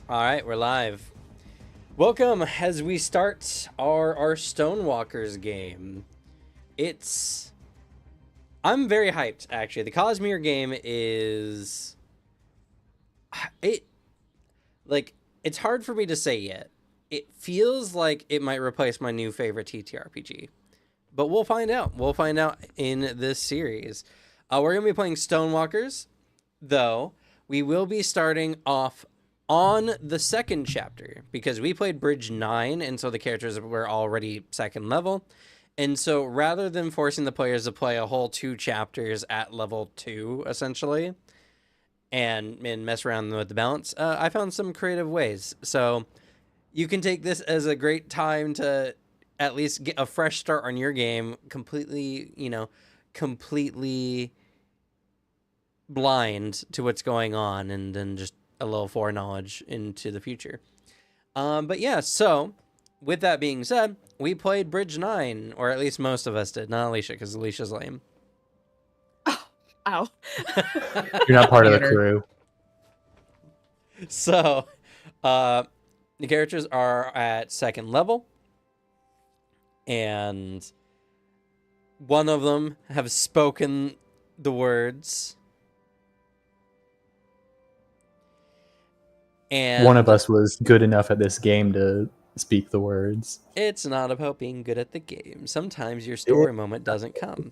All right, we're live. Welcome as we start our Stonewalkers game. I'm very hyped, actually. The Cosmere game is... It's hard for me to say yet. It feels like it might replace my new favorite TTRPG. But we'll find out. We'll find out in this series. We're going to be playing Stonewalkers, though. We will be starting off on the second chapter because we played Bridge 9, and so the characters were already second level. And so rather than forcing the players to play a whole 2 chapters at level 2, essentially, and mess around with the balance, I found some creative ways. So you can take this as a great time to at least get a fresh start on your game, completely blind to what's going on, and then just a little foreknowledge into the future. But yeah, so with that being said, we played Bridge 9, or at least most of us did, not Alicia, because Alicia's lame. Oh, ow. You're not part of the crew. So, the characters are at second level, and one of them have spoken the words. And one of us was good enough at this game to speak the words. It's not about being good at the game. Sometimes your story moment doesn't come.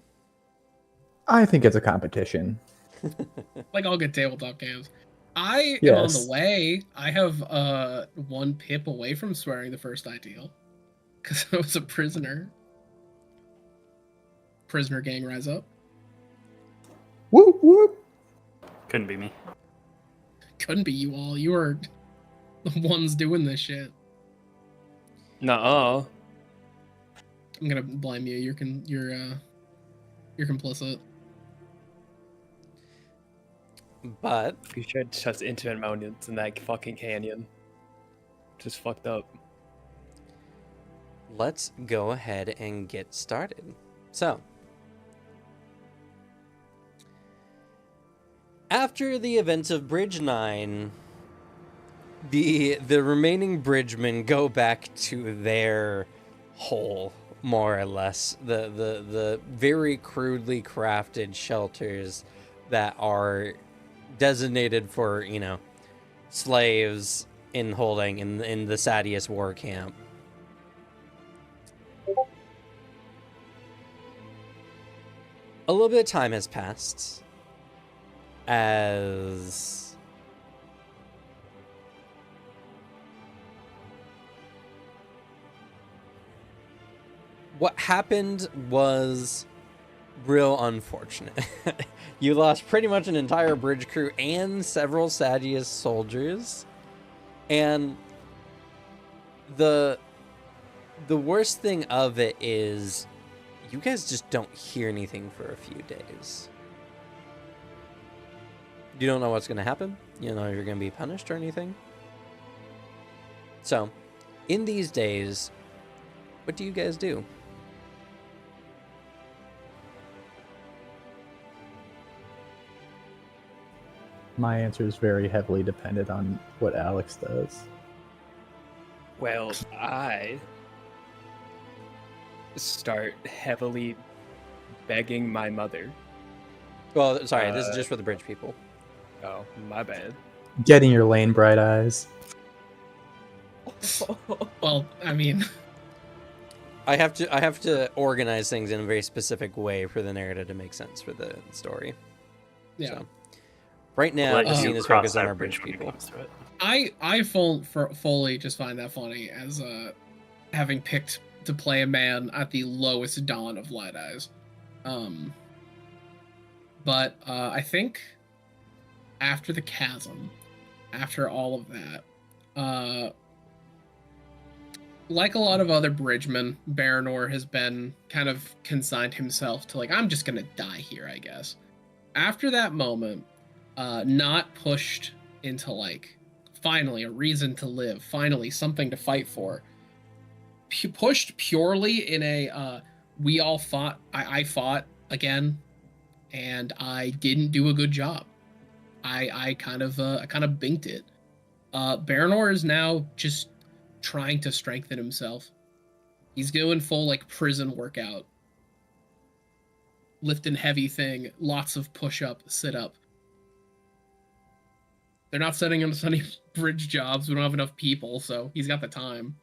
I think it's a competition. Like all good tabletop games. I am on the way. I have 1 pip away from swearing the first ideal. Because I was a prisoner. Prisoner gang rise up. Whoop whoop. Couldn't be me. Couldn't be you all. You were the ones doing this shit. Nuh-uh. I'm gonna blame you. You're complicit. But you should just infinite mountains in that fucking canyon. Just fucked up. Let's go ahead and get started. So, after the events of Bridge 9, the remaining bridgemen go back to their hole, more or less. The very crudely crafted shelters that are designated for, slaves in holding in the Sadius war camp. A little bit of time has passed as what happened was real unfortunate. You lost pretty much an entire bridge crew and several Sadius soldiers. And the worst thing of it is you guys just don't hear anything for a few days. You don't know what's going to happen. You don't know if you're going to be punished or anything. So, in these days, what do you guys do? My answer is very heavily dependent on what Alex does. Well, I start heavily begging my mother. Well, sorry, this is just for the bridge people. Oh, my bad. Get in your lane, bright eyes. Well, I mean, I have to organize things in a very specific way for the narrative to make sense for the story. yeah. So, right now, the scene is focused on our bridge people. I fully just find that funny as having picked to play a man at the lowest dawn of Light Eyes. But I think after the chasm, after all of that, like a lot of other bridgemen, Baranor has been kind of consigned himself to, like, I'm just gonna die here, I guess. After that moment, not pushed into, like, finally a reason to live, finally something to fight for, pushed purely in a we all fought, I fought again, and I didn't do a good job. I kind of binked it. Baranor is now just trying to strengthen himself. He's doing full like prison workout, lifting heavy thing, lots of push-up, sit-up. They're not setting him any bridge jobs. We don't have enough people, so he's got the time.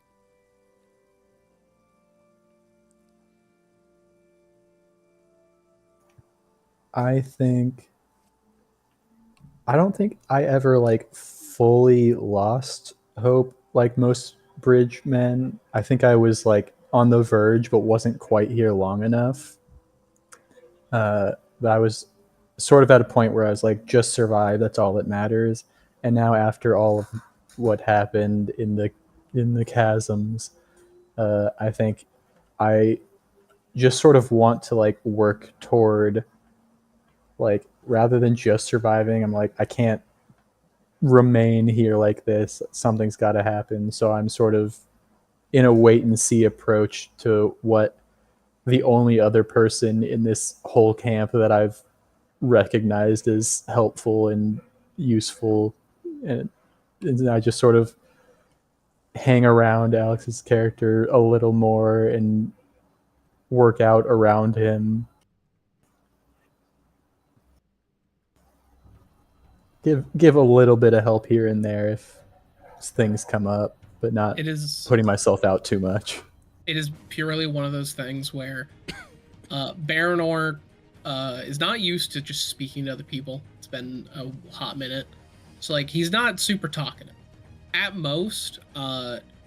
I don't think I ever like fully lost hope like most bridge men. I think I was like on the verge, but wasn't quite here long enough. But I was sort of at a point where I was like, just survive. That's all that matters. And now, after all of what happened in the chasms, I think I just sort of want to like work toward like rather than just surviving. I'm like, I can't remain here like this. Something's got to happen. So I'm sort of in a wait and see approach to what the only other person in this whole camp that I've recognized as helpful and useful, and I just sort of hang around Alex's character a little more and work out around him. Give a little bit of help here and there if things come up, but not putting myself out too much. It is purely one of those things where Baranor is not used to just speaking to other people. It's been a hot minute. So, like, he's not super talkative. At most,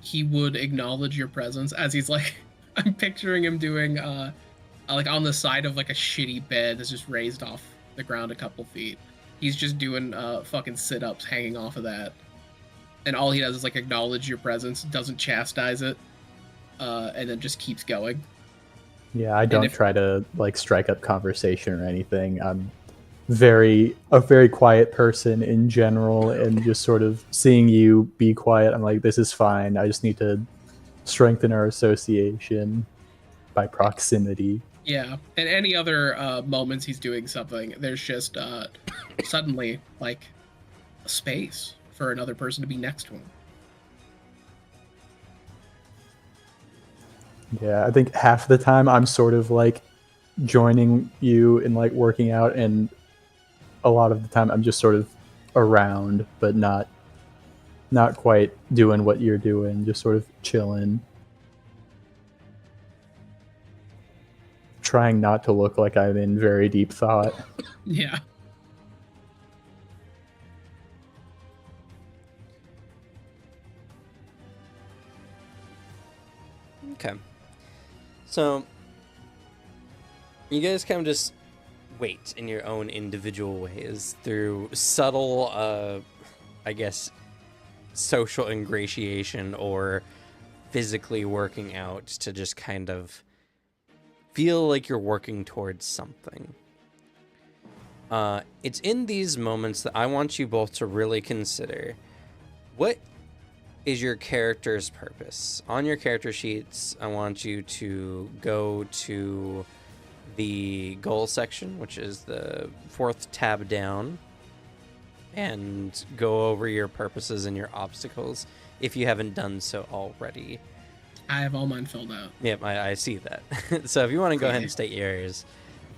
he would acknowledge your presence as he's, like, I'm picturing him doing, like, on the side of, like, a shitty bed that's just raised off the ground a couple feet. He's just doing fucking sit-ups hanging off of that. And all he does is, like, acknowledge your presence, doesn't chastise it, and then just keeps going. Yeah, I don't try to like strike up conversation or anything. I'm a very quiet person in general, and just sort of seeing you be quiet, I'm like, this is fine. I just need to strengthen our association by proximity. Yeah, and any other moments he's doing something, there's just suddenly like a space for another person to be next to him. Yeah, I think half the time I'm sort of like joining you in like working out, and a lot of the time I'm just sort of around, but not quite doing what you're doing, just sort of chilling. Trying not to look like I'm in very deep thought. Yeah. Okay. So, you guys kind of just wait in your own individual ways through subtle, I guess, social ingratiation or physically working out to just kind of feel like you're working towards something. It's in these moments that I want you both to really consider what is your character's purpose. On your character sheets, I want you to go to the goal section, which is the 4th tab down, and go over your purposes and your obstacles if you haven't done so already. I have all mine filled out. Yep, I see that. So if you want to go ahead and state yours,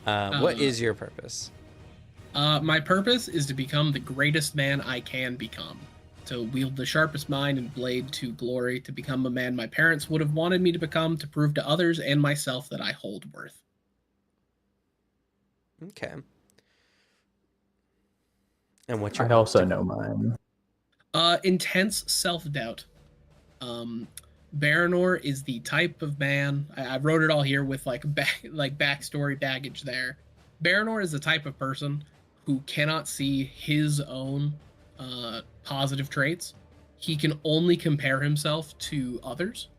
what is your purpose? My purpose is to become the greatest man I can become. To wield the sharpest mind and blade to glory, to become a man my parents would have wanted me to become, to prove to others and myself that I hold worth. Okay. And what's your I also know mine. Intense self-doubt. Baranor is the type of man, I wrote it all here with like backstory baggage there. Baranor is the type of person who cannot see his own positive traits. He can only compare himself to others,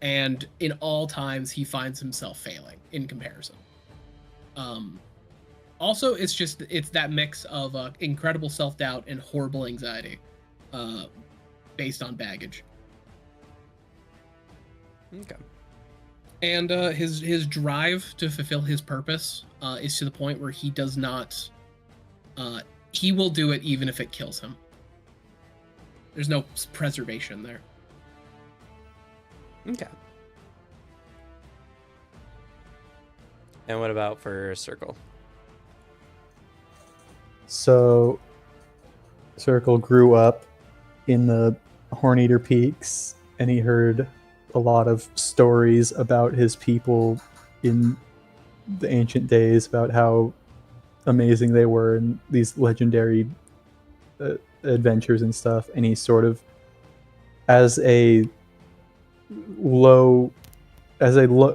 and in all times he finds himself failing in comparison. Also, it's that mix of incredible self-doubt and horrible anxiety based on baggage. Okay. And his drive to fulfill his purpose is to the point where he does not he will do it even if it kills him. There's no preservation there. Okay. And what about for Circle? So, Circle grew up in the Horneater Peaks, and he heard a lot of stories about his people in the ancient days, about how amazing they were, and these legendary adventures and stuff. And he sort of, as a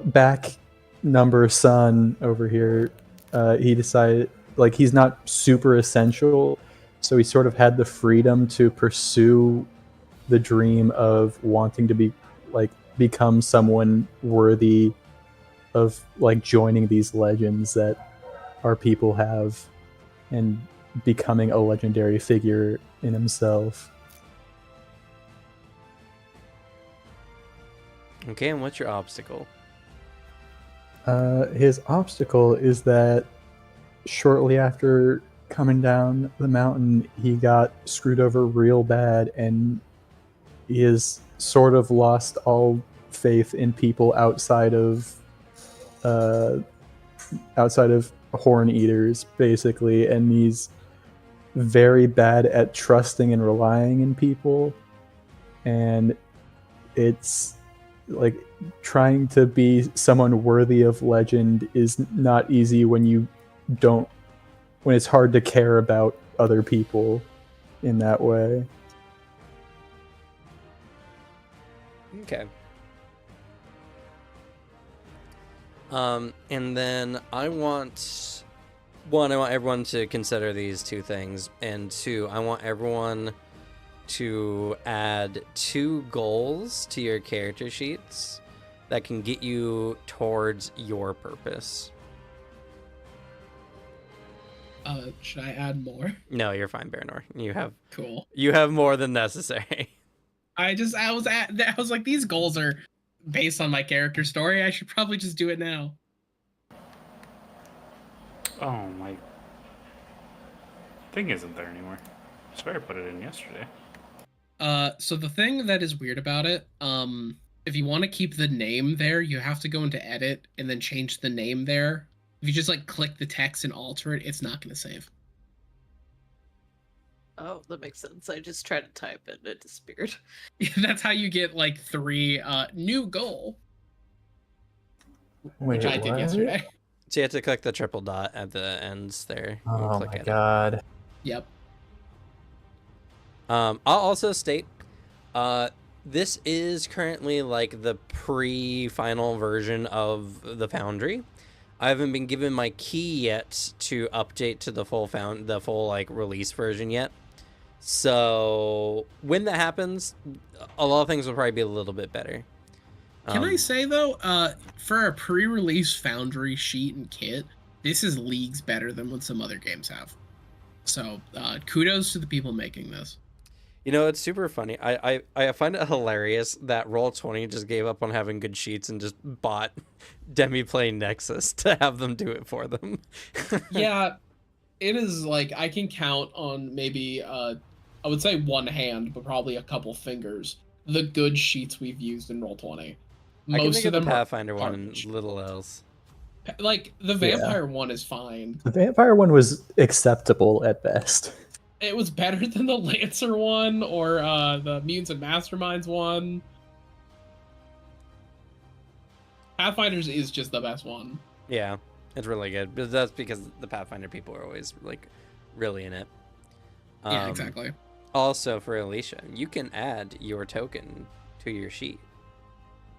back number son over here, he decided, like, he's not super essential, so he sort of had the freedom to pursue the dream of wanting to be, like, become someone worthy of, like, joining these legends that our people have and becoming a legendary figure in himself. Okay, and what's your obstacle? His obstacle is that shortly after coming down the mountain, he got screwed over real bad, and he has sort of lost all faith in people outside of horn eaters, basically, and he's very bad at trusting and relying in people, and it's like trying to be someone worthy of legend is not easy when it's hard to care about other people in that way. Okay. And then I want everyone to consider these two things, and two, I want everyone to add 2 goals to your character sheets that can get you towards your purpose. Should I add more? No, you're fine, Baranor. Cool. You have more than necessary. I was like, these goals are based on my character story. I should probably just do it now. Oh, my thing isn't there anymore. I swear I put it in yesterday. So the thing that is weird about it, if you want to keep the name there, you have to go into edit and then change the name there. If you just like click the text and alter it, it's not going to save. Oh, that makes sense. I just tried to type it and it disappeared. That's how you get like 3 new goal, Wait, which I did what? yesterday. So you have to click the triple dot at the ends there. and Oh click my edit. god. Yep. I'll also state, this is currently like the pre-final version of the Foundry. I haven't been given my key yet to update to the full like release version yet. So when that happens, a lot of things will probably be a little bit better. Can I say though, for a pre-release Foundry sheet and kit, this is leagues better than what some other games have. So kudos to the people making this. You know, it's super funny. I find it hilarious that Roll20 just gave up on having good sheets and just bought Demiplane Nexus to have them do it for them. Yeah, it is like I can count on maybe I would say one hand, but probably a couple fingers, the good sheets we've used in Roll20. I can Most think of of the them are Pathfinder one and garbage. little else. Like the vampire one is fine. The vampire one was acceptable at best. It was better than the Lancer one or the Mutants and Masterminds one. Pathfinders is just the best one. Yeah, it's really good. But that's because the Pathfinder people are always like really in it. Yeah, exactly. Also, for Alicia, you can add your token to your sheet.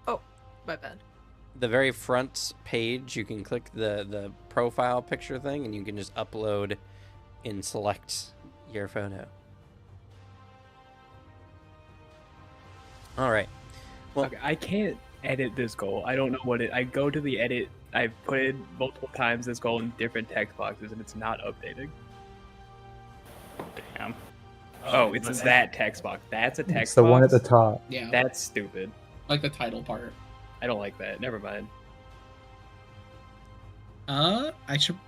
Oh, my bad. The very front page, you can click the profile picture thing, and you can just upload and select your photo. All right. Well, Okay, I can't edit this goal. I don't know what I go to the edit. I've put in multiple times this goal in different text boxes, and it's not updating. Damn. Oh, it's that text box. That's a text It's the box. one at the top. Yeah, That's stupid. like the title part. I don't like that. Never mind. I should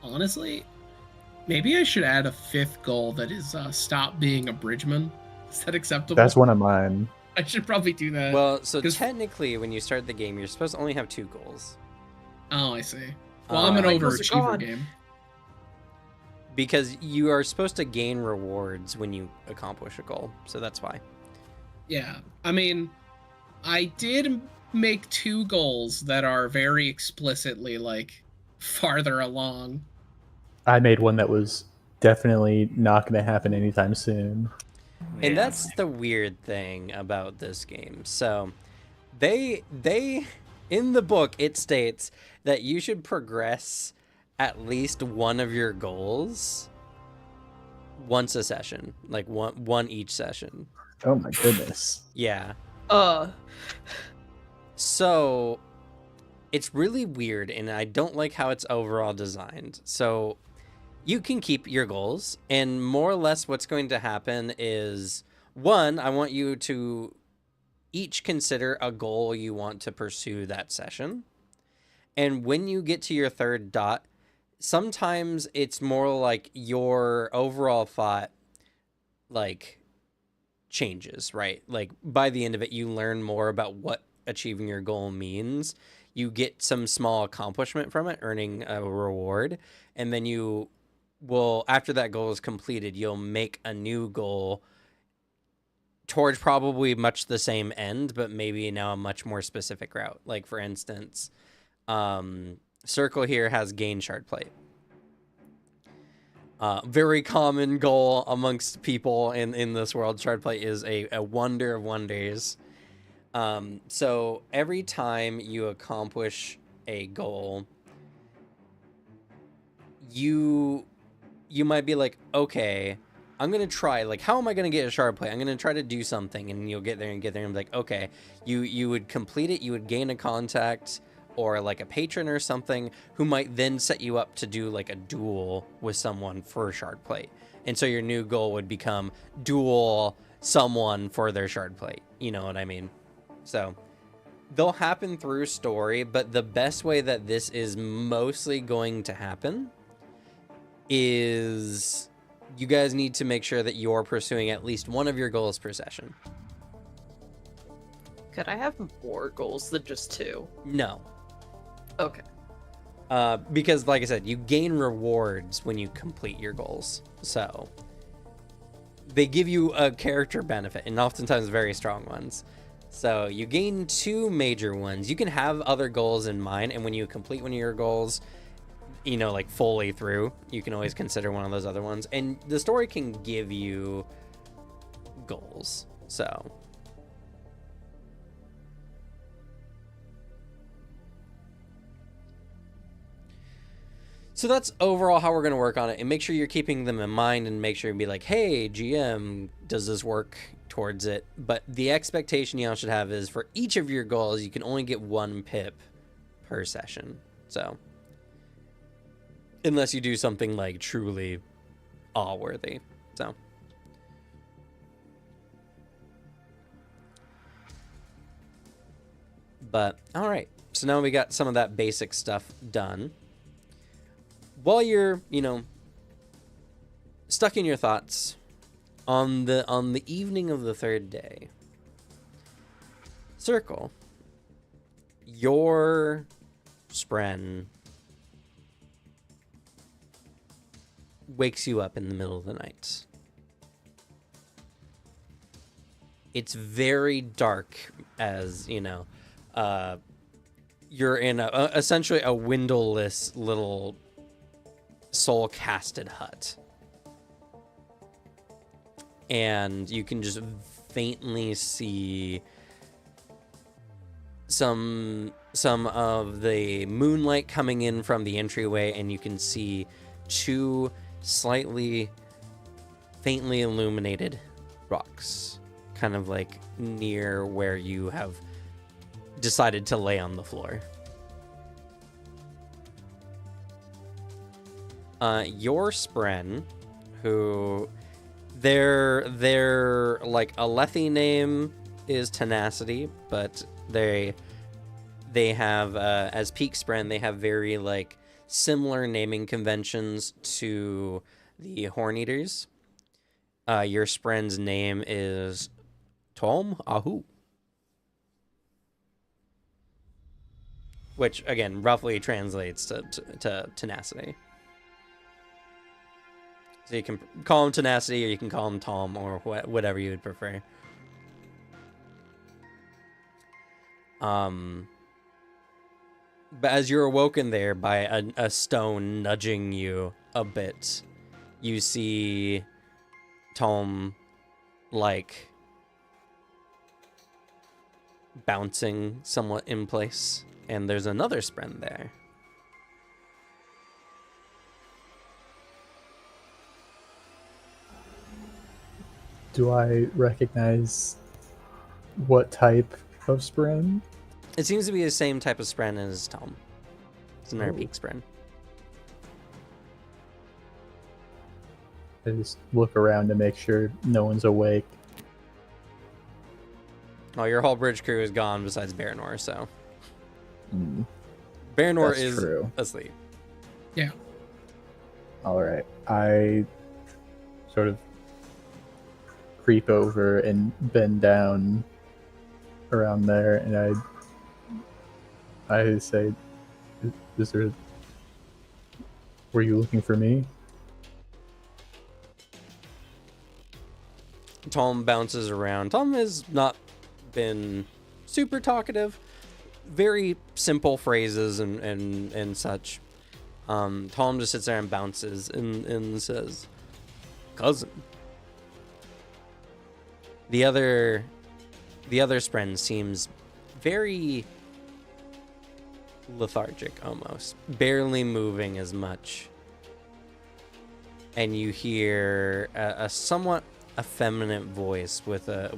honestly, maybe I should add a 5th goal that is stop being a bridgeman. Is that acceptable? That's one of mine. I should probably do that. Well, so 'cause- technically, when you start the game, you're supposed to only have 2 goals. Oh, I see. Well, I'm an My goals are overachiever gone. game. Because you are supposed to gain rewards when you accomplish a goal, so that's why. Yeah, I mean, I did make 2 goals that are very explicitly like farther along. I made one that was definitely not going to happen anytime soon. And Yeah. that's the weird thing about this game. So they in the book it states that you should progress at least one of your goals once a session, like one each session. Oh my goodness. Yeah. Uh, So it's really weird, and I don't like how it's overall designed. So you can keep your goals, and more or less what's going to happen is, one, I want you to each consider a goal you want to pursue that session. And when you get to your 3rd dot, sometimes it's more like your overall thought like changes, right? Like by the end of it, you learn more about what achieving your goal means. You get some small accomplishment from it, earning a reward, and then you will, after that goal is completed, you'll make a new goal towards probably much the same end, but maybe now a much more specific route. Like for instance, Circle here has gain shard plate. Very common goal amongst people in this world. Shard plate is a wonder of wonders. So every time you accomplish a goal, you might be like, okay, I'm gonna try, like, how am I gonna get a shard plate? I'm gonna try to do something, and you'll get there and be like, okay, you would complete it, you would gain a contact or like a patron or something who might then set you up to do like a duel with someone for a shard plate. And so your new goal would become duel someone for their shard plate. You know what I mean? So they'll happen through story, but the best way that this is mostly going to happen is you guys need to make sure that you're pursuing at least one of your goals per session. could I have more goals than just 2? No. Okay. Because like I said, you gain rewards when you complete your goals. So they give you a character benefit, and oftentimes very strong ones. So you gain 2 major ones. You can have other goals in mind, and when you complete one of your goals, you know, like fully through, you can always consider one of those other ones. And the story can give you goals. So that's overall how we're going to work on it, and make sure you're keeping them in mind, and make sure and be like, hey, GM, does this work towards it? But the expectation y'all should have is for each of your goals, you can only get 1 pip per session. So unless you do something like truly awe-worthy. So but all right, so now we got some of that basic stuff done. While you're, you know, stuck in your thoughts on the evening of the 3rd day, Circle, your spren wakes you up in the middle of the night. It's very dark, as you know. You're in essentially a windowless little soul casted hut, and you can just faintly see some of the moonlight coming in from the entryway, and you can see 2 slightly faintly illuminated rocks, kind of like near where you have decided to lay on the floor. Your spren, who their like Alethi name is Tenacity, but they have as Peak Spren, they have very like similar naming conventions to the Horn Eaters. Your Spren's name is Tom Ahu. Which, again, roughly translates to tenacity. So you can call him Tenacity, or you can call him Tom, or whatever you would prefer. But as you're awoken there by a stone nudging you a bit, you see Tom, like, bouncing somewhat in place. And there's another Spren there. Do I recognize what type of Spren? It seems to be the same type of Spren as Tom. It's an Oh. Peak Spren. I just look around to make sure no one's awake. Oh, your whole bridge crew is gone besides Baranor, so. Mm, Baranor that's is true. asleep. Yeah. All right. I sort of creep over and bend down around there, and I say, "Is there? Were you looking for me?" Tom bounces around. Tom has not been super talkative. Very simple phrases and such. Tom just sits there and bounces and says, "Cousin." The other Spren seems very lethargic almost, barely moving as much. And you hear a somewhat effeminate voice with a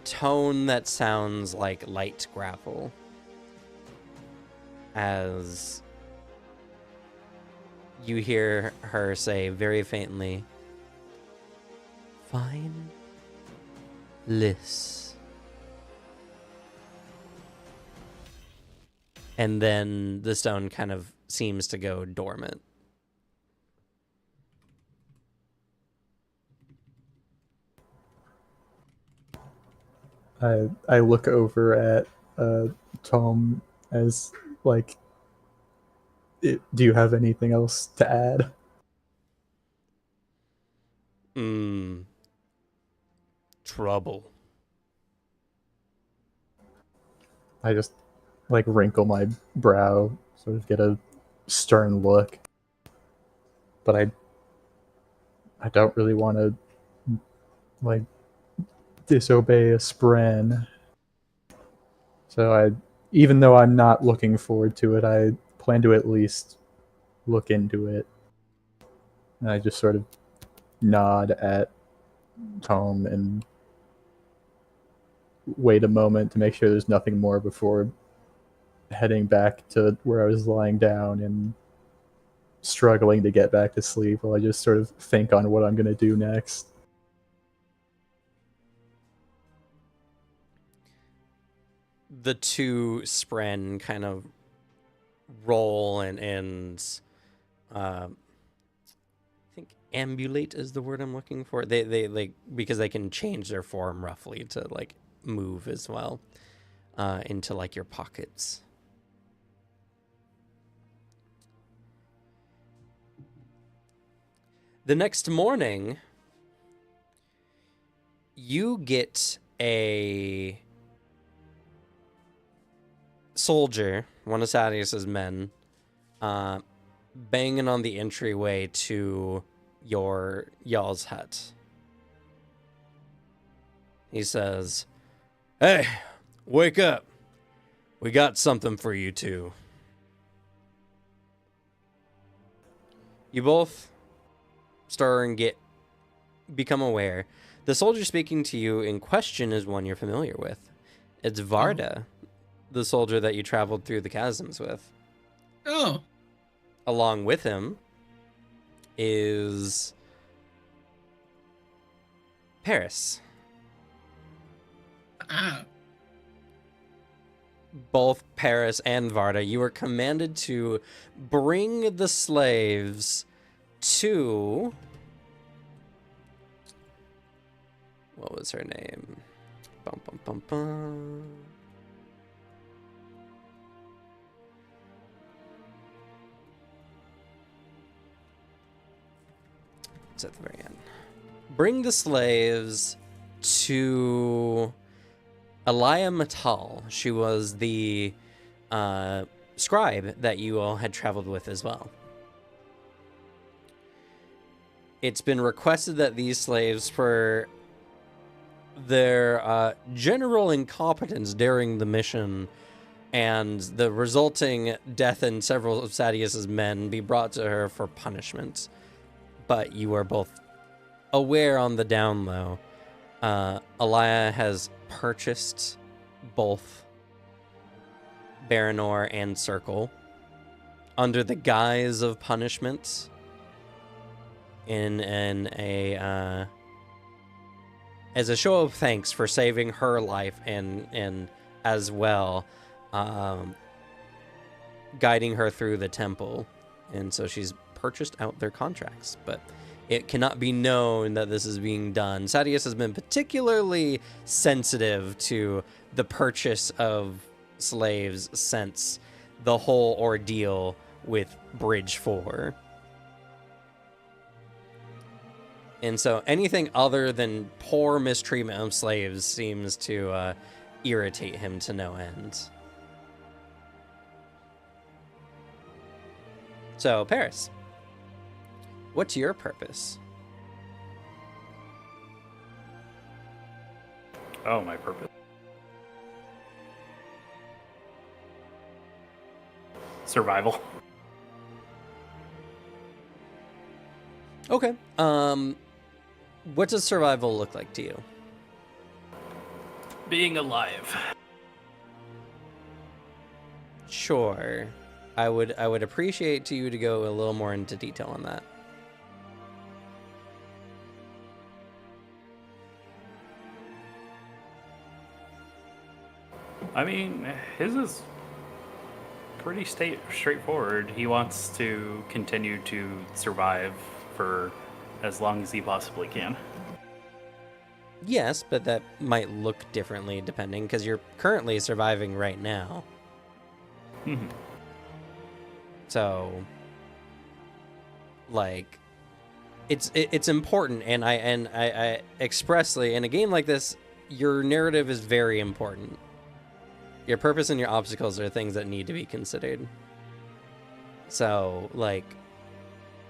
tone that sounds like light gravel, as you hear her say very faintly, "Fine Liss." And then the stone kind of seems to go dormant. I look over at Tom as like, do you have anything else to add? Trouble. I just like wrinkle my brow, sort of get a stern look, but I don't really want to like disobey a Spren. So even though I'm not looking forward to it, I plan to at least look into it. And I just sort of nod at Tom and wait a moment to make sure there's nothing more before heading back to where I was lying down and struggling to get back to sleep while I just sort of think on what I'm going to do next. The two Spren kind of roll and I think ambulate is the word I'm looking for. They like, because they can change their form roughly to like move as well into like your pockets. The next morning, you get a soldier, one of Sadius's men, banging on the entryway to y'all's hut. He says, "Hey, wake up. We got something for you two." You both stir and become aware. The soldier speaking to you in question is one you're familiar with. It's Varda, the soldier that you traveled through the chasms with. Oh. Along with him is Paris. Ah. Both Paris and Varda, you were commanded to bring the slaves to what was her name? Bum, bum, bum, bum. It's at the very end. Bring the slaves to Elia Matal. She was the scribe that you all had traveled with as well. It's been requested that these slaves, for their general incompetence during the mission and the resulting death in several of Sadius's men, be brought to her for punishment. But you are both aware on the down low. Elia has purchased both Baranor and Circle under the guise of punishment as a show of thanks for saving her life and as well guiding her through the temple. And so she's purchased out their contracts, but it cannot be known that this is being done. Sadius has been particularly sensitive to the purchase of slaves since the whole ordeal with Bridge 4. And so anything other than poor mistreatment of slaves seems to irritate him to no end. So, Paris, what's your purpose? Oh, my purpose. Survival. Okay. What does survival look like to you? Being alive. Sure. I would appreciate you to go a little more into detail on that. I mean, his is pretty straightforward. He wants to continue to survive for as long as he possibly can. Yes, but that might look differently depending, because you're currently surviving right now. Mm-hmm. So, like, it's important, and I expressly, in a game like this, your narrative is very important. Your purpose and your obstacles are things that need to be considered. So, like,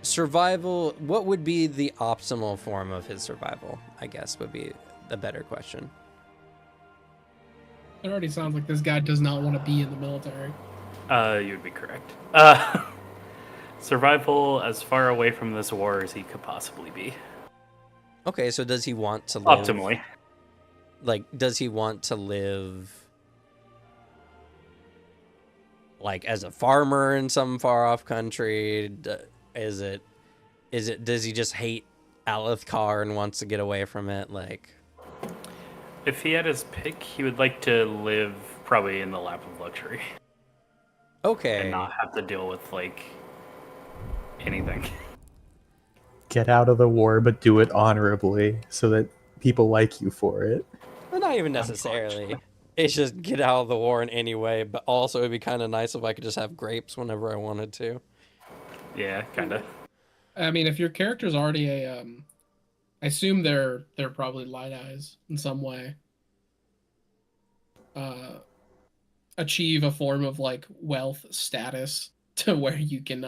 survival, what would be the optimal form of his survival, I guess, would be the better question. It already sounds like this guy does not want to be in the military. You would be correct. Survival as far away from this war as he could possibly be. Okay, so does he want to live... Optimally. Like, does he want to live... like, as a farmer in some far-off country? Does he just hate Alethkar and wants to get away from it? Like... If he had his pick, he would like to live probably in the lap of luxury. Okay. And not have to deal with, like, anything. Get out of the war, but do it honorably so that people like you for it. Well, not even necessarily. It's just get out of the war in any way, but also it'd be kind of nice if I could just have grapes whenever I wanted to. Yeah, kind of. I mean, if your character's already a, I assume they're probably light eyes in some way. Achieve a form of like wealth status to where you can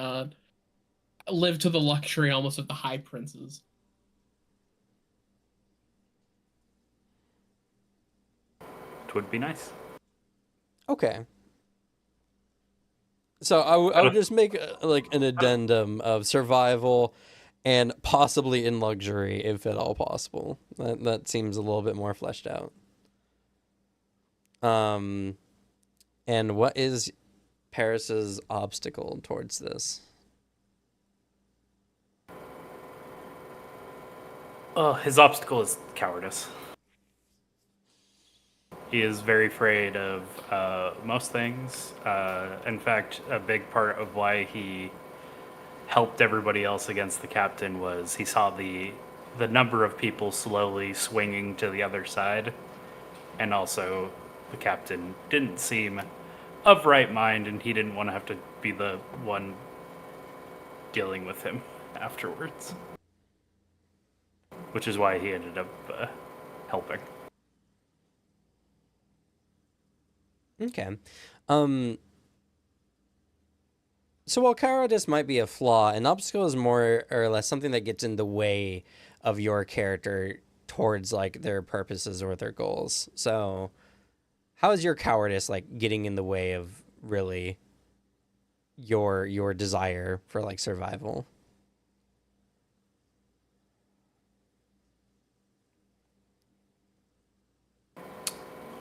live to the luxury almost of the high princes. It would be nice. Okay. So I would just make like an addendum of survival and possibly in luxury, if at all possible. That seems a little bit more fleshed out. And what is Paris's obstacle towards this? His obstacle is cowardice. He is very afraid of most things. In fact, a big part of why he helped everybody else against the captain was he saw the the number of people slowly swinging to the other side, and also the captain didn't seem of right mind, and he didn't want to have to be the one dealing with him afterwards, which is why he ended up helping. Okay. So while cowardice might be a flaw, an obstacle is more or less something that gets in the way of your character towards like their purposes or their goals. So how is your cowardice like getting in the way of really your desire for like survival?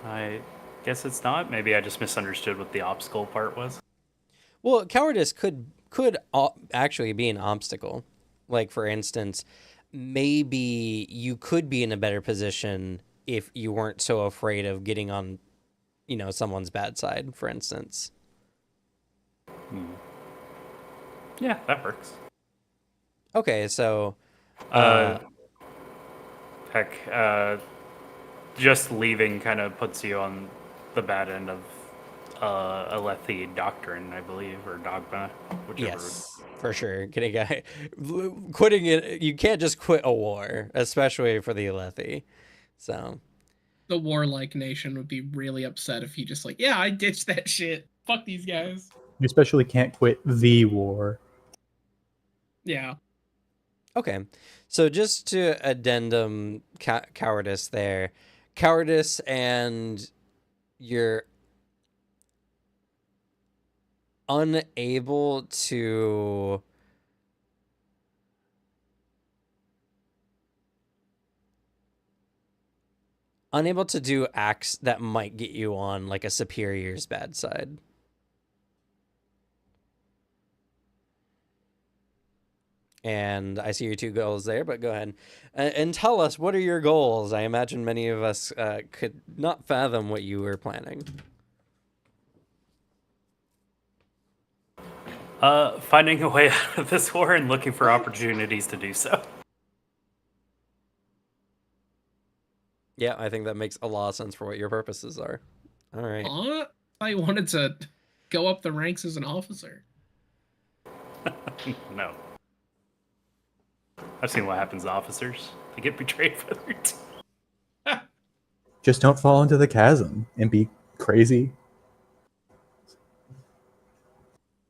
I guess it's not. Maybe I just misunderstood what the obstacle part was. Well, cowardice could actually be an obstacle. Like for instance, maybe you could be in a better position if you weren't so afraid of getting on, someone's bad side, for instance. Yeah, that works. Okay, so Heck, just leaving kind of puts you on the bad end of Alethi doctrine, I believe, or dogma, whichever. yes, for sure. Quitting it, you can't just quit a war, especially for the Alethi. So The warlike nation would be really upset if he just like, yeah, I ditched that shit. Fuck these guys. You especially can't quit the war. Yeah. okay, so just to addendum cowardice there, cowardice and you're unable to do acts that might get you on like a superior's bad side. And I see your two goals there, but go ahead and tell us, what are your goals? I imagine many of us could not fathom what you were planning. Finding a way out of this war and looking for opportunities to do so. Yeah, I think that makes a lot of sense for what your purposes are. All right. I wanted to go up the ranks as an officer. No. I've seen what happens to officers. They get betrayed by their team. Just don't fall into the chasm and be crazy.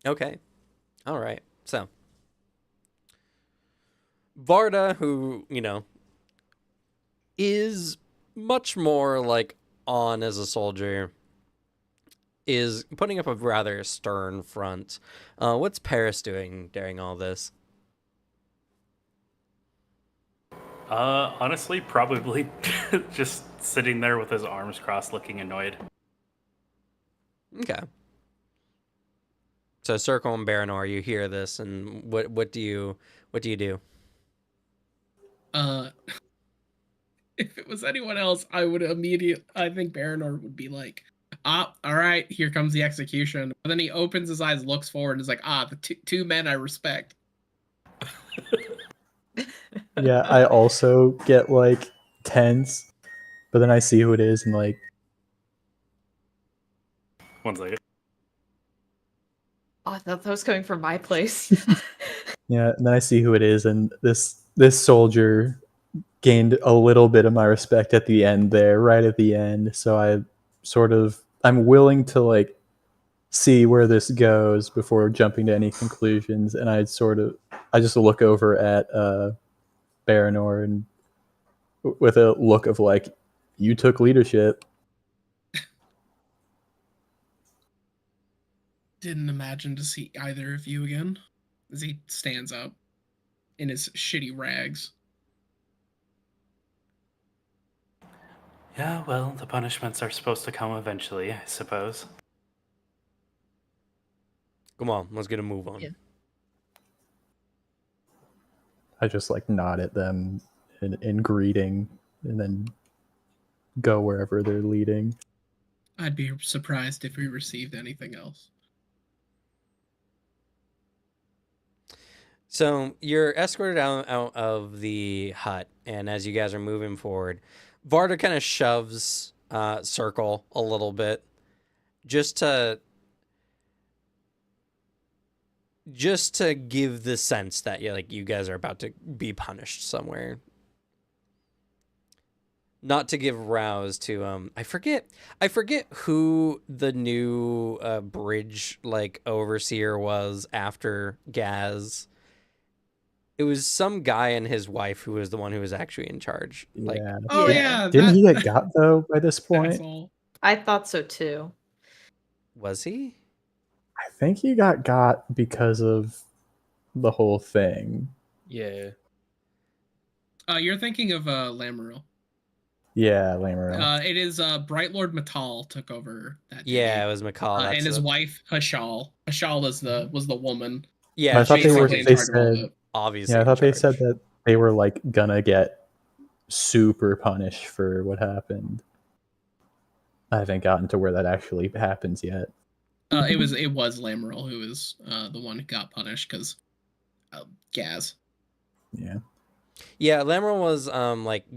Okay. All right. So, Varda, who, is much more like on as a soldier, is putting up a rather stern front. What's Paris doing during all this? Honestly, probably just sitting there with his arms crossed, looking annoyed. Okay. So Circle and Baranor, you hear this, and what do you do? If it was anyone else, I think Baranor would be like, all right, here comes the execution. But then he opens his eyes, looks forward, and is like, the two men I respect. Yeah, I also get like tense, but then I see who it is and like, One second. Oh, I thought that was coming from my place. yeah, and then I see who it is, and this soldier gained a little bit of my respect at the end there, right at the end. So I'm willing to like see where this goes before jumping to any conclusions, and I just look over at Baranor and with a look of like, you took leadership. Didn't imagine to see either of you again. As he stands up in his shitty rags. Yeah, well, the punishments are supposed to come eventually, I suppose. Come on, let's get a move on. Yeah. I just like nod at them in greeting and then go wherever they're leading. I'd be surprised if we received anything else. So you're escorted out of the hut, and as you guys are moving forward, Varda kind of shoves Circle a little bit, just to give the sense that you guys are about to be punished somewhere. Not to give rouse to I forget who the new bridge overseer was after Gaz. It was some guy and his wife who was the one who was actually in charge. Yeah. Oh Yeah. yeah, Didn't he get got though by this point? asshole. I thought so too. Was he? I think he got because of the whole thing. Yeah. You're thinking of Lamoureux. Yeah, Lamoureux. It is Bright Lord Matal took over that. Yeah, it duty. was McCall. And his wife Hashal. Hashal was the woman. Yeah, I thought she's they basically in charge of all of said it. obviously. yeah, I in thought they said charge. that they were gonna get super punished for what happened. I haven't gotten to where that actually happens yet. It was Lamoureux who was the one who got punished because Gaz. Yeah. Yeah, Lamoureux was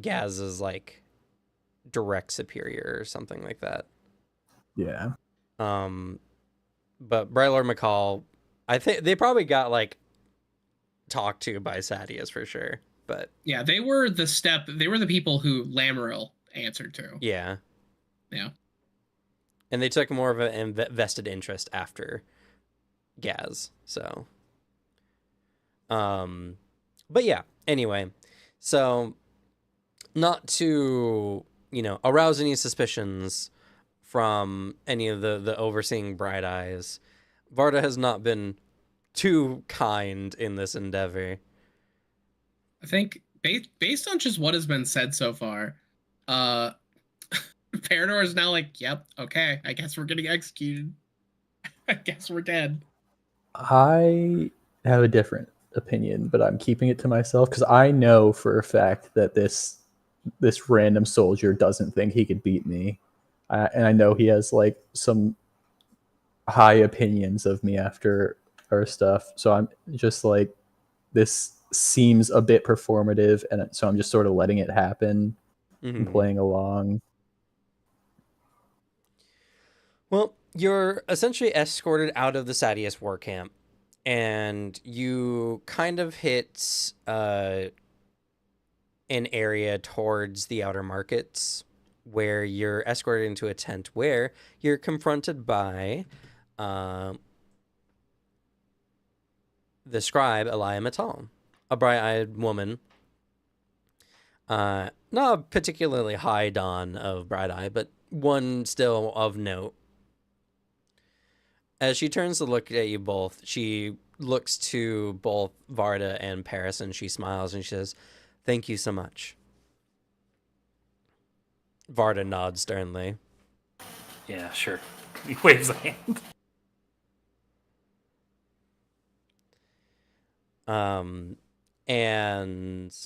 Gaz's direct superior or something like that. Yeah. But Bright Lord McCall, I think they probably got talked to by Sadius for sure. But Yeah, they were the people who Lamoureux answered to. yeah. Yeah. And they took more of a vested interest after Gaz. So but yeah, anyway. So not to, arouse any suspicions from any of the overseeing Bright Eyes, Varda has not been too kind in this endeavor. I think based on just what has been said so far, Paranor is now yep, okay, I guess we're getting executed. I guess we're dead. I have a different opinion, but I'm keeping it to myself because I know for a fact that this random soldier doesn't think he could beat me, and I know he has some high opinions of me after our stuff. So I'm just this seems a bit performative, and so I'm just sort of letting it happen and playing along. Well, you're essentially escorted out of the Sadius war camp, and you kind of hit an area towards the outer markets where you're escorted into a tent where you're confronted by the scribe Elia Matal, a bright-eyed woman. Not a particularly high dawn of bright eye, but one still of note. As she turns to look at you both, she looks to both Varda and Paris, and she smiles and she says, "Thank you so much." Varda nods sternly. Yeah, sure. He waves a hand. And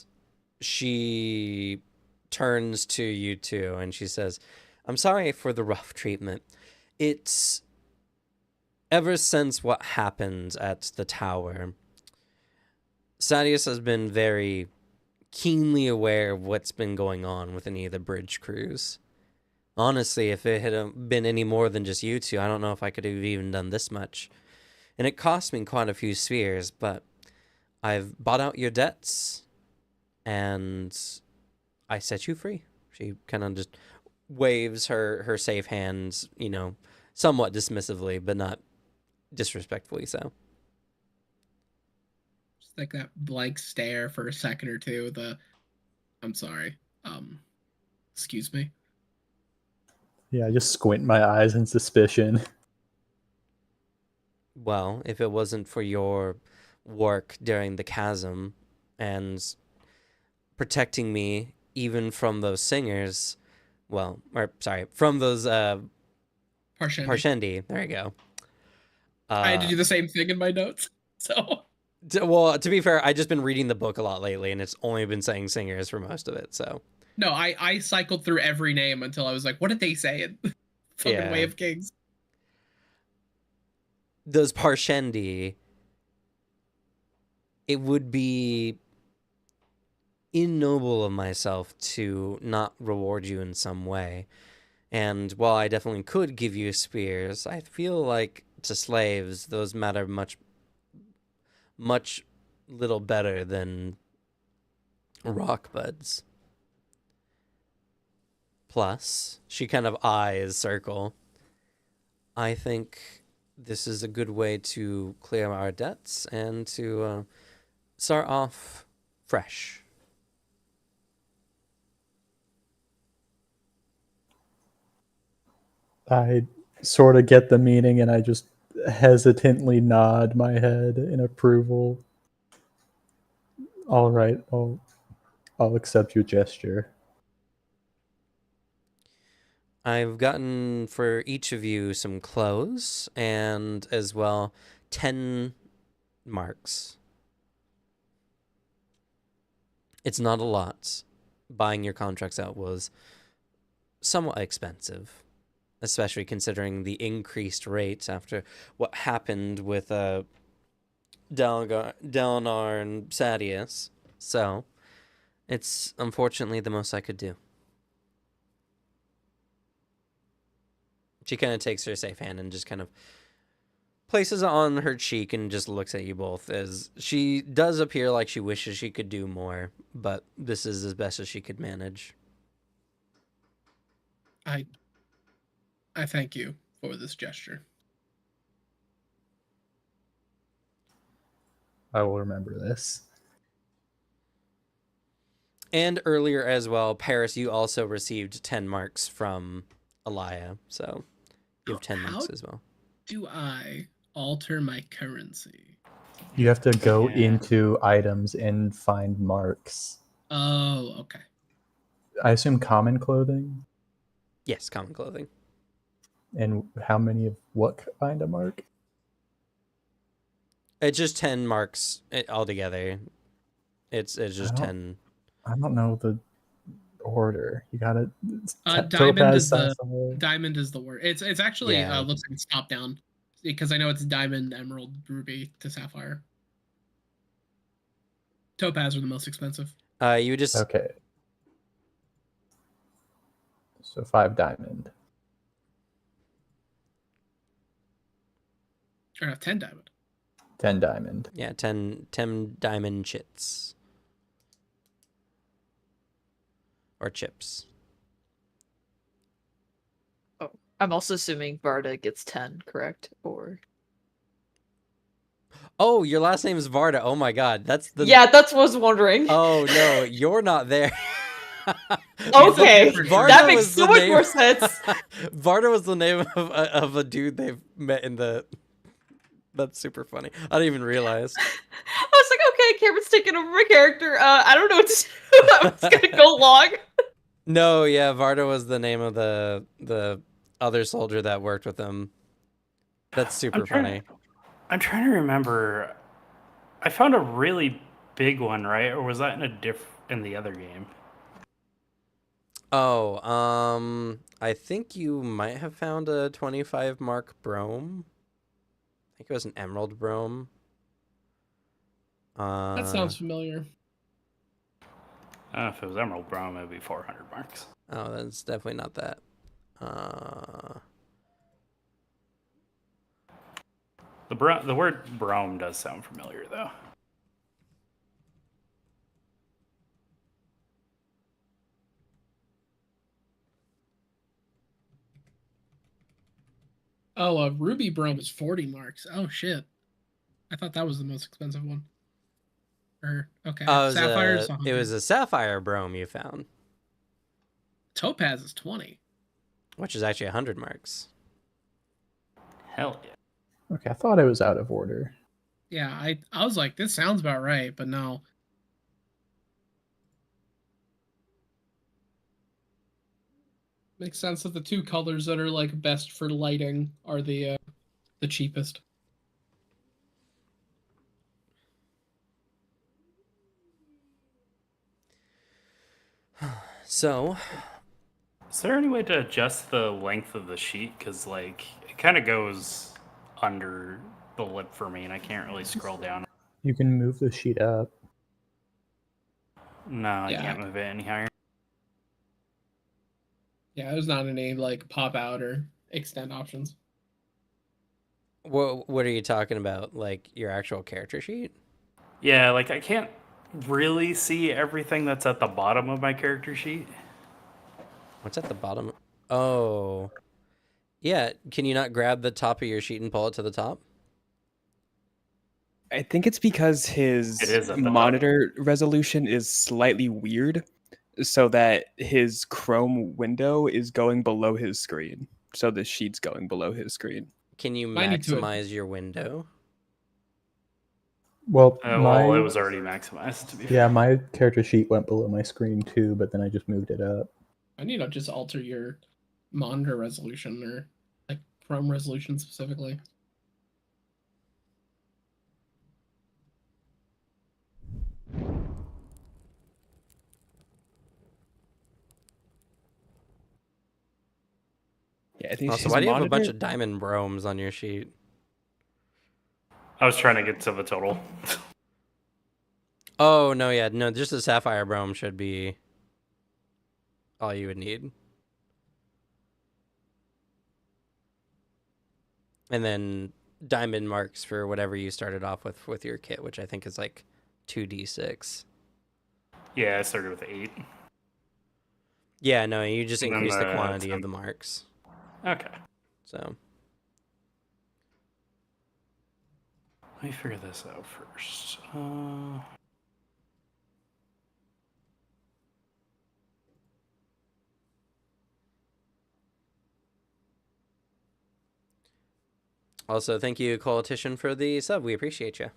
she turns to you two and she says, "I'm sorry for the rough treatment. It's ever since what happened at the tower, Sadius has been very keenly aware of what's been going on with any of the bridge crews. Honestly, if it had been any more than just you two, I don't know if I could have even done this much. And it cost me quite a few spheres, but I've bought out your debts, and I set you free." She kind of just waves her safe hands, somewhat dismissively, but not disrespectfully so. Just that blank stare for a second or two. I'm sorry. Excuse me. Yeah, I just squint my eyes in suspicion. Well, if it wasn't for your work during the chasm and protecting me even from those singers, from those Parshendi. There you go. I had to do the same thing in my notes. So well, to be fair, I've just been reading the book a lot lately, and it's only been saying singers for most of it, so. No, I cycled through every name until I was like, what did they say in fucking Way of Kings? Those Parshendi, it would be ignoble of myself to not reward you in some way. And while I definitely could give you spears, I feel like to slaves, those matter much little better than rock buds. Plus, she kind of eyes Circle. I think this is a good way to clear our debts and to start off fresh. I sort of get the meaning, and I just hesitantly nod my head in approval. All right, I'll accept your gesture. I've gotten for each of you some clothes and as well 10 marks. It's not a lot. Buying your contracts out was somewhat expensive, especially considering the increased rates after what happened with Dalinar and Sadius. So, it's unfortunately the most I could do. She kind of takes her safe hand and just kind of places it on her cheek and just looks at you both, as she does appear like she wishes she could do more, but this is as best as she could manage. I thank you for this gesture. I will remember this. And earlier as well, Paris, you also received 10 marks from Alaya, so you have 10 marks as well. Do I alter my currency? You have to go Yeah. into items and find marks. Oh, okay. I assume common clothing. Yes, common clothing. And how many of what kind of mark? It's just 10 marks altogether. It's just 10. I don't know the order. You got it. Diamond is Topaz, the sapphire. diamond is the word. It's actually Yeah. looks like it's top down, because I know it's diamond, emerald, ruby to sapphire. Topaz are the most expensive. You just Okay. So 5 diamond. Or 10 diamond. 10 diamond. yeah, 10 diamond chits. Or chips. Oh, I'm also assuming Varda gets 10, correct? Or Oh, your last name is Varda. Oh my god. That's the yeah, that's what I was wondering. Oh no, you're not there. Okay, Varda that makes was so the much name- more sense. Varda was the name of a dude they've met in the. That's super funny. I didn't even realize. I was like, okay, Cameron's taking over my character. I don't know what to do. I'm just gonna go long. No, yeah, Varda was the name of the other soldier that worked with him. That's super funny. I'm trying to remember. I found a really big one, right? Or was that in the other game? Oh, I think you might have found a 25 mark brome. I think it was an emerald brome. That sounds familiar. I don't know if it was Emerald Brome, it would be 400 marks. Oh, that's definitely not that. The word Brome does sound familiar, though. Oh, ruby brome is 40 marks. Oh shit. I thought that was the most expensive one. Okay. Sapphire is it 100. was a sapphire brome you found, Topaz is 20. which is actually 100 marks. Hell yeah. Okay, I thought it was out of order. Yeah, I was like, this sounds about right, but no. Makes sense that the two colors that are like best for lighting are the cheapest. So, Is there any way to adjust the length of the sheet? Because, like, it kind of goes under the lip for me, and I can't really scroll down. You can move the sheet up. No, I Yeah. can't move it any higher. Yeah, there's not any like pop out or extend options. What are you talking about? Like your actual character sheet? Yeah, like I can't really see everything that's at the bottom of my character sheet. What's at the bottom? Oh. Yeah, can you not grab the top of your sheet and pull it to the top? I think it's because It his is at the monitor resolution is slightly weird, so that his Chrome window is going below his screen. So the sheet's going below his screen. Can you Might need to- maximize your window? Well, Well, it was already maximized, to be fair. yeah, my character sheet went below my screen too, but then I just moved it up. I need to just alter your monitor resolution or like Chrome resolution specifically. Yeah, I think Also, his why do you have a bunch monitor- of diamond bromes on your sheet? I was trying to get to the total. Oh, no, yeah. No, just a sapphire brome should be all you would need. And then diamond marks for whatever you started off with your kit, which I think is like 2d6. Yeah, I started with 8. Yeah, no, you just And then increase the the quantity of 10. the marks. Okay. So, Let me figure this out first. also, thank you, Coalition, for the sub. We appreciate you.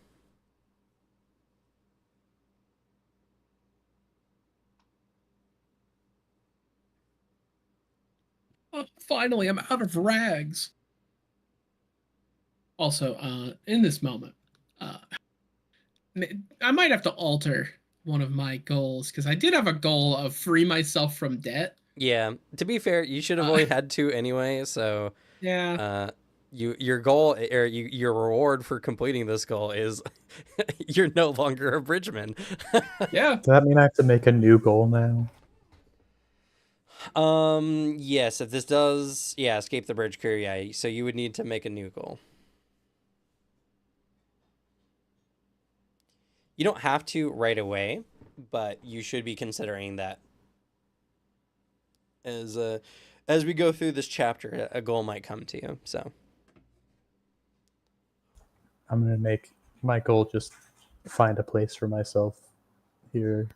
Oh, finally, I'm out of rags. Also, in this moment, I might have to alter one of my goals because I did have a goal of free myself from debt. Yeah, to be fair, you should have only had 2 anyway, so Yeah. your goal or your reward for completing this goal is you're no longer a bridgeman. Yeah. Does that mean I have to make a new goal now? Yes, if this does, yeah, escape the bridge crew, yeah, so you would need to make a new goal. You don't have to right away, but you should be considering that as we go through this chapter, a goal might come to you. So I'm gonna make my goal just find a place for myself here.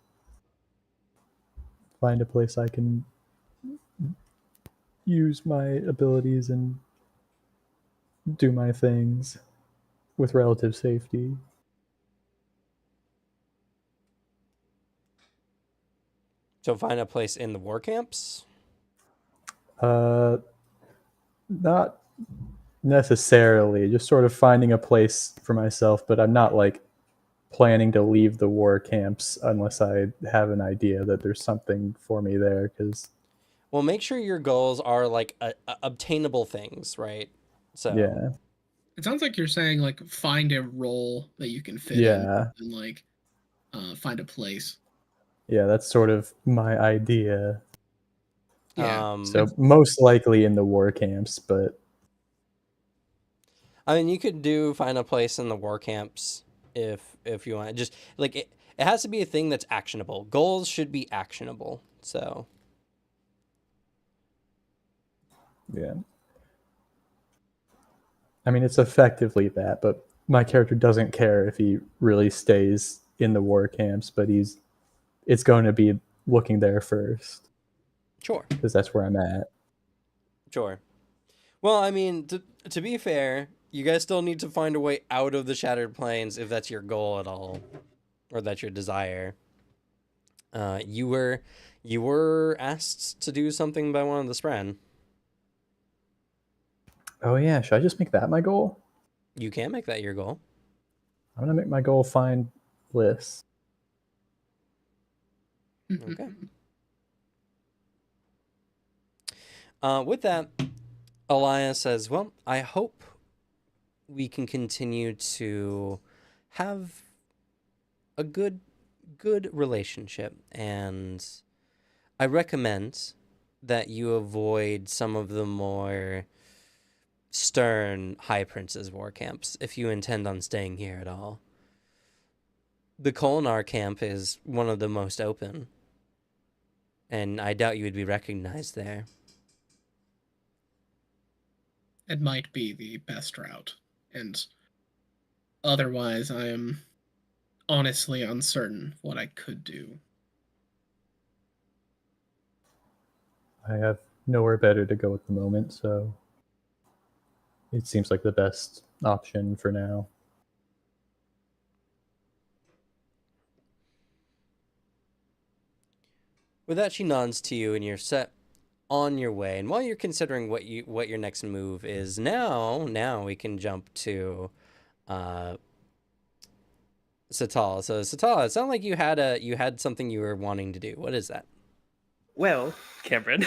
Find a place I can use my abilities and do my things with relative safety. find a place in the war camps. Not necessarily, just sort of finding a place for myself, but I'm not like planning to leave the war camps unless I have an idea that there's something for me there, because Well, make sure your goals are like obtainable things, right? So yeah. It sounds like you're saying like find a role that you can fit Yeah. in and like find a place. Yeah, that's sort of my idea. Yeah. So most likely in the war camps, but I mean, you could find a place in the war camps if you want. Just like it has to be a thing that's actionable. Goals should be actionable. So yeah. I mean, it's effectively that, but my character doesn't care if he really stays in the war camps, but it's going to be looking there first sure, because that's where I'm at. sure. Well, I mean, to be fair, you guys still need to find a way out of the Shattered Plains if that's your goal at all, or that's your desire. You were asked to do something by one of the Spren. Oh yeah, should I just make that my goal? You can make that your goal. I'm gonna make my goal find Bliss. Okay. With that, Elias says, well, I hope we can continue to have a good relationship, and I recommend that you avoid some of the more stern High Prince's war camps if you intend on staying here at all. The Kolnar camp is one of the most open, and I doubt you would be recognized there. It might be the best route, and otherwise I am honestly uncertain what I could do. I have nowhere better to go at the moment, so it seems like the best option for now. With that, she nods to you, and you're set on your way. And while you're considering what your next move is, now we can jump to Satal. So Satal, it sounded like you had something you were wanting to do. What is that? Well, Cameron,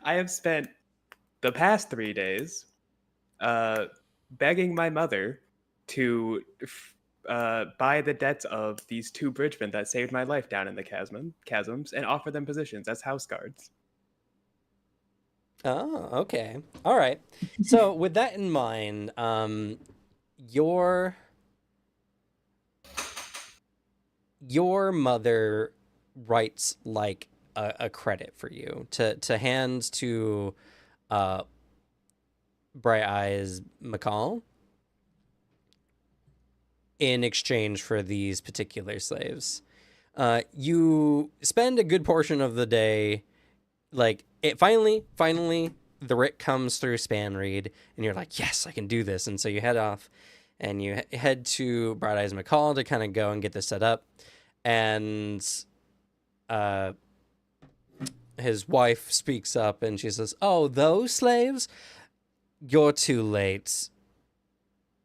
I have spent the past 3 days begging my mother to buy the debts of these 2 bridgemen that saved my life down in the chasms and offer them positions as house guards. Oh, okay. All right. So with that in mind, your mother writes like a credit for you to hand to Bright Eyes McCall in exchange for these particular slaves. You spend a good portion of the day, like, it finally, the Rick comes through Spanreed, and you're like, yes, I can do this. And so you head off, and you head to Bright Eyes McCall to kind of go and get this set up. And his wife speaks up, and she says, oh, those slaves? You're too late.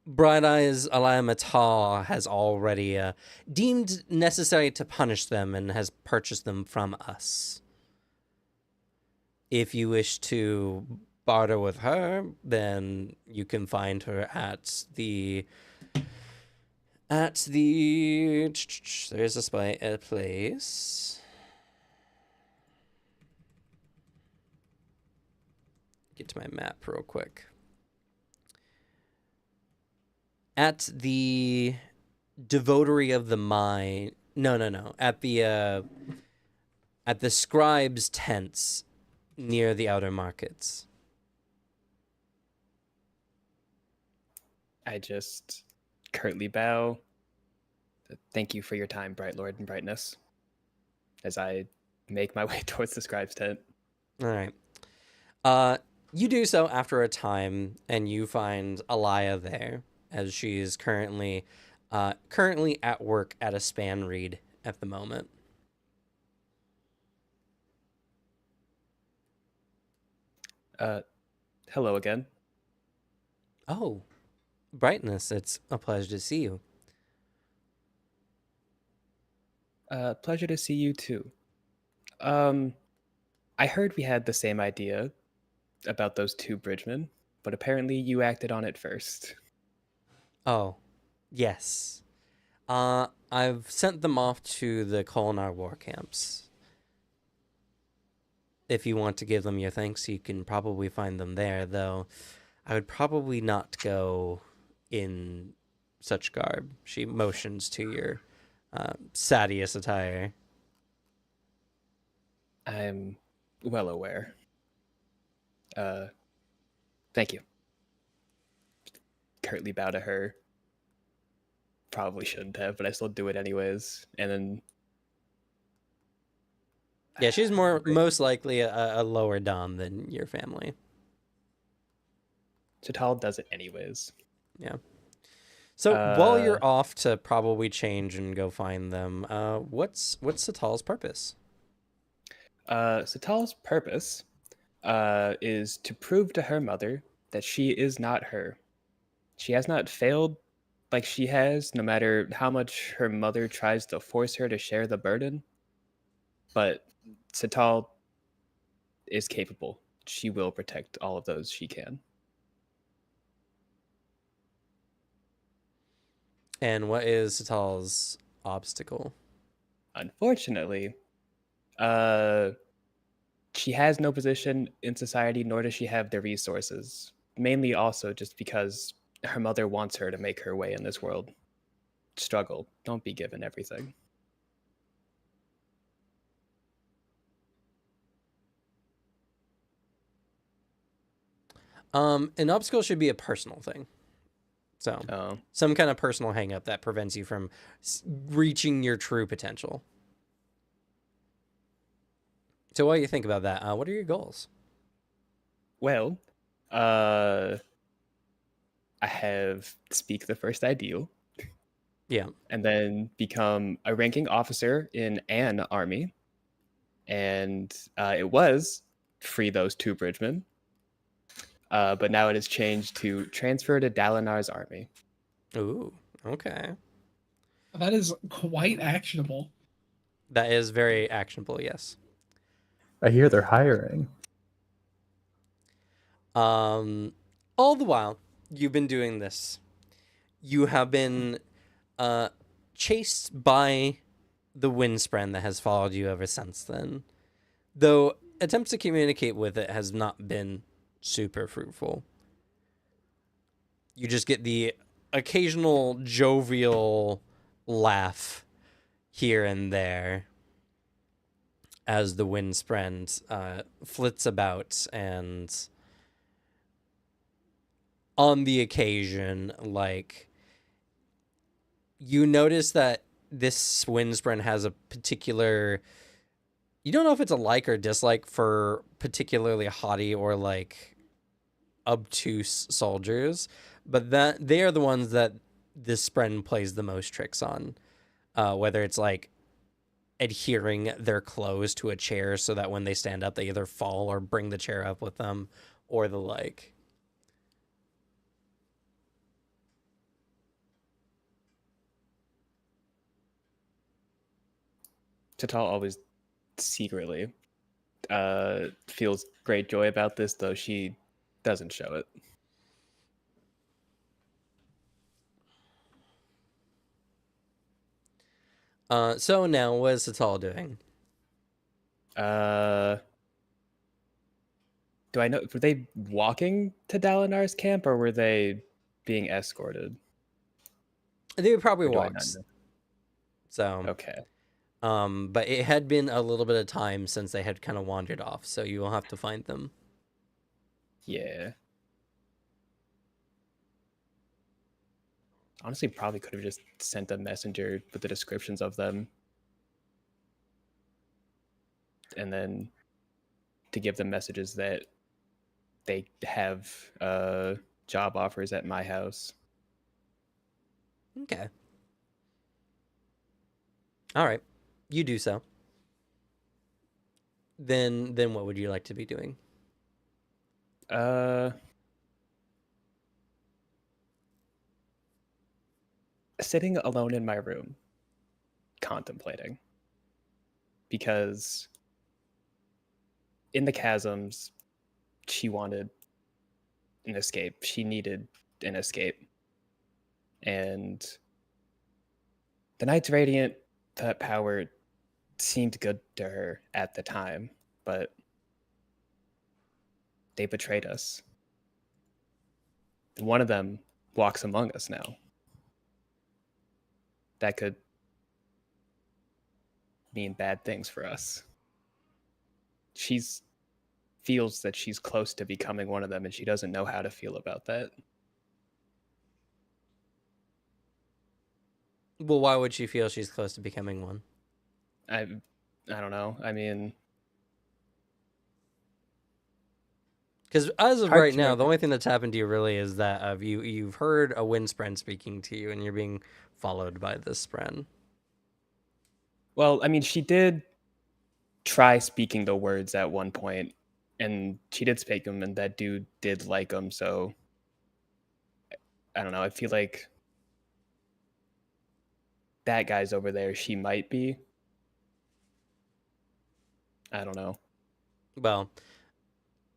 Bright Eyes Alamatar has already deemed necessary to punish them and has purchased them from us. If you wish to barter with her, then you can find her at the there's a place. Get to my map real quick. At the Devotery of the Mind. No. At the scribes' tents near the outer markets. I just curtly bow. Thank you for your time, Bright Lord and Brightness, as I make my way towards the scribe's tent. All right. You do so after a time, and you find Alaya there, as she is currently at work at a span read at the moment. Hello again. Oh, Brightness, it's a pleasure to see you. Pleasure to see you too. I heard we had the same idea about those 2 bridgemen, but apparently you acted on it first. Oh, yes. I've sent them off to the Kolnar war camps. If you want to give them your thanks, you can probably find them there, though I would probably not go in such garb. She motions to your Sadius attire. I'm well aware. Thank you. Curtly bow to her. Probably shouldn't have, but I still do it anyways. And then... Yeah, she's most likely a lower dom than your family. Satal does it anyways. Yeah. So while you're off to probably change and go find them, what's Satal's purpose? Satal's purpose is to prove to her mother that she is not her. She has not failed like she has, no matter how much her mother tries to force her to share the burden. But Satal is capable. She will protect all of those she can. And what is Satal's obstacle? Unfortunately, uh, she has no position in society, nor does she have the resources. Mainly also just because her mother wants her to make her way in this world. Struggle. Don't be given everything. An obstacle should be a personal thing. So, Oh. some kind of personal hangup that prevents you from reaching your true potential. So, what do you think about that? What are your goals? Well, I have speak the first ideal. Yeah. And then become a ranking officer in an army. And it was free those 2 bridgemen. But now it has changed to transfer to Dalinar's army. Ooh, okay. That is quite actionable. That is very actionable, yes. I hear they're hiring. All the while you've been doing this, you have been chased by the windspren that has followed you ever since then. Though attempts to communicate with it has not been super fruitful. You just get the occasional jovial laugh here and there as the windspren flits about, and on the occasion, like, you notice that this windspren has a particular, you don't know if it's a like or dislike for particularly haughty or like obtuse soldiers, but that they are the ones that this spren plays the most tricks on. Whether it's like adhering their clothes to a chair so that when they stand up, they either fall or bring the chair up with them, or the like. Tatal always secretly feels great joy about this, though she doesn't show it. So now, what is Satal doing? Do I know? Were they walking to Dalinar's camp, or were they being escorted? They probably Or do I not walked. know? So, Okay. but it had been a little bit of time since they had kind of wandered off, so you will have to find them. Yeah. Honestly, probably could have just sent a messenger with the descriptions of them. And then to give them messages that they have job offers at my house. Okay. All right. You do so. Then what would you like to be doing? Sitting alone in my room, contemplating. Because in the chasms, she wanted an escape. She needed an escape. And the Knights Radiant, that power seemed good to her at the time, but they betrayed us. One of them walks among us now. That could mean bad things for us. She's feels that she's close to becoming one of them, and she doesn't know how to feel about that. Well, why would she feel she's close to becoming one? I don't know. I mean, Because as of hard right to now, the remember. only thing that's happened to you really is that you've heard a windspren speaking to you, and you're being followed by this spren. Well, I mean, she did try speaking the words at one point, and she did speak them, and that dude did like them. So I don't know. I feel like that guy's over there. She might be. I don't know. Well,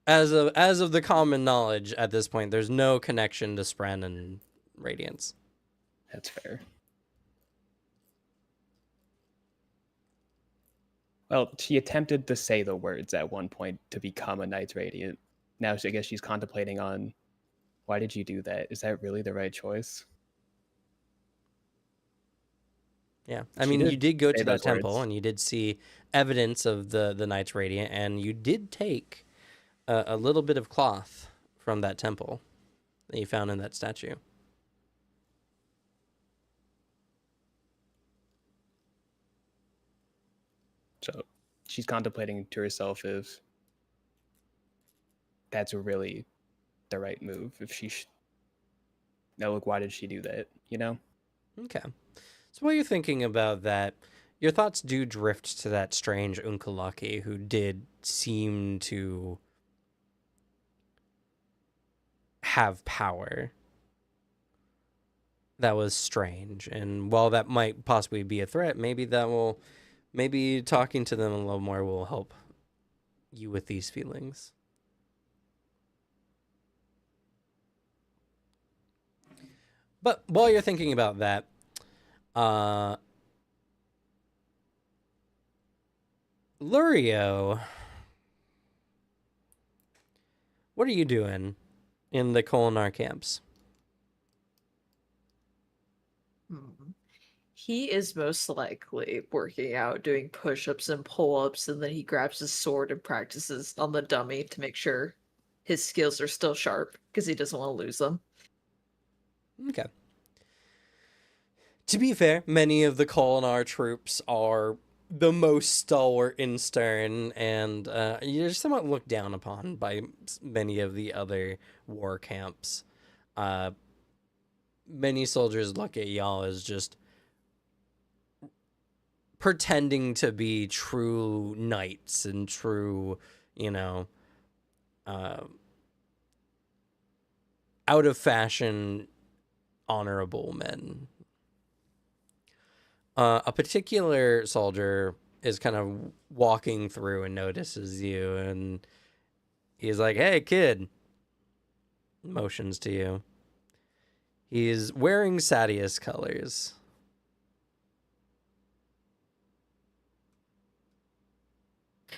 as of the common knowledge at this point, there's no connection to spren and radiance. That's fair. Well, she attempted to say the words at one point to become a Knight Radiant. Now I guess she's contemplating on, why did you do that? Is that really the right choice? Yeah, I She mean, you did did go say to that those temple, words. and you did see evidence of the Knights Radiant, and you did take a little bit of cloth from that temple that you found in that statue. So she's contemplating to herself if that's really the right move. If she, now look, why did she do that? You know? Okay. So while you're thinking about that, your thoughts do drift to that strange Unkalaki who did seem to have power. That was strange. And while that might possibly be a threat, maybe talking to them a little more will help you with these feelings. But while you're thinking about that, Lurio, what are you doing in the Kolinar camps? He is most likely working out, doing push-ups and pull-ups, and then he grabs his sword and practices on the dummy to make sure his skills are still sharp because he doesn't want to lose them. Okay. To be fair, many of the Kolinar troops are the most stalwart in Stern, and you're somewhat looked down upon by many of the other war camps. Many soldiers look at y'all as just pretending to be true knights and true, out of fashion, honorable men. A particular soldier is kind of walking through and notices you, and he's like, "Hey, kid," motions to you. He's wearing Sadius colors.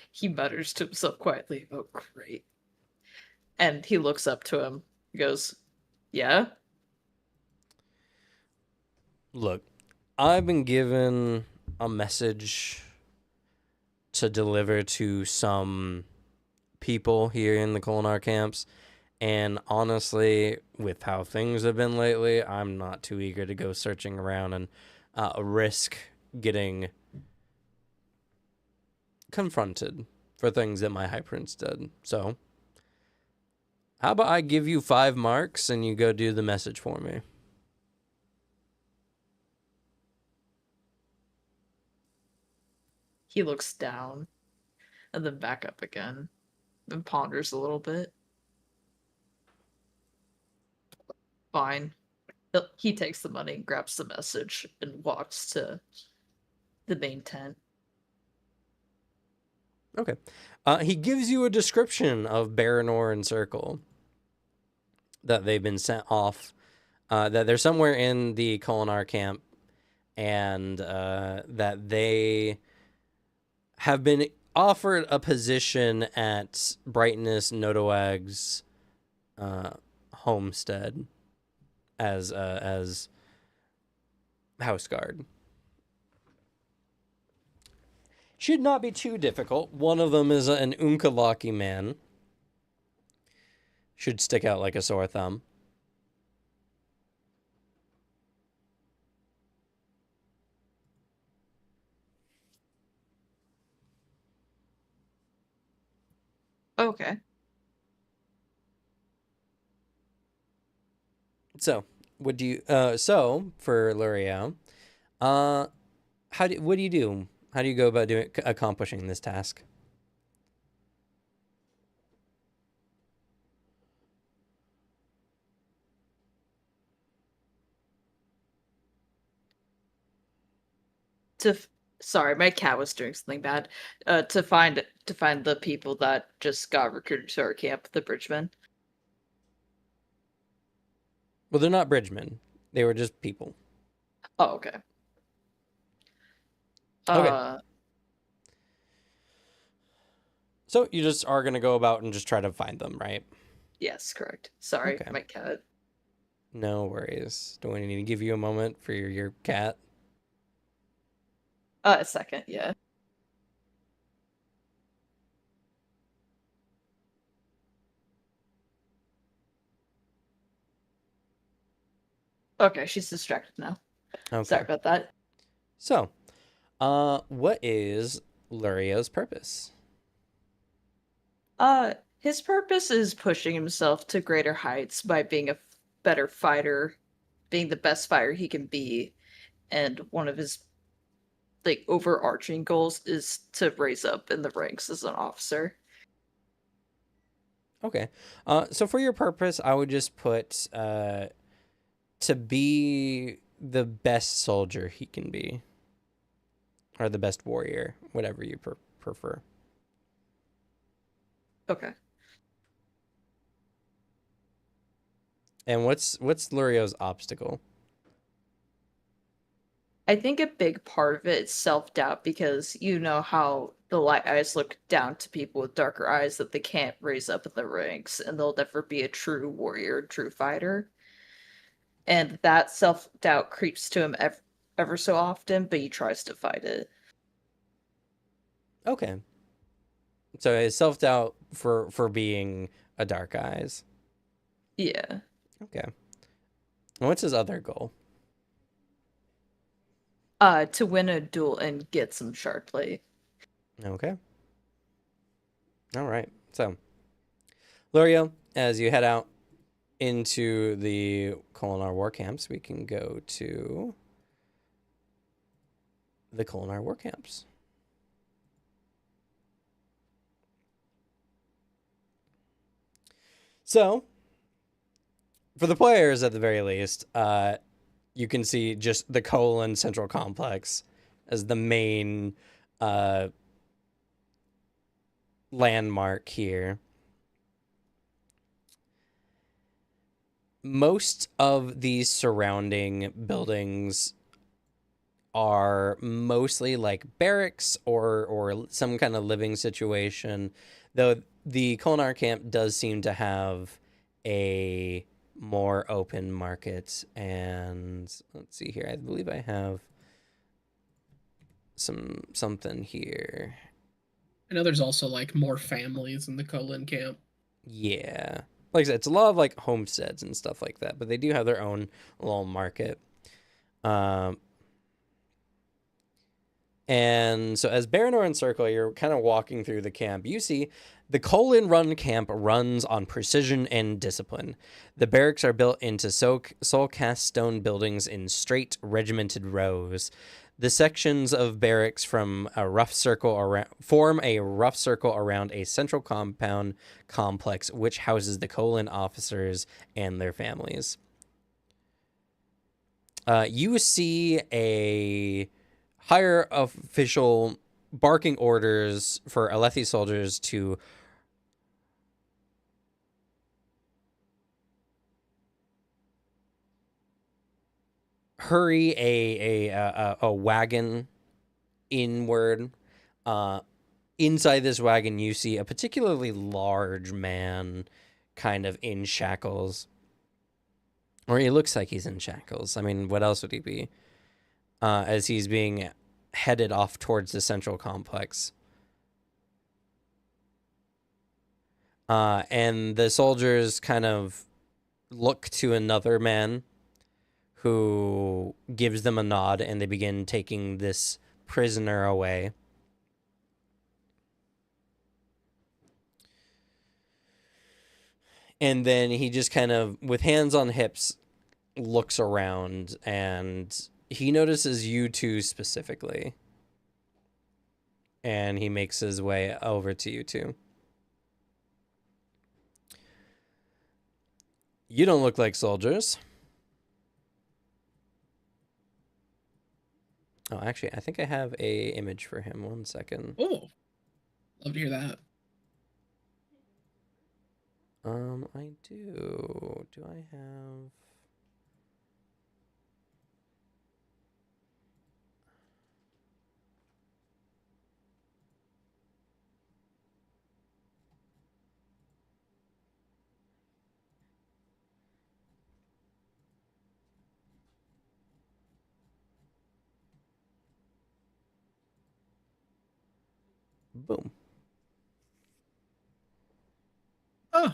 He mutters to himself quietly, "Oh, great." And he looks up to him, goes, "Yeah?" Look, I've been given a message to deliver to some people here in the Kolinar camps, and honestly, with how things have been lately, I'm not too eager to go searching around and risk getting confronted for things that my High Prince did. So, how about I give you 5 marks and you go do the message for me? He looks down and then back up again and ponders a little bit. Fine. He takes the money, grabs the message, and walks to the main tent. Okay. He gives you a description of Baranor and Circle. That they've been sent off. That they're somewhere in the Kolinar camp. And that they have been offered a position at Brightness Nodowag's homestead as house guard. Should not be too difficult. One of them is an Unkalaki man. Should stick out like a sore thumb. Okay. So, what do you? So for L'Oreal, what do you do? How do you go about accomplishing this task? Sorry, my cat was doing something bad. To find the people that just got recruited to our camp, the Bridgemen. Well, they're not bridgemen. They were just people. Oh, okay. Okay. So you just are going to go about and just try to find them, right? Yes, correct. Sorry, Okay. my cat. No worries. Do I need to give you a moment for your cat? A second, yeah. Okay, she's distracted now. Okay. Sorry about that. So, what is Lurio's purpose? His purpose is pushing himself to greater heights by being a better fighter, being the best fighter he can be, and one of his like overarching goals is to raise up in the ranks as an officer. Okay. So for your purpose, I would just put to be the best soldier he can be, or the best warrior, whatever you prefer. Okay. And what's Lurio's obstacle? I think a big part of it is self-doubt because you know how the light eyes look down to people with darker eyes that they can't raise up in the ranks and they'll never be a true warrior, true fighter. And that self-doubt creeps to him ever so often, but he tries to fight it. Okay. So his self doubt for being a dark eyes. Yeah. Okay. And what's his other goal? To win a duel and get some shard plate. Okay. All right. So, Lurio, as you head out into the Kolinar war camps, we can go to the Kolinar war camps. So, for the players at the very least, you can see just the Colon Central Complex as the main landmark here. Most of these surrounding buildings are mostly like barracks or some kind of living situation, though the Kolinar camp does seem to have a more open market. And let's see here, I believe I have something here. I know there's also like more families in the Colin camp. Yeah, like I said, it's a lot of like homesteads and stuff like that, but they do have their own little market. And so as Baranor and Circle, you're kind of walking through the camp. You see the Colon Run camp runs on precision and discipline. The barracks are built into soul cast stone buildings in straight, regimented rows. The sections of barracks form a rough circle around a central compound complex, which houses the Colon officers and their families. You see a higher official barking orders for Alethi soldiers to hurry a wagon inward. Inside this wagon, you see a particularly large man, kind of in shackles, or he looks like he's in shackles. I mean, what else would he be? As he's being headed off towards the central complex. And the soldiers kind of look to another man who gives them a nod, and they begin taking this prisoner away. And then he just kind of, with hands on hips, looks around, and he notices you two specifically. And he makes his way over to you two. You don't look like soldiers. Oh, actually, I think I have a image for him. 1 second. Oh, love to hear that. I do. Do I have? Boom. Oh.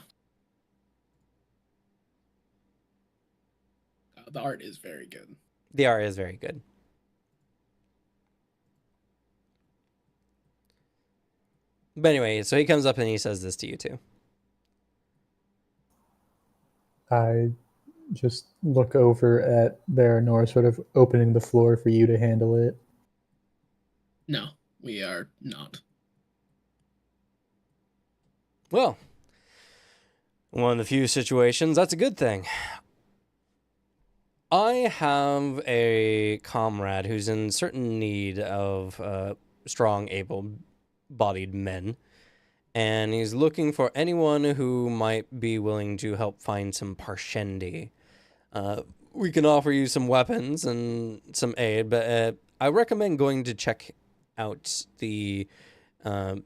The art is very good. The art is very good. But anyway, so he comes up and he says this to you too. I just look over at Baranor, sort of opening the floor for you to handle it. No, we are not. Well, one of the few situations, that's a good thing. I have a comrade who's in certain need of strong, able-bodied men, and he's looking for anyone who might be willing to help find some Parshendi. We can offer you some weapons and some aid, but I recommend going to check out the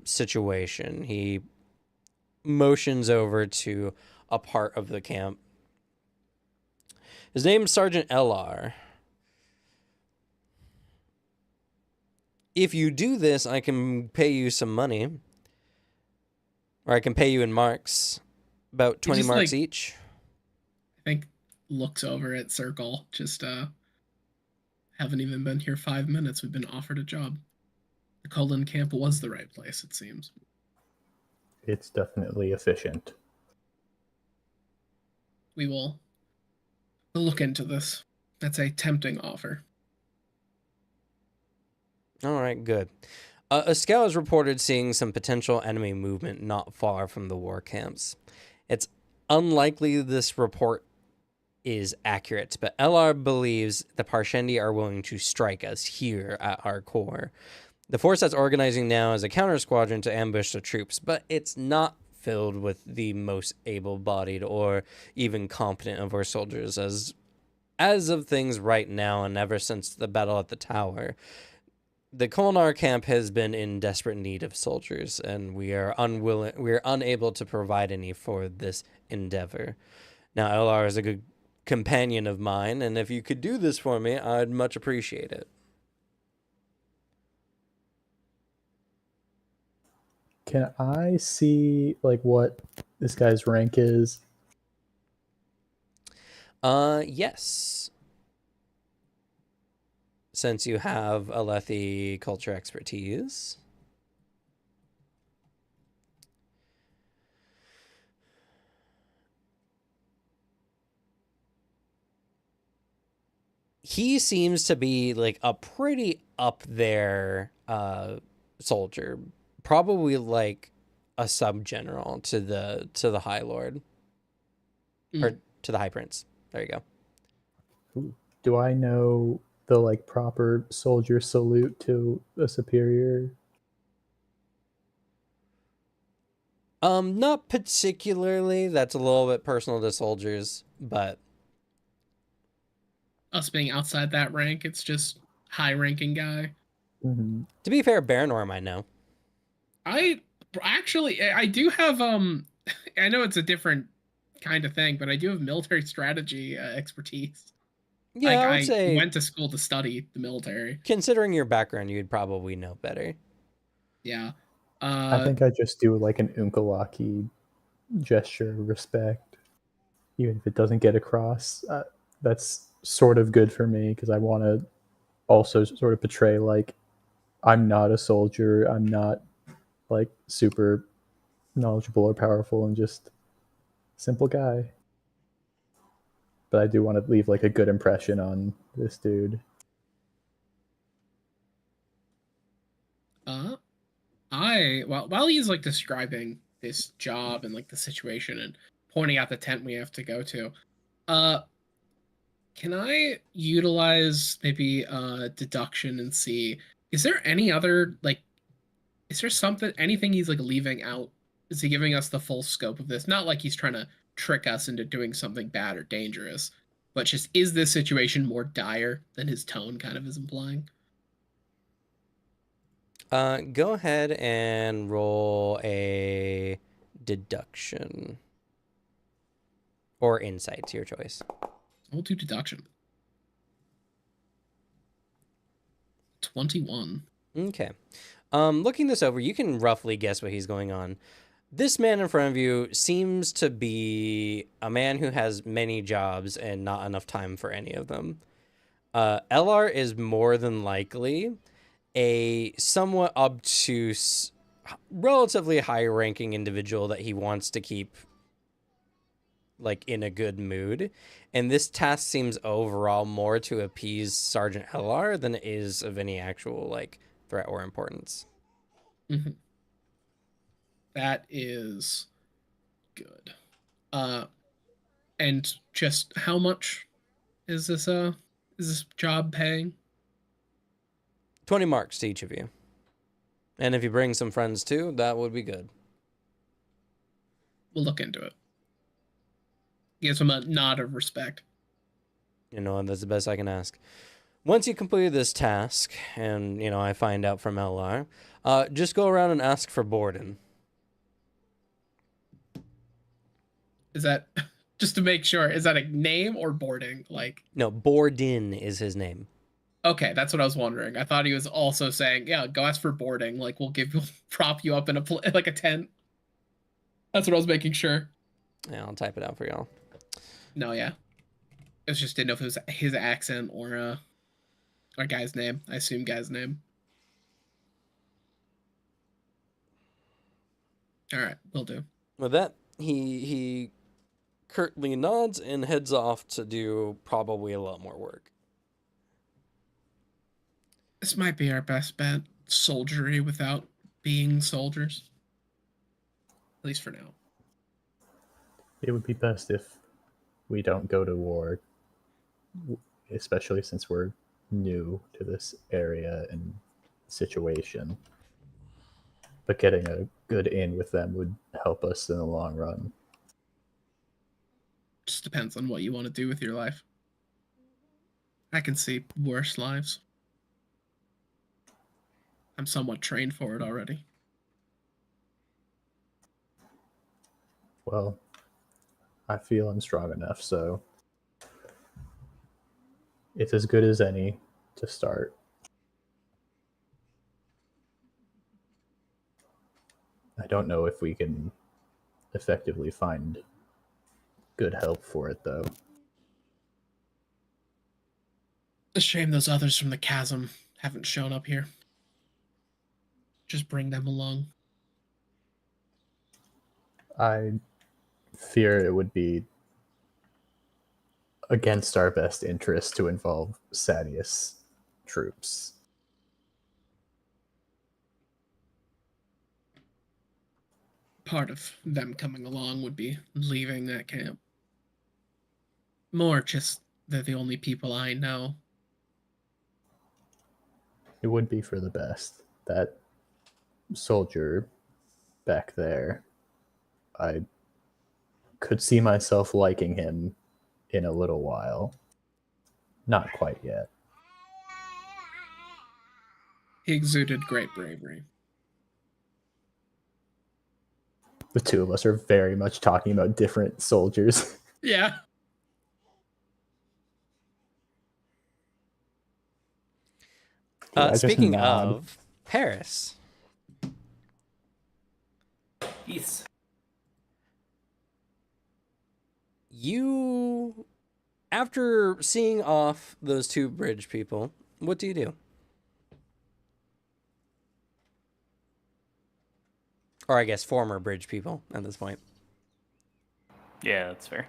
situation. He motions over to a part of the camp. His name's Sergeant LR. If you do this, I can pay you some money. Or I can pay you in marks. About 20 just, marks like, each. I think looks over at Circle. Just haven't even been here 5 minutes. We've been offered a job. The Cullen camp was the right place, it seems. It's definitely efficient. We'll look into this. That's a tempting offer. All right, good. A scout has reported seeing some potential enemy movement not far from the war camps. It's unlikely this report is accurate, but LR believes the Parshendi are willing to strike us here at our core. The force that's organizing now is a counter squadron to ambush the troops, but it's not filled with the most able-bodied or even competent of our soldiers as of things right now and ever since the battle at the tower. The Kolnar camp has been in desperate need of soldiers, and we are unable to provide any for this endeavor. Now, LR is a good companion of mine, and if you could do this for me, I'd much appreciate it. Can I see like what this guy's rank is? Yes. Since you have Alethi culture expertise. He seems to be like a pretty up there soldier. Probably like a sub-general to the High Lord. Or to the High Prince. There you go. Ooh. Do I know the like proper soldier salute to a superior? Not particularly. That's a little bit personal to soldiers, but Us being outside that rank, it's just high-ranking guy. Mm-hmm. to be fair, Baranor might know. I do have I know it's a different kind of thing, but I do have military strategy expertise. Yeah, I would I say, went to school to study the military. considering your background, you'd probably know better. Yeah. I think I just do like an Unkalaki gesture of respect, even if it doesn't get across. That's sort of good for me because I want to also sort of portray like I'm not a soldier. I'm not like super knowledgeable or powerful. I'm just a simple guy. But I do want to leave like a good impression on this dude. While he's like describing this job and like the situation and pointing out the tent we have to go to, can I utilize maybe deduction and see, is there any other like, is there anything he's like leaving out? Is he giving us the full scope of this? Not like he's trying to trick us into doing something bad or dangerous, but just, is this situation more dire than his tone kind of is implying? Go ahead and roll a deduction. Or insight, to your choice. We'll do deduction. 21. Okay. Looking this over, you can roughly guess what he's going on. This man in front of you seems to be a man who has many jobs and not enough time for any of them. LR is more than likely a somewhat obtuse, relatively high-ranking individual that he wants to keep like in a good mood, and this task seems overall more to appease Sergeant LR than it is of any actual like threat or importance. Mhm. That is good. And just how much is this job paying? 20 marks to each of you. And if you bring some friends too, that would be good. We'll look into it. Gives him a nod of respect. You know, that's the best I can ask. Once you complete this task, and, you know, I find out from LR, just go around and ask for Borden. Is that, just to make sure, is that a name or boarding? Like, No, Borden is his name. okay, that's what I was wondering. I thought he was also saying, yeah, go ask for boarding. Like, we'll prop you up in like a tent. That's what I was making sure. Yeah, I'll type it out for y'all. No, yeah. I was just didn't know if it was his accent or guy's name. I assume guy's name. All right, will do. With that, he curtly nods and heads off to do probably a lot more work. This might be our best bet. Soldiery without being soldiers. At least for now. It would be best if we don't go to war, especially since we're new to this area and situation. But getting a good in with them would help us in the long run. Just depends on what you want to do with your life. I can see worse lives. I'm somewhat trained for it already. Well, I feel I'm strong enough, so it's as good as any to start. I don't know if we can effectively find good help for it, though. A shame those others from the chasm haven't shown up here. Just bring them along. I fear it would be against our best interest to involve Sadius troops. Part of them coming along would be leaving that camp. More just they're the only people I know. It would be for the best. That soldier back there, I could see myself liking him in a little while. Not quite yet. He exuded great bravery. The two of us are very much talking about different soldiers. Yeah. Speaking of Paris. Yes. You, after seeing off those two bridge people, what do you do? Or I guess former bridge people at this point. Yeah, that's fair.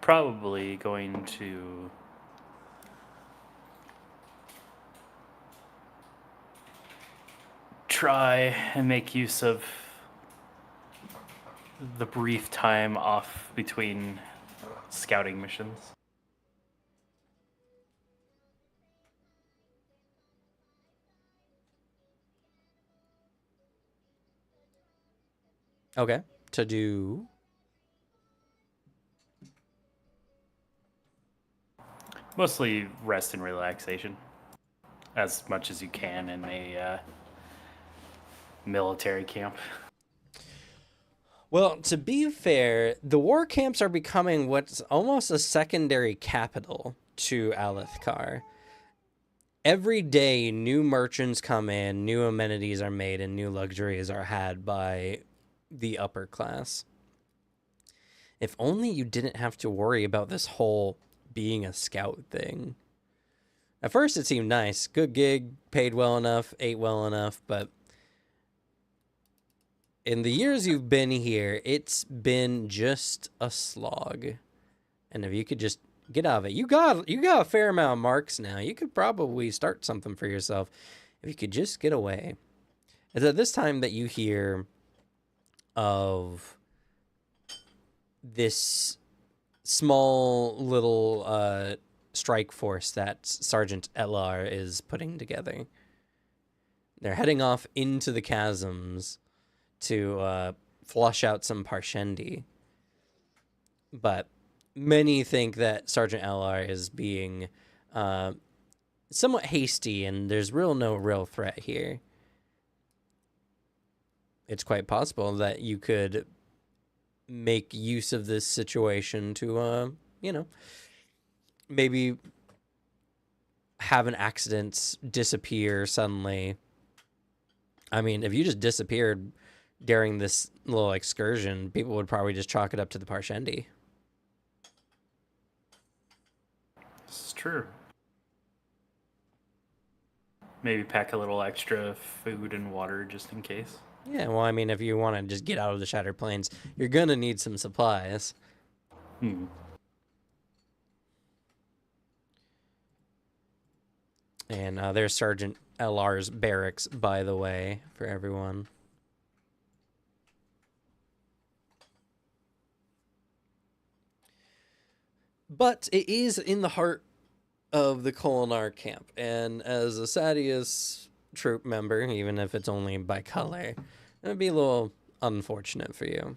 Probably going to try and make use of the brief time off between scouting missions. Okay. To do... Mostly rest and relaxation, as much as you can in a military camp. Well, to be fair, the war camps are becoming what's almost a secondary capital to Alethkar. every day new merchants come in, new amenities are made, and new luxuries are had by the upper class. If only you didn't have to worry about this whole being a scout thing. At first it seemed nice. Good gig, paid well enough, ate well enough, but in the years you've been here, it's been just a slog. And if you could just get out of it, you got a fair amount of marks now. You could probably start something for yourself if you could just get away. It's at this time that you hear of this small little strike force that Sergeant Elar is putting together. They're heading off into the chasms to flush out some Parshendi. But many think that Sergeant Elar is being somewhat hasty, and there's no real threat here. It's quite possible that you could make use of this situation to, maybe have an accident disappear suddenly. I mean, if you just disappeared during this little excursion, people would probably just chalk it up to the Parshendi. This is true. Maybe pack a little extra food and water just in case. Yeah, well, I mean, if you want to just get out of the Shattered Plains, you're going to need some supplies. Hmm. And there's Sergeant Elar's barracks, by the way, for everyone. But it is in the heart of the Kolinar camp, and as a Sadius troop member, even if it's only by color, it would be a little unfortunate for you.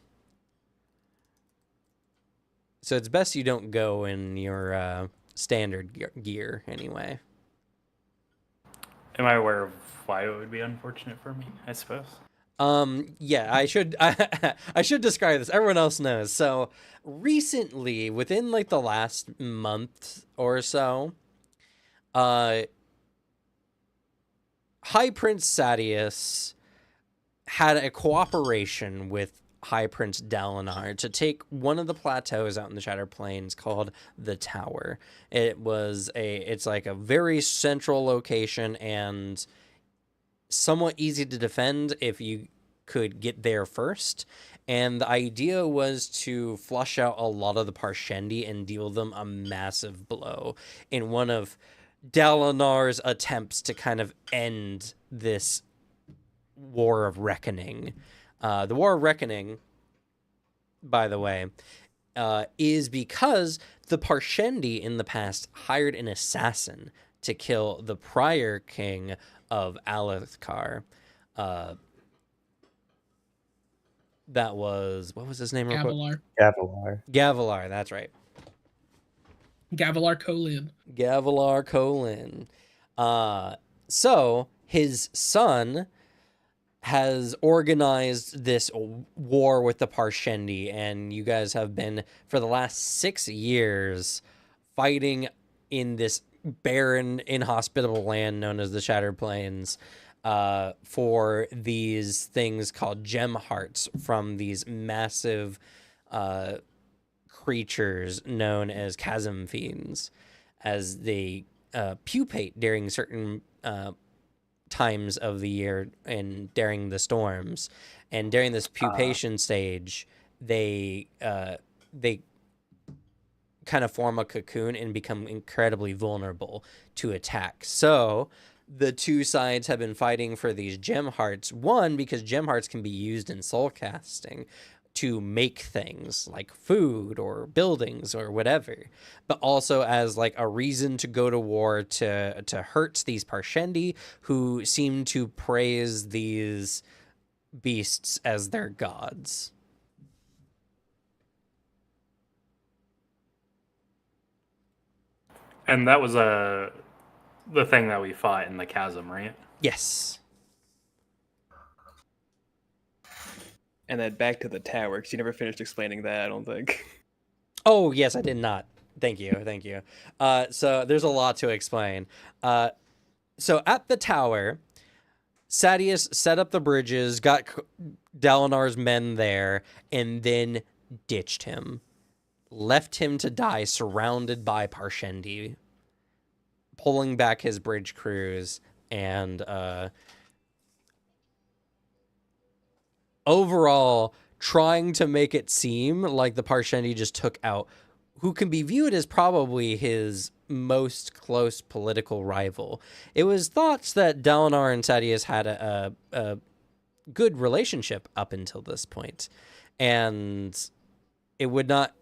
So it's best you don't go in your standard gear anyway. Am I aware of why it would be unfortunate for me, I suppose? Yeah, I should describe this. Everyone else knows. So recently, within like the last month or so, High Prince Sadius had a cooperation with High Prince Dalinar to take one of the plateaus out in the Shattered Plains called the Tower. It's like a very central location and somewhat easy to defend if you could get there first. And the idea was to flush out a lot of the Parshendi and deal them a massive blow in one of Dalinar's attempts to kind of end this War of Reckoning. The War of Reckoning, by the way, is because the Parshendi in the past hired an assassin to kill the prior king of Alethkar. That was, what was his name? Gavilar. Gavilar, that's right. Gavilar Kholin. Gavilar Kholin. So his son has organized this war with the Parshendi, and you guys have been, for the last 6 years, fighting in this barren, inhospitable land known as the Shattered Plains for these things called gem hearts from these massive creatures known as chasm fiends, as they pupate during certain times of the year and during the storms. And during this pupation stage, they kind of form a cocoon and become incredibly vulnerable to attack. So the two sides have been fighting for these gem hearts. One, because gem hearts can be used in soul casting to make things like food or buildings or whatever, but also as like a reason to go to war to hurt these Parshendi who seem to praise these beasts as their gods. And that was the thing that we fought in the chasm, right? Yes. And then back to the tower, because you never finished explaining that, I don't think. Oh, yes, I did not. Thank you. So there's a lot to explain. So at the tower, Sadeas set up the bridges, got Dalinar's men there, and then ditched him. Left him to die surrounded by Parshendi, pulling back his bridge crews, and overall trying to make it seem like the Parshendi just took out who can be viewed as probably his most close political rival. It was thought that Dalinar and Sadeas had a good relationship up until this point, and it would not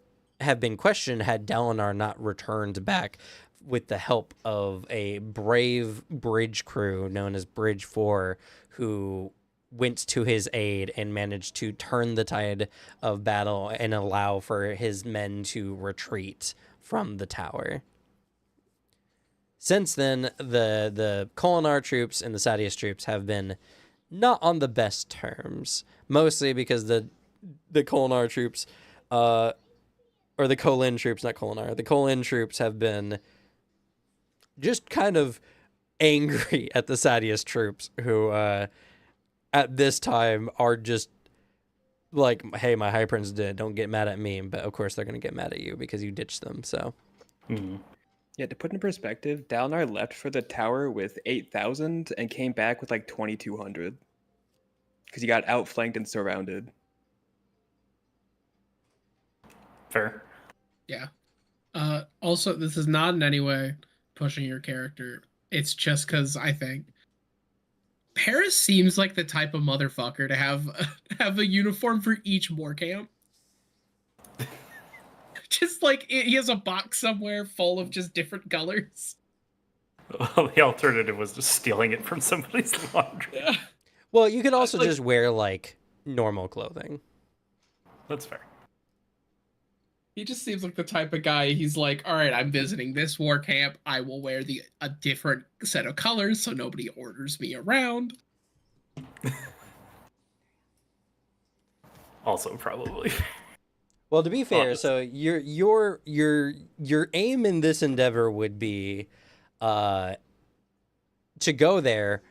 have been questioned had Dalinar not returned back with the help of a brave bridge crew known as Bridge 4, who went to his aid and managed to turn the tide of battle and allow for his men to retreat from the tower. Since then, the Kholinar troops and the Sadeas troops have been not on the best terms, mostly because the Kholinar troops, or the Kholin troops, not Kholinar, the Kholin troops have been just kind of angry at the Sadeas troops, who at this time are just like, hey, my High Prince did, don't get mad at me. But of course they're going to get mad at you because you ditched them, so. Yeah, to put in perspective, Dalinar left for the tower with 8,000 and came back with like 2,200. Because he got outflanked and surrounded. Fair. Yeah. Also, this is not in any way pushing your character. It's just because I think Paris seems like the type of motherfucker to have a uniform for each war camp. Just like he has a box somewhere full of just different colors. Well, the alternative was just stealing it from somebody's laundry. Yeah. Well, you could also Like- just wear like normal clothing. That's fair. He just seems like the type of guy. He's like, all right, I'm visiting this war camp. I will wear a different set of colors so nobody orders me around. Also, probably. Well, to be fair, Well, so your aim in this endeavor would be to go there,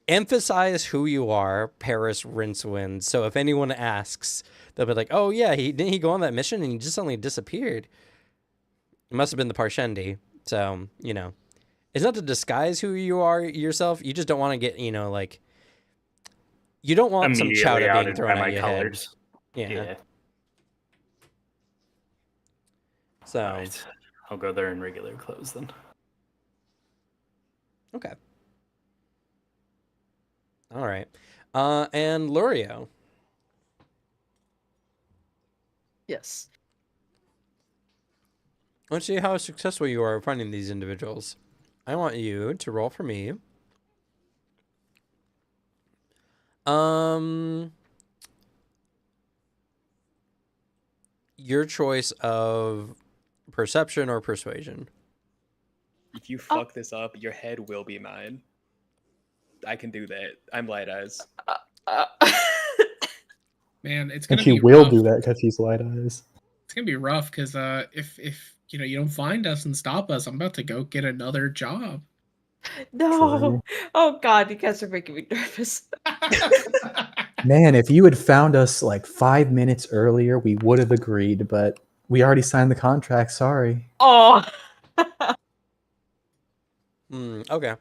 emphasize who you are, Paris Rincewind. So if anyone asks, they'll be like, "Oh yeah, didn't he go on that mission and he just suddenly disappeared? It must have been the Parshendi." So it's not to disguise who you are yourself. You just don't want to get like you don't want some Immediately chowder being outed thrown by at my your colors. head. Yeah. Yeah. So Alright. I'll go there in regular clothes then. okay. All right. And Lurio. Yes. Let's see how successful you are finding these individuals. I want you to roll for me. Your choice of perception or persuasion. If you fuck this up, your head will be mine. I can do that. I'm light eyes. Man, it's And gonna she be will rough. do that because he's light eyes. It's gonna be rough because if you don't find us and stop us, I'm about to go get another job. No. True. Oh God, you guys are making me nervous. Man, if you had found us like 5 minutes earlier, we would have agreed, but we already signed the contract. Sorry. Oh. Okay.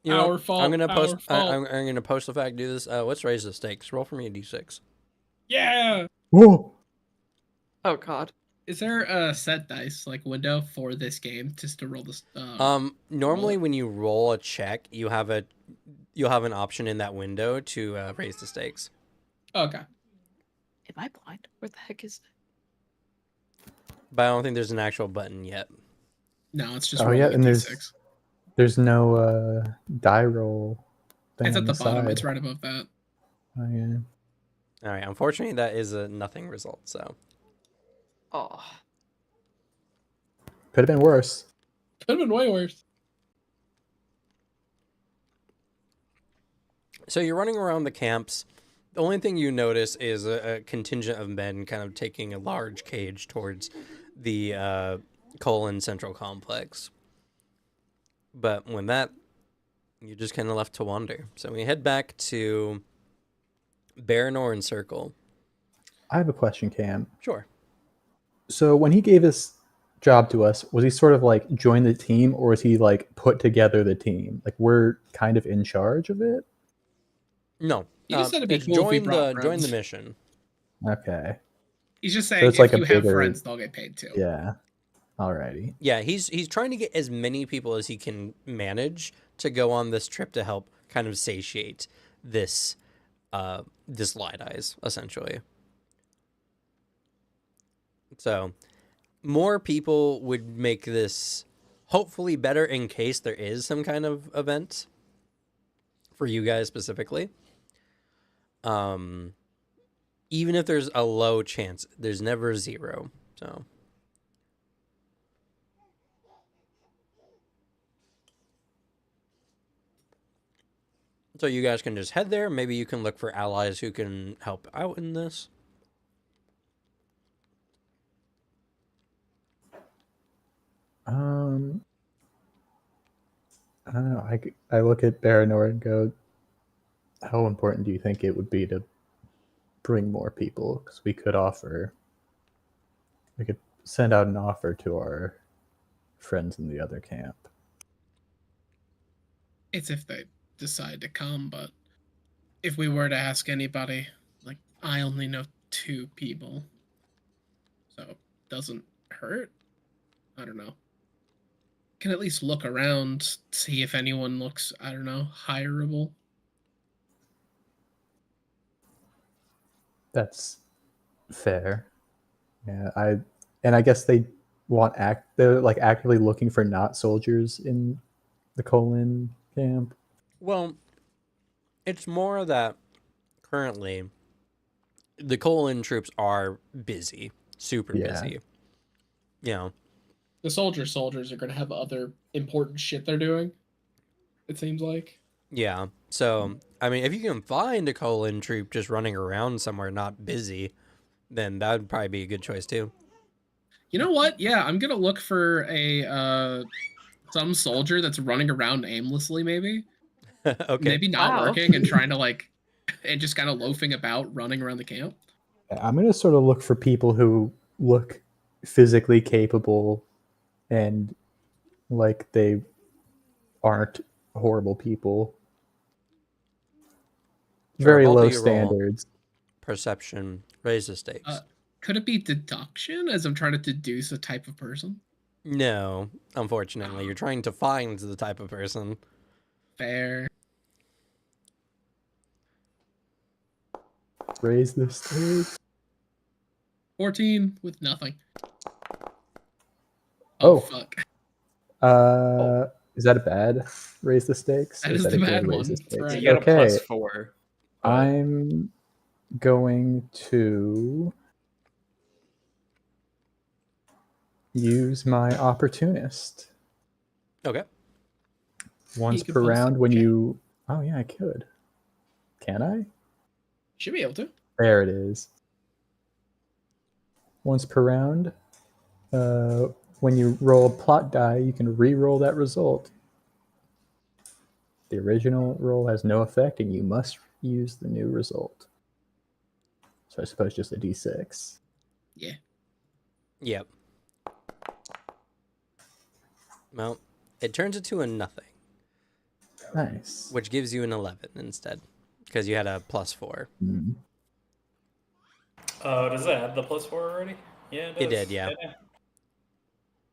You know, Our fault, I'm gonna post. our fault. I'm gonna post the fact. Do this. Let's raise the stakes. Roll for me a d6. Yeah. Whoa. Oh God. Is there a set dice like window for this game just to roll this? Normally when you roll a check, you'll have an option in that window to raise the stakes. Okay. Am I blind? Where the heck is it? But I don't think there's an actual button yet. No, it's just Oh rolling yeah, a and d6. there's no die roll thing It's on at the bottom. side. It's right above that. Oh yeah. All right. Unfortunately, that is a nothing result. So Oh. Could have been worse. Could have been way worse. So you're running around the camps. The only thing you notice is a contingent of men kind of taking a large cage towards the Colon Central Complex. But when that you're just kind of left to wander. So we head back to Baranor and Circle. I have a question, Cam. Sure. So when he gave this job to us, was he sort of like join the team, or was he like put together the team? Like we're kind of in charge of it? No. He just said it'd be It's cool if we join brought the friends. mission. Okay. He's just So saying it's like if a you have bigger- friends, they'll get paid too. Yeah. Alrighty. Yeah, he's trying to get as many people as he can manage to go on this trip to help kind of satiate this this light eyes, essentially. So more people would make this hopefully better in case there is some kind of event for you guys specifically. Even if there's a low chance, there's never zero. So you guys can just head there. Maybe you can look for allies who can help out in this. I don't know. I look at Baranor and go, how important do you think it would be to bring more people? Because we could send out an offer to our friends in the other camp. It's if they decide to come, but if we were to ask anybody, like, I only know 2 people. So it doesn't hurt. I don't know. Can at least look around, see if anyone looks, I don't know, hireable. That's fair. Yeah, I guess they're like actively looking for not soldiers in the Colon camp. Well, it's more that currently the Colon troops are busy, super Yeah. busy. You know, The soldiers are going to have other important shit they're doing, it seems like. yeah. So, I mean, if you can find a Colon troop just running around somewhere not busy, then that would probably be a good choice too. You know what? Yeah, I'm going to look for a some soldier that's running around aimlessly, maybe. Okay. Maybe not Wow. working and trying to like and just kind of loafing about, running around the camp. I'm gonna sort of look for people who look physically capable and like they aren't horrible people. Sure, Very both of low you roll. standards. Perception, raise the stakes. Could it be deduction as I'm trying to deduce a type of person? No, unfortunately, you're trying to find the type of person. Fair. Raise the stakes. 14 with nothing. Oh. Fuck. Is that a bad raise the stakes? That Or is that the a bad good raise one. the That's stakes? right. You get Okay. a +4. but- I'm going to use my opportunist. Okay. Once You could per post it, round when okay. you... Oh, yeah, I could. Can I? Should be able to. There it is. Once per round, when you roll a plot die, you can re-roll that result. The original roll has no effect, and you must use the new result. So I suppose just a d6. Yeah. Yep. Well, it turns into a nothing, Nice. which gives you an 11 instead, because you had a +4. Mm. Does that have the +4 already? Yeah, It did, yeah.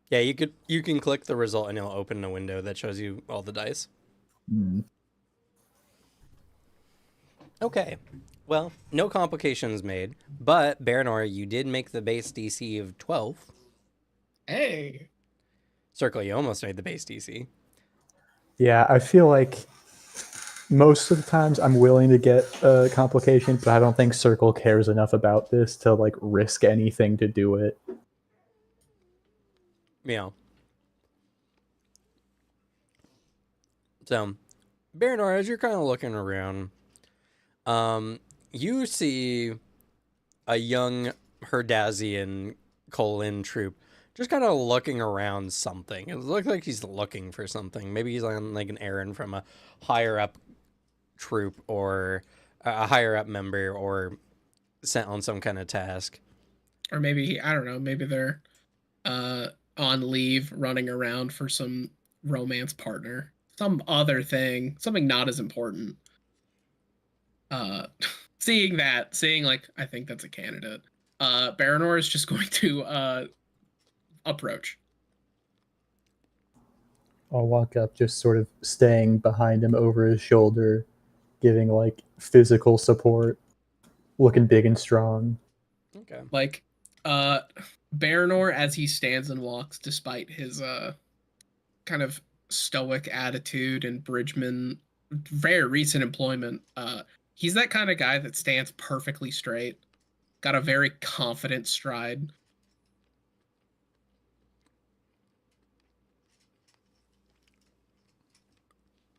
Yeah, you can click the result and it'll open a window that shows you all the dice. Mm. Okay. Well, no complications made, but Baranor, you did make the base DC of 12. Hey. Circle, you almost made the base DC. Yeah, I feel like most of the times I'm willing to get a complication, but I don't think Circle cares enough about this to like risk anything to do it. Yeah. So, Baranor, as you're kind of looking around, you see a young Herdazian Colon troop just kind of looking around something. It looks like he's looking for something. Maybe he's on like an errand from a higher up troop or a higher up member or sent on some kind of task. Or maybe, I don't know, maybe they're on leave running around for some romance partner. Some other thing, something not as important. Seeing like, I think that's a candidate. Baranor is just going to approach. I'll walk up, just sort of staying behind him over his shoulder, giving like physical support, looking big and strong. Okay. Like, Baranor, as he stands and walks, despite his kind of stoic attitude and Bridgman very recent employment, he's that kind of guy that stands perfectly straight, got a very confident stride.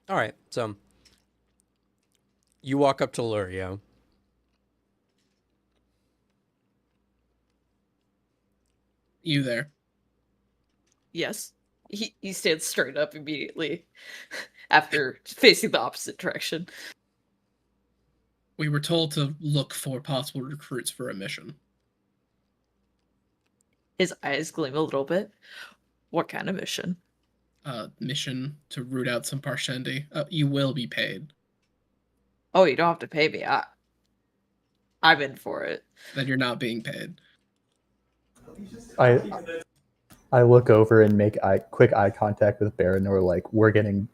All right, so you walk up to Lurio. You there? Yes. He stands straight up immediately after facing the opposite direction. We were told to look for possible recruits for a mission. His eyes gleam a little bit. What kind of mission? Mission to root out some Parshendi. You will be paid. Oh, you don't have to pay me. I'm in for it. Then you're not being paid. I look over and make quick eye contact with Baranor, like we're getting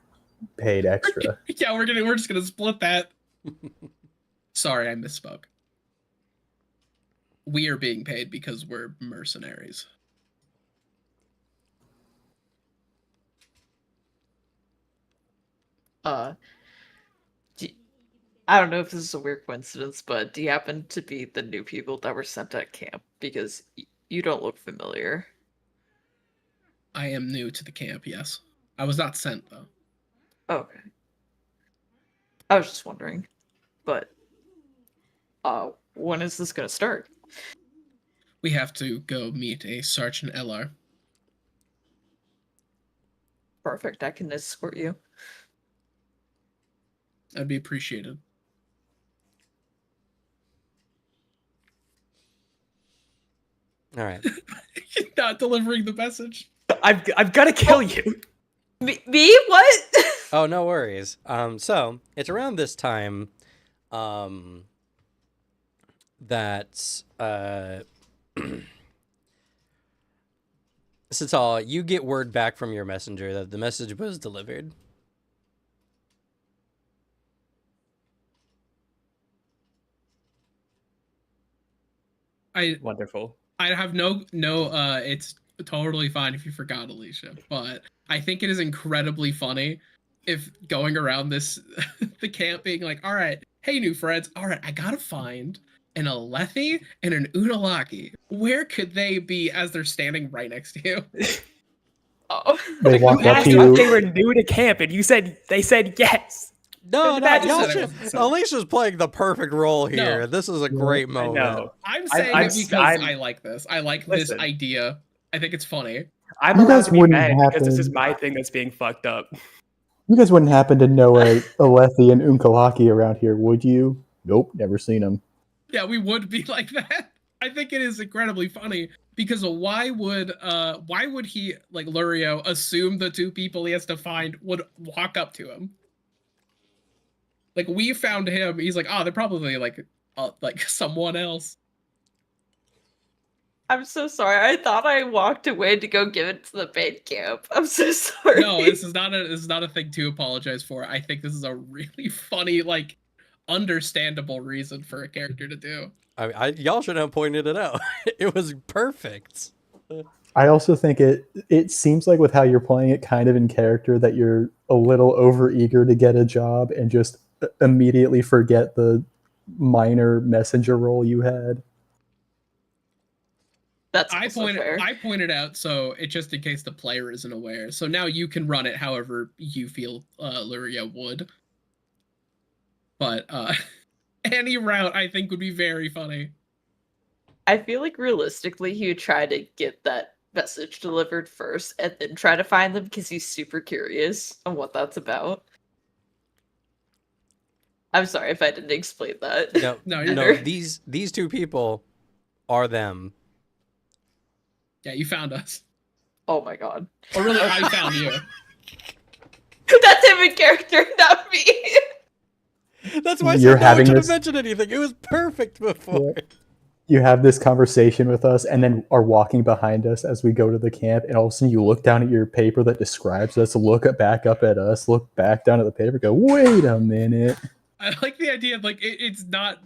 paid extra. Yeah, we're just gonna split that. Sorry, I misspoke. We are being paid because we're mercenaries. I don't know if this is a weird coincidence, but do you happen to be the new people that were sent at camp? Because you don't look familiar. I am new to the camp, yes. I was not sent, though. Okay. I was just wondering. But, when is this gonna start? We have to go meet a Sergeant LR. Perfect, I can escort you. That'd be appreciated. All right. Not delivering the message. I've got to kill you. Me? What? Oh, no worries. So it's around this time, that Satal, you get word back from your messenger that the message was delivered. Wonderful. I have no. It's totally fine if you forgot, Alicia. But I think it is incredibly funny if going around this the camp being like, all right, hey new friends, all right, I gotta find an Alethi and an Unalaki. Where could they be as they're standing right next to you? Oh. They walk You up asked to if you. they were new to camp, and they said yes. No, And no, that y'all just- should, Alicia's playing the perfect role here. No. This is a great I moment. know. I'm saying I'm- it because I'm- I like this. I like Listen. this idea. I think it's funny. I'm You allowed guys to be wouldn't mad because this is happen- my thing that's being fucked up. You guys wouldn't happen to know a Alethi and Unkalaki around here, would you? Nope, never seen them. Yeah, we would be like that. I think it is incredibly funny because why would he, like Lurio, assume the two people he has to find would walk up to him? Like, we found him. He's like, oh, they're probably like someone else. I'm so sorry. I thought I walked away to go give it to the bait camp. I'm so sorry. No, this is not a thing to apologize for. I think this is a really funny, like, understandable reason for a character to do. Y'all should have pointed it out. It was perfect. I also think it seems like with how you're playing it kind of in character that you're a little overeager to get a job and just immediately forget the minor messenger role you had. That's I also fair. pointed out, so it just in case the player isn't aware. So now you can run it however you feel Luria would. But any route I think would be very funny. I feel like realistically he would try to get that message delivered first and then try to find them because he's super curious on what that's about. I'm sorry if I didn't explain that. No, No, you're no. good. These two people are them. Yeah, you found us. Oh my god. Or really, I found you. That's him in character, not me. That's why I You're said no one having should have this- mentioned anything. It was perfect before. You have this conversation with us and then are walking behind us as we go to the camp, and all of a sudden you look down at your paper that describes us, back up at us, look back down at the paper, go, wait a minute. I like the idea of like it's not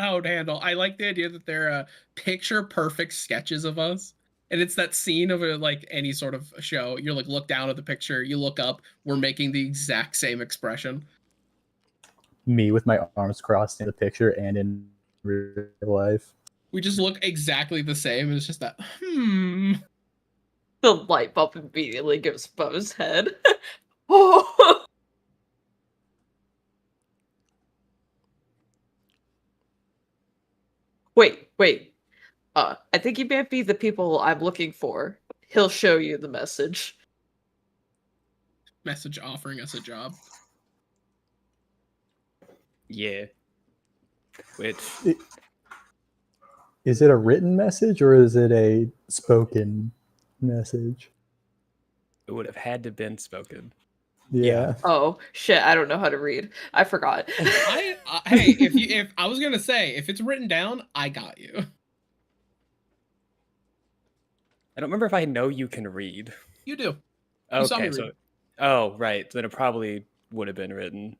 how it handle. I like the idea that they're picture perfect sketches of us. And it's that scene of like any sort of show. You're like look down at the picture, you look up, we're making the exact same expression. Me with my arms crossed in the picture and in real life. We just look exactly the same. And it's just that The light bulb immediately goes above his head. Oh. Wait. I think you might be the people I'm looking for. He'll show you the message. message offering us a job. Yeah. Which Is it a written message or is it a spoken message? it would have had to been spoken. Yeah. Oh shit! I don't know how to read. I forgot. Hey, if I was gonna say if it's written down, I got you. I don't remember if I know you can read. You do. You saw me Okay, so read. oh right, then it probably would have been written.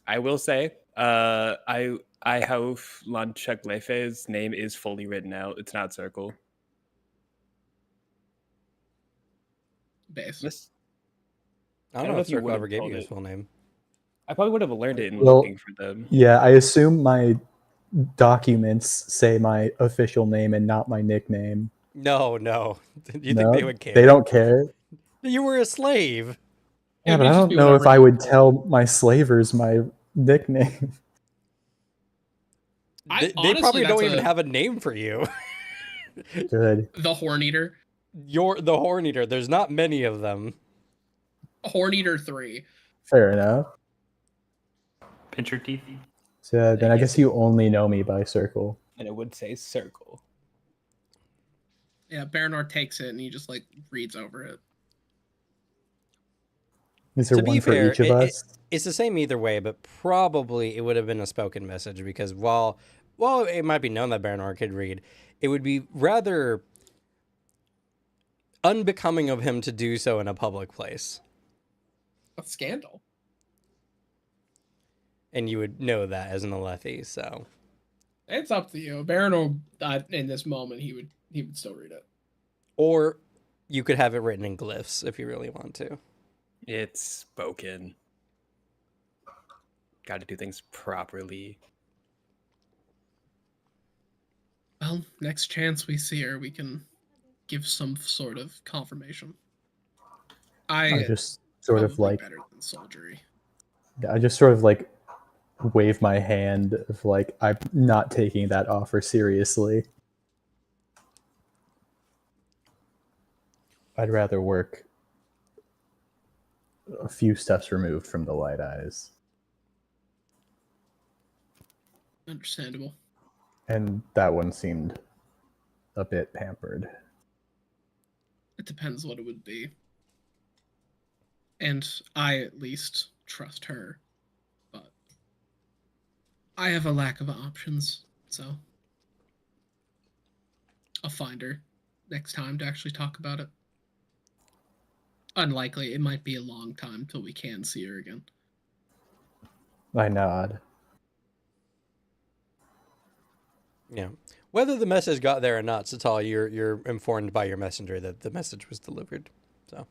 I will say, I hope Lanchuk Lefe's name is fully written out. It's not circle. Base. This, I don't know if you Circle would ever have gave told you his it. full name. I probably would have learned it in Well, looking for them. Yeah, I assume my documents say my official name and not my nickname. No. You No, think they would care? They don't care. You were a slave. Yeah, It but would I just don't be know if whatever I you- would tell my slavers my nickname. They honestly, probably that's don't even have a name for you. Good. the Horn Eater. You're the Horn Eater. There's not many of them. Horn Eater 3. Fair enough. Pinch your teeth. So then I guess guess you only know me by circle. And it would say circle. Yeah, Baranor takes it and he just like reads over it. Is there To be one for fair, each of us? It's the same either way, but probably it would have been a spoken message because while it might be known that Baranor could read, it would be rather unbecoming of him to do so in a public place. A scandal. And you would know that as an Alethi, so. It's up to you. Baranor, in this moment, he would still read it. Or you could have it written in glyphs if you really want to. It's spoken. Got to do things properly. Well, next chance we see her, we can give some sort of confirmation. I just sort of probably like better than soldiery. I just sort of like wave my hand of like I'm not taking that offer seriously. I'd rather work a few steps removed from the light eyes. Understandable. And that one seemed a bit pampered. It depends what it would be. And I at least trust her. But I have a lack of options, so I'll find her next time to actually talk about it. Unlikely, it might be a long time till we can see her again. I nod. Yeah. Whether the message got there or not, Satal, you're informed by your messenger that the message was delivered. So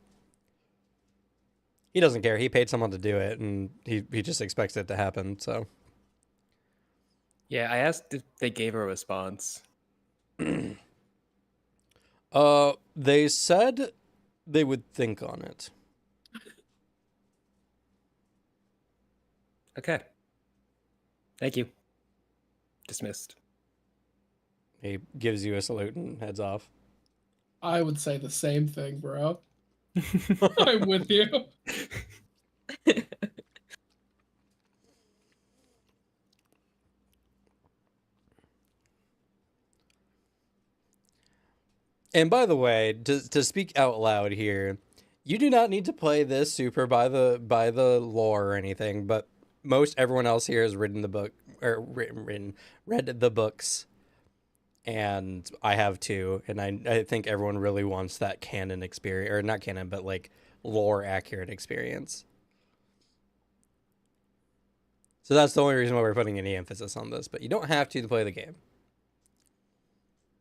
he doesn't care. He paid someone to do it, and he just expects it to happen. So Yeah, I asked if they gave a response. they said they would think on it. Okay. Thank you. Dismissed. He gives you a salute and heads off. I would say the same thing, bro. I'm with you. And by the way, to speak out loud here, you do not need to play this super by the lore or anything, but most everyone else here has written the book or read the books, and I have too, and I think everyone really wants that canon experience, or not canon, but like lore accurate experience. So that's the only reason why we're putting any emphasis on this, but you don't have to play the game.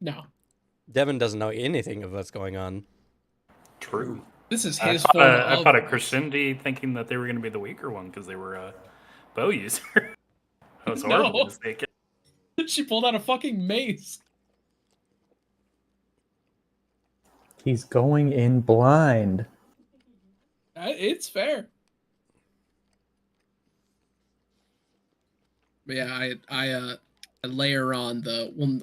No. Devin doesn't know anything of what's going on. True. This is I his fought, form I of fought a Crescendi thinking that they were going to be the weaker one because they were a bow user. I was horribly No. mistaken. She pulled out a fucking mace. He's going in blind. It's fair. But yeah, I layer on the well,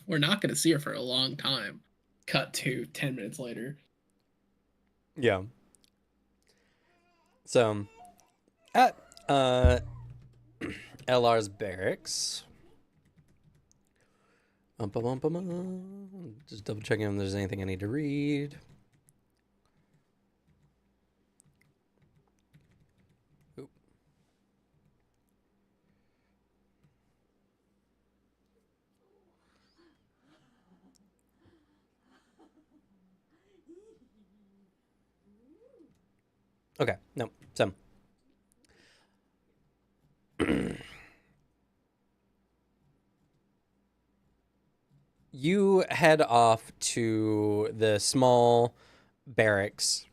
we're not going to see her for a long time. Cut to 10 minutes later. Yeah. So, at LR's barracks. Just double checking if there's anything I need to read. Oop. Okay, no, so. You head off to the small barracks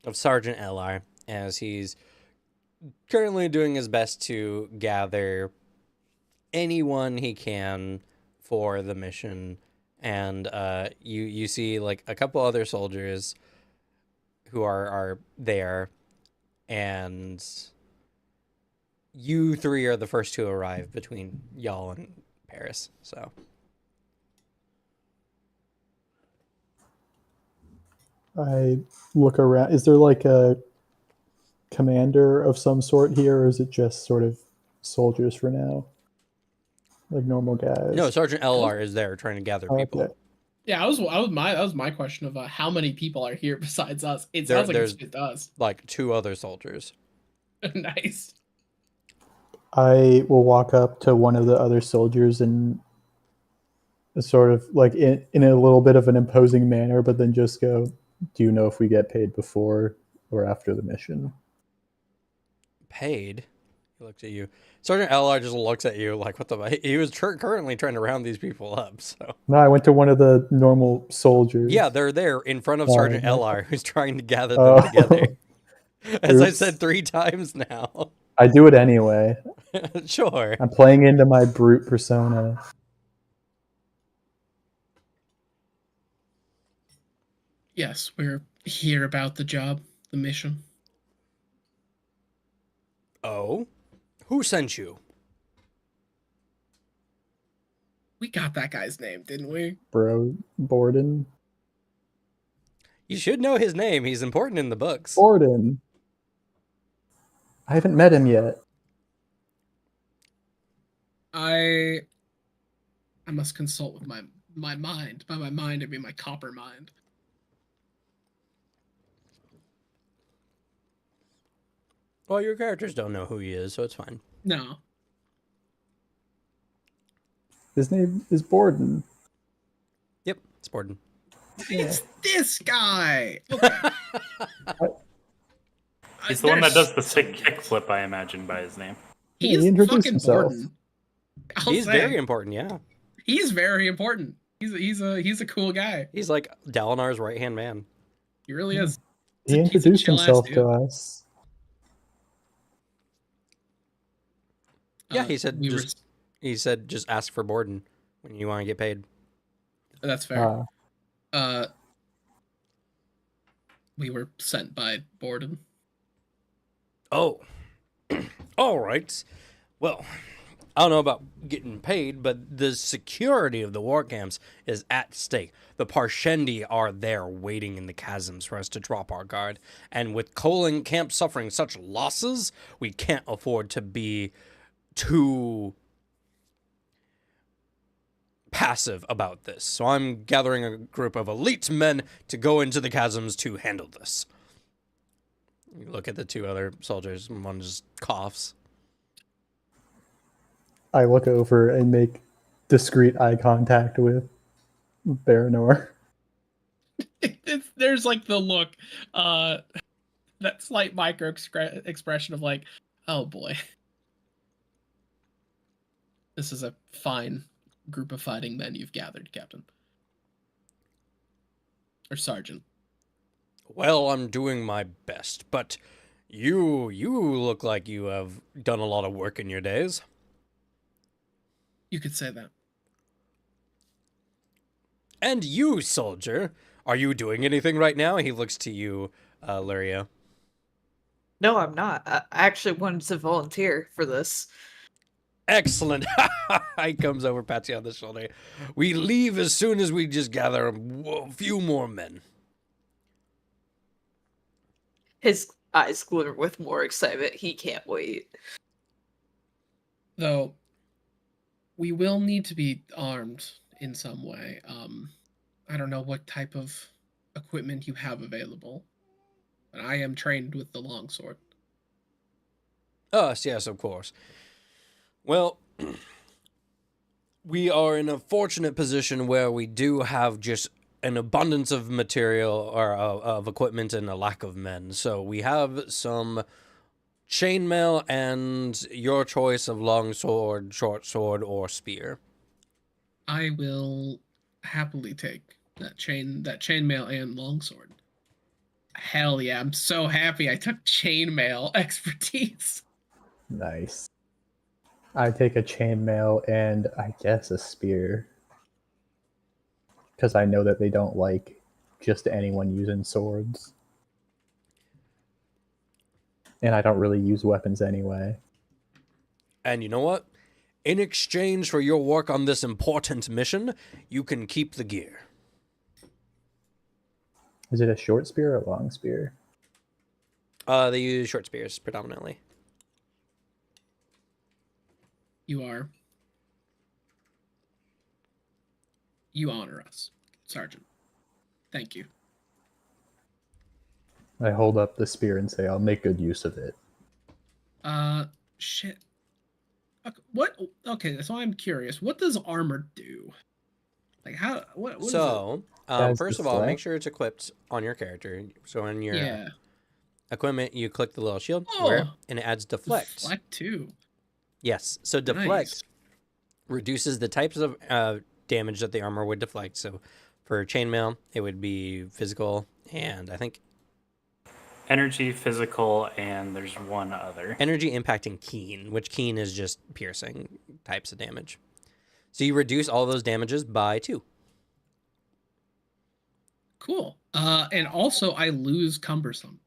of Sergeant LR as he's currently doing his best to gather anyone he can for the mission. And you see like a couple other soldiers who are there, and you three are the first to arrive between y'all and Paris. So I look around. Is there like a commander of some sort here, or is it just sort of soldiers for now? Like normal guys? no, Sergeant LR is there trying to gather people. Okay. Yeah, that was my question of how many people are here besides us. It sounds like it's just us. Like two other soldiers. Nice. I will walk up to one of the other soldiers and sort of like in a little bit of an imposing manner, but then just go, do you know if we get paid before or after the mission? Paid? He looks at you. Sergeant LR just looks at you like, what the... He was currently trying to round these people up, so... No, I went to one of the normal soldiers. Yeah, they're there in front of Sergeant LR, who's trying to gather them Oh. together. As I Oops. said 3 times now. I do it anyway. Sure. I'm playing into my brute persona. Yes, we're here about the job, the mission. Oh? Who sent you? We got that guy's name, didn't we? Bro, Borden. You should know his name. He's important in the books. Borden. I haven't met him yet. I must consult with my mind. By my mind, I mean my copper mind. Well, your characters don't know who he is, so it's fine. No. His name is Borden. Yep, it's Borden. It's this guy! Okay. He's the one that does the sick kickflip, I imagine, by his name. Yeah, He's he introduced fucking himself. Borden. He's very important, yeah. He's very important. He's a cool guy. He's like Dalinar's right-hand man. He really is. He He's a introduced chill-ass himself dude. to us. Yeah, he said we he said just ask for Borden when you want to get paid. That's fair. We were sent by Borden. Oh. All right. Well, I don't know about getting paid, but the security of the war camps is at stake. The Parshendi are there waiting in the chasms for us to drop our guard. And with Colin Camp suffering such losses, we can't afford to be too passive about this. So I'm gathering a group of elite men to go into the chasms to handle this. You look at the two other soldiers, and one just coughs. I look over and make discreet eye contact with Baranor. There's like the look, that slight micro expression of like, oh boy, this is a fine group of fighting men you've gathered, Captain or Sergeant. Well, I'm doing my best, but you look like you have done a lot of work in your days. You could say that. And you, soldier, are you doing anything right now? He looks to you, Luria. No, I'm not. I actually wanted to volunteer for this. Excellent. He comes over, pats you on the shoulder. We leave as soon as we just gather a few more men. His eyes glitter with more excitement. He can't wait. Though, we will need to be armed in some way. I don't know what type of equipment you have available, but I am trained with the longsword. Yes, of course. Well, we are in a fortunate position where we do have just an abundance of material or of equipment and a lack of men. So we have some chainmail and your choice of longsword, short sword, or spear. I will happily take that chainmail and longsword. Hell yeah, I'm so happy I took chainmail expertise. Nice. I take a chainmail and I guess a spear. Because I know that they don't like just anyone using swords. And I don't really use weapons anyway. And you know what? In exchange for your work on this important mission, you can keep the gear. Is it a short spear or a long spear? They use short spears predominantly. You honor us, Sergeant. Thank you. I hold up the spear and say, I'll make good use of it. Shit. What? Okay, so I'm curious. What does armor do? Like, how? What is it? So, Guys, first of all, deflect? make sure it's equipped on your character. So on your Yeah. equipment, you click the little shield, Oh, wear it, and it adds deflect. Deflect too. Yes, so deflect Nice. reduces the types of damage that the armor would deflect. So for chainmail, it would be physical, and I think Energy, physical, and there's one other. energy impacting keen, which keen is just piercing types of damage. So you reduce all those damages by 2. Cool. And also I lose cumbersome,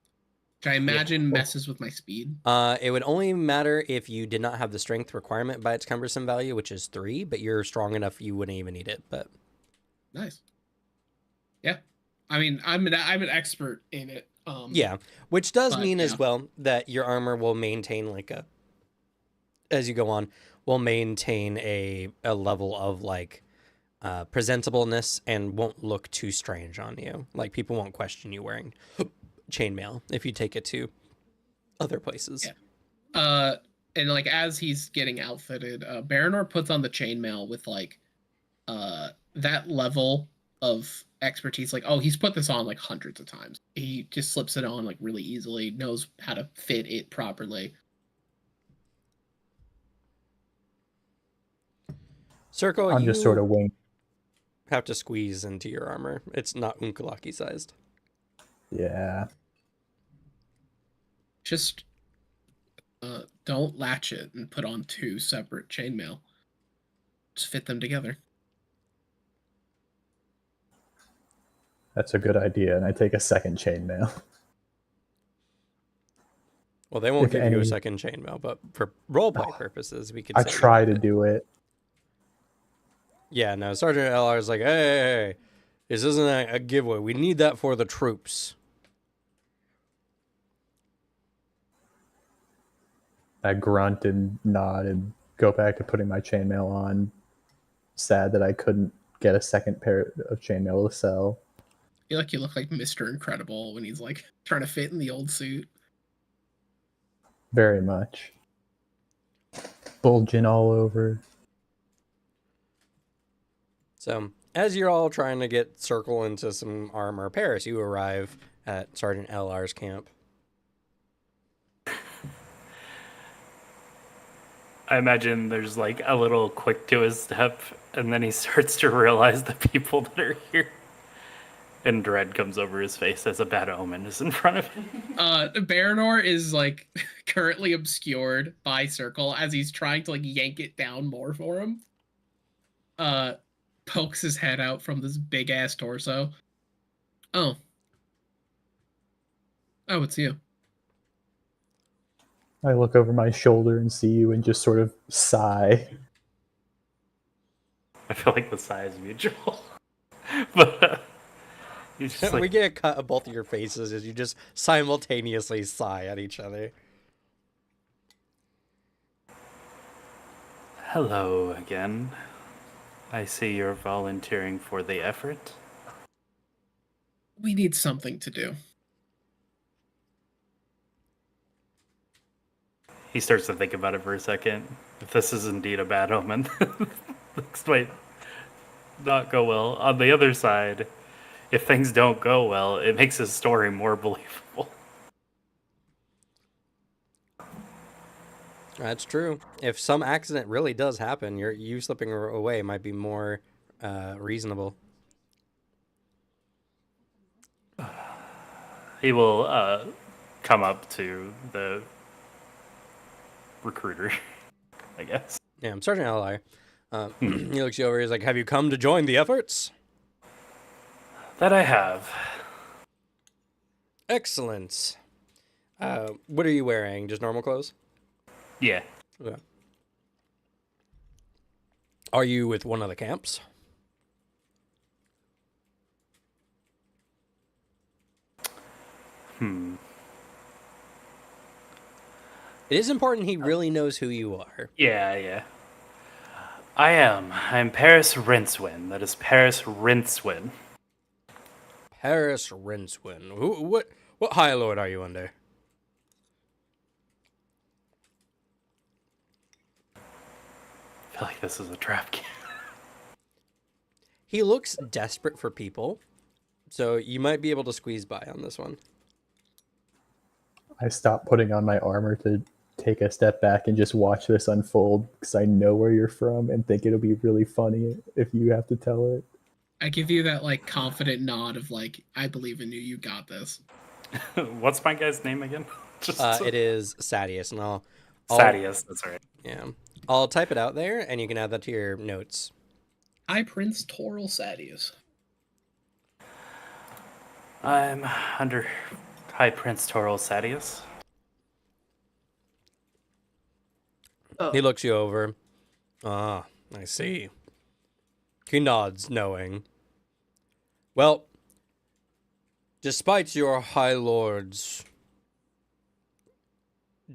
which I imagine messes with my speed. It would only matter if you did not have the strength requirement by its cumbersome value, which is 3, but you're strong enough you wouldn't even need it. But Nice. Yeah. I mean, I'm an expert in it. yeah, which does but, mean yeah. as well that your armor will maintain as you go on, will maintain a level of presentableness and won't look too strange on you. Like people won't question you wearing chainmail if you take it to other places. Yeah. And like as he's getting outfitted, Baranor puts on the chainmail with that level of expertise. Like, oh, he's put this on like hundreds of times. He just slips it on like really easily, knows how to fit it properly. Circle, I'm just sort of wing. have to squeeze into your armor. It's not Unkalaki sized. Yeah. Just don't latch it and put on 2 separate chainmail. Just fit them together. That's a good idea. And I take a second chainmail. Well, they won't If give you a any- second chainmail, but for roleplay purposes, we could I say you try have to it. do it. Yeah, no, Sergeant LR is like, hey, this isn't a giveaway. We need that for the troops. I grunt and nod and go back to putting my chainmail on. Sad that I couldn't get a second pair of chainmail to sell. I feel like you look like Mr. Incredible when he's like trying to fit in the old suit. Very much. Bulging all over. So, as you're all trying to get Circle into some armor, Paris, you arrive at Sergeant LR's camp. I imagine there's like a little quick to his step, and then he starts to realize the people that are here. And dread comes over his face as a bad omen is in front of him. Baranor is like currently obscured by Circle as he's trying to like yank it down more for him. Pokes his head out from this big ass torso. Oh, it's you. I look over my shoulder and see you and just sort of sigh. I feel like the sigh is mutual. But he's just We like, get a cut of both of your faces as you just simultaneously sigh at each other. hello again. I see you're volunteering for the effort. We need something to do. He starts to think about it for a second. If this is indeed a bad omen, this might not go well. On the other side, if things don't go well, it makes his story more believable. That's true. If some accident really does happen, you slipping away might be more reasonable. He will come up to the recruiter, I guess. Yeah, I'm Sergeant LR. He looks you over. He's like, "Have you come to join the efforts?" That I have. Excellent. What are you wearing? Just normal clothes? Yeah. Yeah. Are you with one of the camps? It is important he really knows who you are. Yeah. I'm Paris Rincewind. That is Paris Rincewind. Paris Rincewind. What High Lord are you under? I feel like this is a trap game. He looks desperate for people, so you might be able to squeeze by on this one. I stop putting on my armor to take a step back and just watch this unfold because I know where you're from and think it'll be really funny if you have to tell it. I give you that like confident nod of like, I believe in you. You got this. What's my guy's name again? Just It is Sadius, and I'll Sadius, that's right. Yeah, I'll type it out there, and you can add that to your notes. High Prince Toral Sadius. I'm under High Prince Toral Sadius. Oh, He looks you over. Ah, I see. He nods, knowing. Well, despite your High Lord's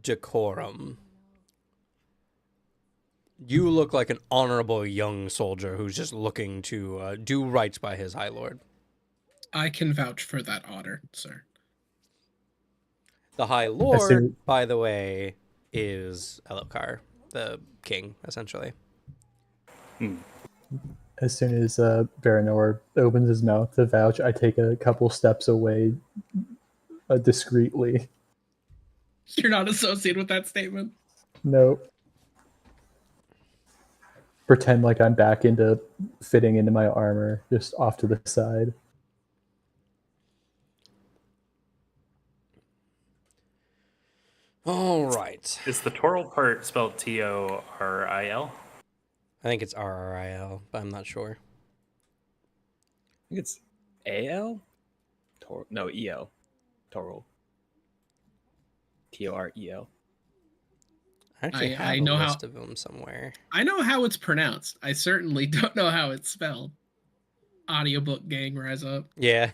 decorum, you look like an honorable young soldier who's just looking to do right by his High Lord. I can vouch for that honor, sir. The High Lord, by the way, is Elokar, the king, essentially. As soon as Baranor opens his mouth to vouch, I take a couple steps away discreetly. You're not associated with that statement. Nope. Pretend like I'm back into fitting into my armor, just off to the side. All right. Is the Toral part spelled Toril? I think it's RRIL, but I'm not sure. I think it's AL? No, EL. Toral. Torel. I actually have I a know list how- of them somewhere. I know how it's pronounced. I certainly don't know how it's spelled. Audiobook gang, rise up. Yeah.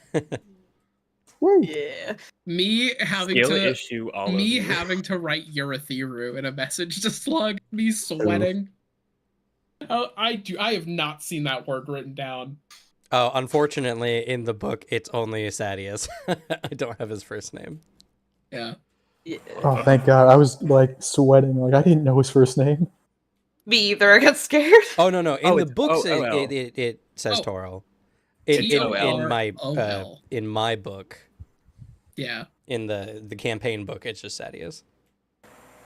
Woo. Yeah. Me having Skill to issue all me over. having to write Eurytheru in a message to Slug, me sweating. Oh, I have not seen that word written down. Oh, unfortunately, in the book, it's only Sadius. I don't have his first name. Yeah. Yeah. Oh, thank God. I was like sweating. Like I didn't know his first name. Me either. I got scared. Oh no, in Oh, the it's books OL. it says Oh. Toril. It's In OL. my book, Yeah. in the campaign book, it's just Sadius.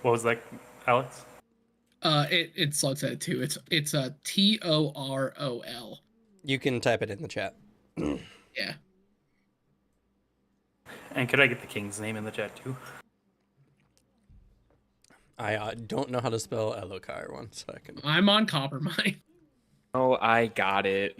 What was that, Alex? It Slug said it too. It's a Torol. You can type it in the chat. Yeah. And could I get the king's name in the chat too? I don't know how to spell Elokar. 1 second. I'm on Coppermine. Oh, I got it.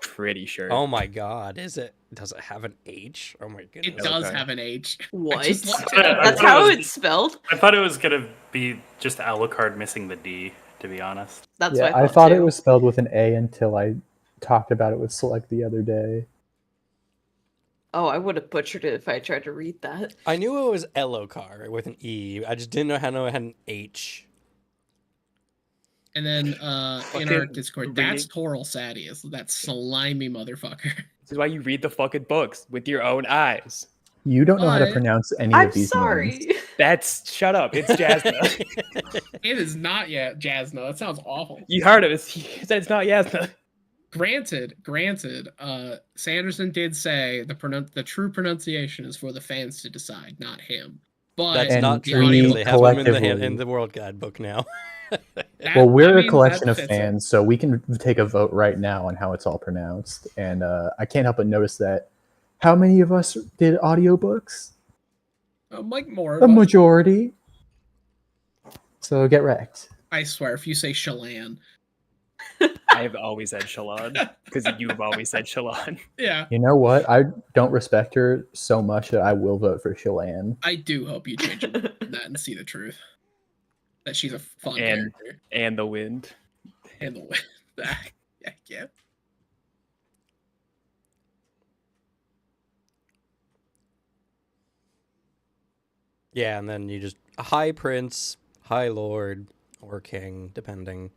Pretty sure. Oh my God, does it have an H? Oh my It goodness. does Okay. have an H. I What? just looked it up. That's I thought how it was- it's spelled? I thought it was gonna be just Alucard missing the D, to be honest. That's Yeah, what I thought it too. was spelled with an A until I talked about it with Select the other day. Oh, I would have butchered it if I tried to read that. I knew it was Elokar with an E. I just didn't know how to know it had an H. And then in our Fucking Discord, that's reading. Toril Sadius. That slimy motherfucker. This is why you read the fucking books with your own eyes. You don't know how to But- pronounce any I'm of these sorry. names. Shut up. It's Jasna. It is not yet Jasna. That sounds awful. You heard him. He said it's not Jasna. Granted, Sanderson did say the true pronunciation is for the fans to decide, not him. But That's And not the true audio- because they have them in collectively- the World Guidebook now. that- Well, we're I mean, a collection that of fits fans, so we can take a vote right now on how it's all pronounced. And I can't help but notice that how many of us did audiobooks? Like more A of us. majority. So get wrecked. I swear, if you say Shalan, I have always said Shalon because you've always said Shalon. yeah, You know what? I don't respect her so much that I will vote for Shallan. I do hope you change that and see the truth. That she's a fun And- character. And the wind. And the way. Yeah. Yeah, and then you just High Prince, High Lord, or King, depending.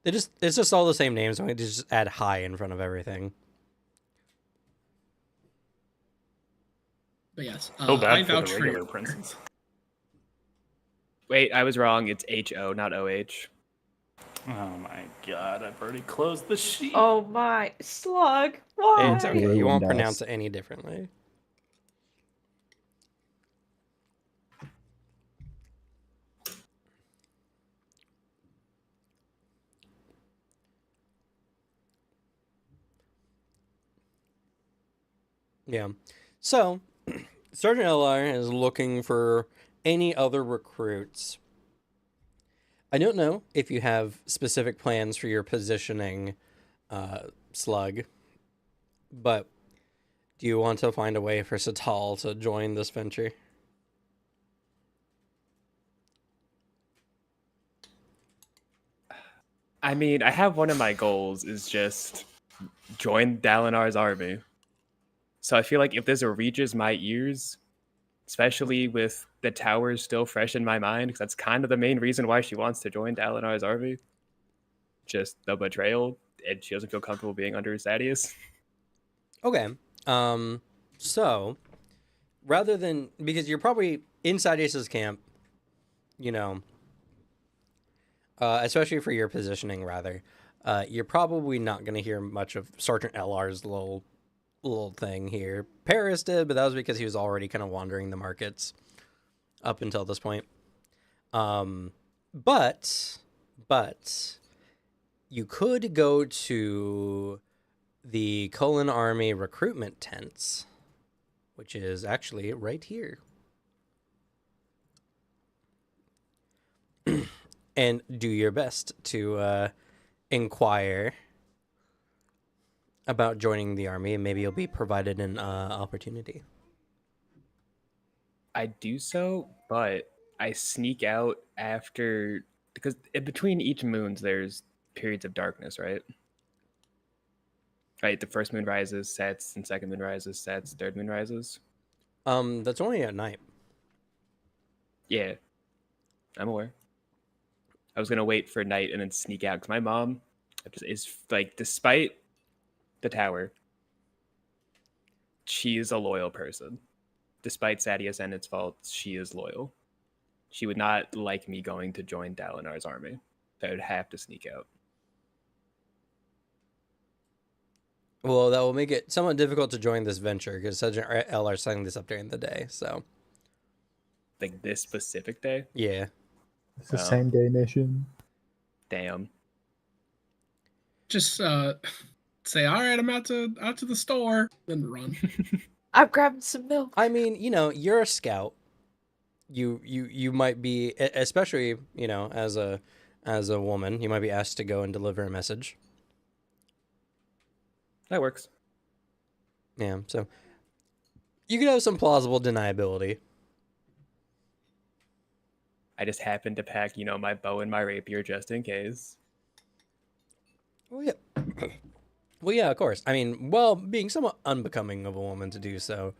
It's just all the same names. So we just add high in front of everything. But yes, So I bad for vouch the for regular your princes. Wait, I was wrong. It's HO, not OH. Oh my god, I've already closed the sheet. Oh my slug! Why? It's okay. You won't Ruined pronounce us. it any differently. Yeah. So, Sergeant LR is looking for any other recruits. I don't know if you have specific plans for your positioning, Slug, but do you want to find a way for Satal to join this venture? I mean, I have one of my goals is just join Dalinar's army. So I feel like if this reaches my ears, especially with the towers still fresh in my mind, because that's kind of the main reason why she wants to join Dalinar's army. Just the betrayal, and she doesn't feel comfortable being under Sadius. Okay. So rather than, because you're probably inside Ace's camp, you know, especially for your positioning, rather, you're probably not going to hear much of Sergeant LR's little thing here. Paris did, but that was because he was already kind of wandering the markets up until this point. But you could go to the Colon Army recruitment tents, which is actually right here. And do your best to inquire about joining the army, and maybe you'll be provided an opportunity. I do so, but I sneak out after, because in between each moons there's periods of darkness, right? Right, the first moon rises, sets, and second moon rises, sets, third moon rises. That's only at night. Yeah, I'm aware. I was gonna wait for night and then sneak out because my mom is like, despite the tower, she is a loyal person. Despite Sadius and its faults, she is loyal. She would not like me going to join Dalinar's army. I would have to sneak out. Well, that will make it somewhat difficult to join this venture because Sergeant L are setting this up during the day. So, Like this specific day? yeah. It's the Oh. same day mission. Damn. Just say, all right, I'm out to the store, then run. I'm grabbing some milk. I mean, you're a scout. You might be, especially, as a woman, you might be asked to go and deliver a message. That works. Yeah, so you could have some plausible deniability. I just happened to pack, my bow and my rapier just in case. Well, yeah. Well, yeah, of course. I mean, well, being somewhat unbecoming of a woman to do so.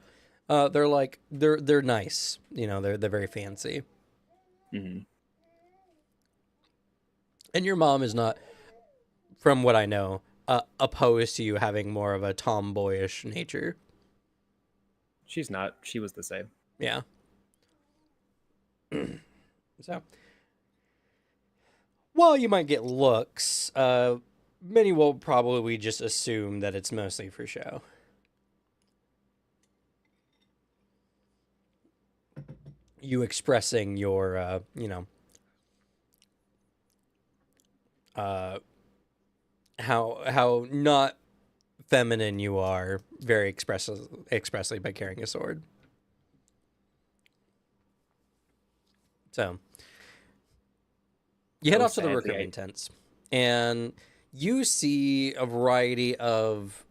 They're nice. They're very fancy. Mm-hmm. And your mom is not, from what I know, opposed to you having more of a tomboyish nature. She's not. She was the same. Yeah. So, while you might get looks, many will probably just assume that it's mostly for show. You expressing your, how not feminine you are, very expressly by carrying a sword. So, you head off to the recruitment tents, and you see a variety of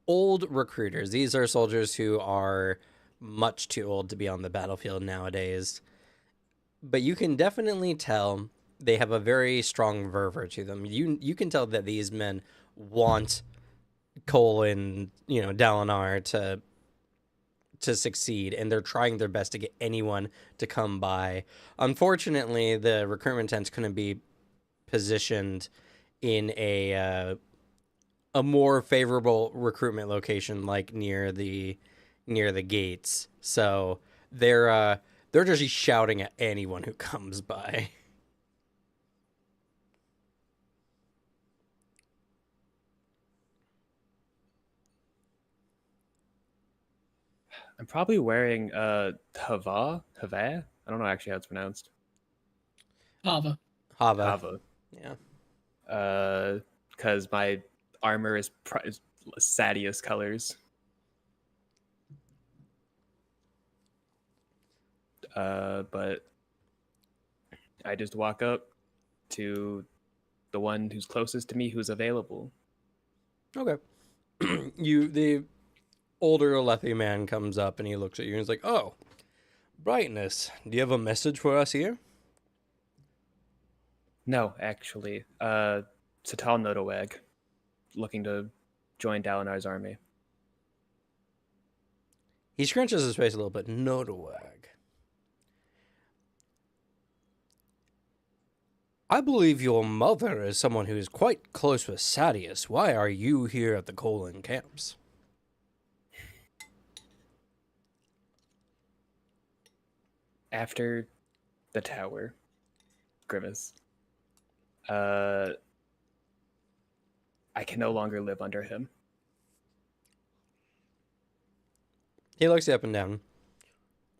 old recruiters. These are soldiers who are much too old to be on the battlefield nowadays, but you can definitely tell they have a very strong fervor to them. You can tell that these men want Cole and Dalinar to succeed, and they're trying their best to get anyone to come by. Unfortunately, the recruitment tents couldn't be positioned in a more favorable recruitment location, like near the gates. So they're just shouting at anyone who comes by. I'm probably wearing Hava. I don't know actually how it's pronounced. Hava. Hava. Yeah. Because my armor is Sadius colors. But I just walk up to the one who's closest to me, who's available. Okay. The older Alethi man comes up and he looks at you and he's like, "Oh, Brightness, do you have a message for us here?" No, actually. Satal Nodowag, looking to join Dalinar's army. He scrunches his face a little bit. Nodowag. I believe your mother is someone who is quite close with Sadius. Why are you here at the Colon camps? After the tower, Grimace, I can no longer live under him. He looks you up and down.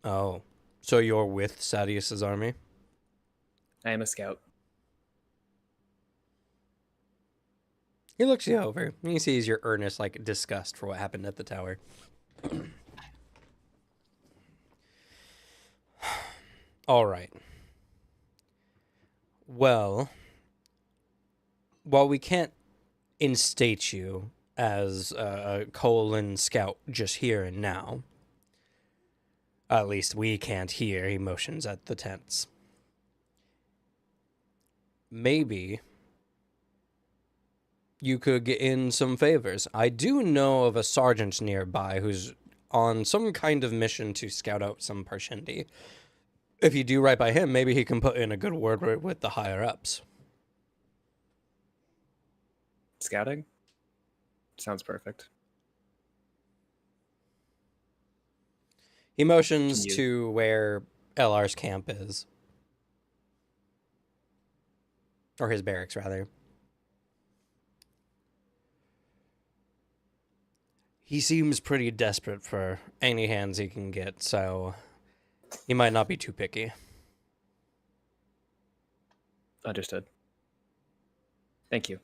Oh, so you're with Sadius's army? I am a scout. He looks you over, and he sees your earnest, disgust for what happened at the tower. All right. Well, while we can't instate you as a Colon scout just here and now, At least we can't hear. He motions at the tents. Maybe you could get in some favors. I do know of a sergeant nearby who's on some kind of mission to scout out some Parshendi. If you do right by him, maybe he can put in a good word with the higher-ups. Scouting? Sounds perfect. He motions Can you- to where LR's camp is. Or his barracks, rather. He seems pretty desperate for any hands he can get, so he might not be too picky. Understood. Thank you.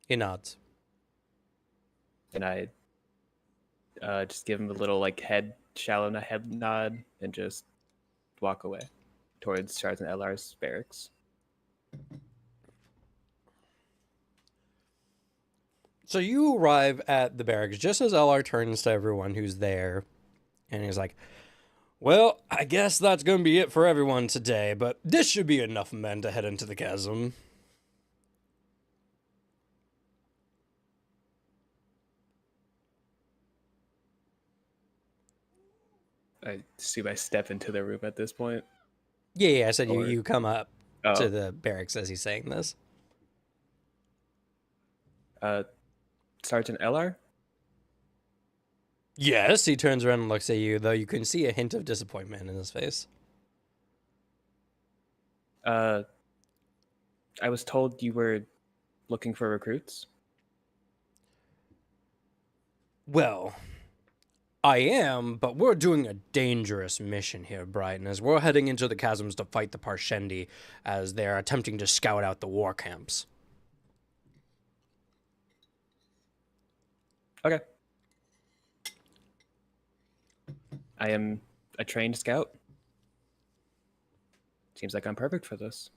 He nods. And I just give him a little like shallow head nod, and just walk away towards Sergeant LR's barracks. So you arrive at the barracks just as LR turns to everyone who's there, and he's like, well, I guess that's going to be it for everyone today, but this should be enough men to head into the chasm. I assume I step into the room at this point. Yeah, I said Or- you come up Oh, to the barracks as he's saying this. Sergeant LR? Yes, he turns around and looks at you, though you can see a hint of disappointment in his face. I was told you were looking for recruits. Well, I am, but we're doing a dangerous mission here, Brighton, as we're heading into the chasms to fight the Parshendi as they're attempting to scout out the war camps. Okay. I am a trained scout. Seems like I'm perfect for this.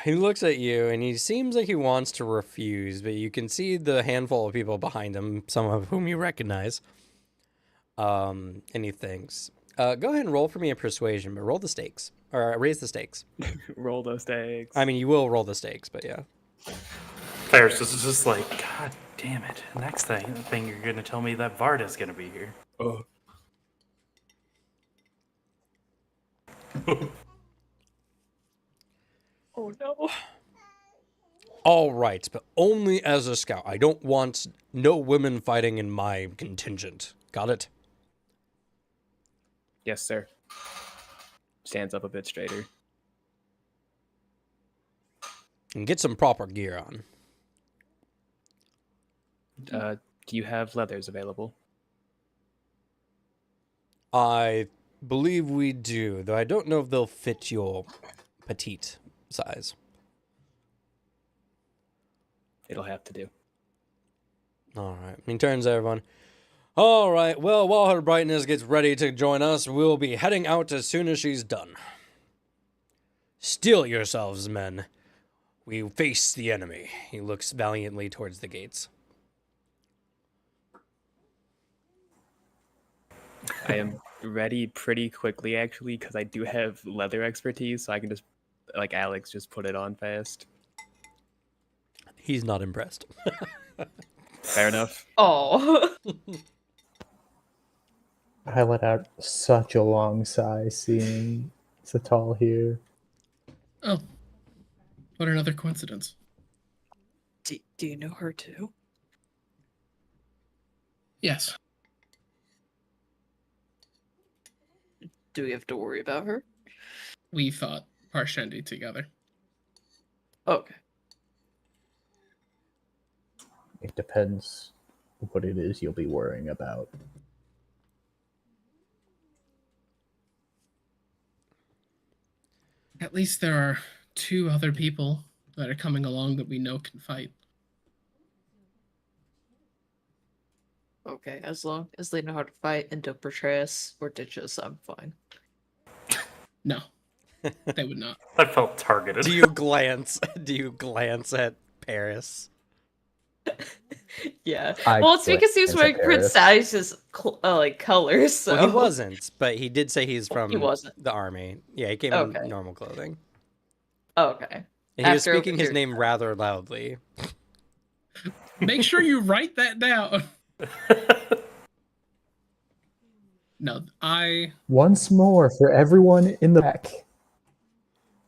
He looks at you, and he seems like he wants to refuse, but you can see the handful of people behind him, some of whom you recognize. And he thinks, go ahead and roll for me a persuasion, but roll the stakes. Or raise the stakes. Roll those stakes. I mean, you will roll the stakes, but yeah. Ferris is just like, God damn it. Next thing you're going to tell me that Varda's going to be here. Oh. Oh no. All right, but only as a scout. I don't want no women fighting in my contingent. Got it? Yes, sir. Stands up a bit straighter. And get some proper gear on. Do you have leathers available? I believe we do, though I don't know if they'll fit your petite size. It'll have to do. All right. He turns to everyone. All right. Well, while her brightness gets ready to join us, we'll be heading out as soon as she's done. Steel yourselves, men. We face the enemy. He looks valiantly towards the gates. I am ready pretty quickly, actually, because I do have leather expertise, so I can just, like Alex, just put it on fast. He's not impressed. Fair enough. Oh. I let out such a long sigh seeing Satal here. Oh, what another coincidence. Do you know her too? Yes. Do we have to worry about her? We fought Parshendi together. Okay. It depends what it is you'll be worrying about. At least there are 2 other people that are coming along that we know can fight. Okay, as long as they know how to fight and don't betray us or ditch us, I'm fine. No, they would not. I felt targeted. Do you glance? Do you glance at Paris? Yeah. I Well, it's blame because he was wearing Prince Paris. Salius's like colors. So Well, he wasn't, but he did say he's He from wasn't. the army. Yeah, he came in Okay. normal clothing. Okay. And he was After speaking his your- name rather loudly. Make sure you write that down. No, Once more for everyone in the back.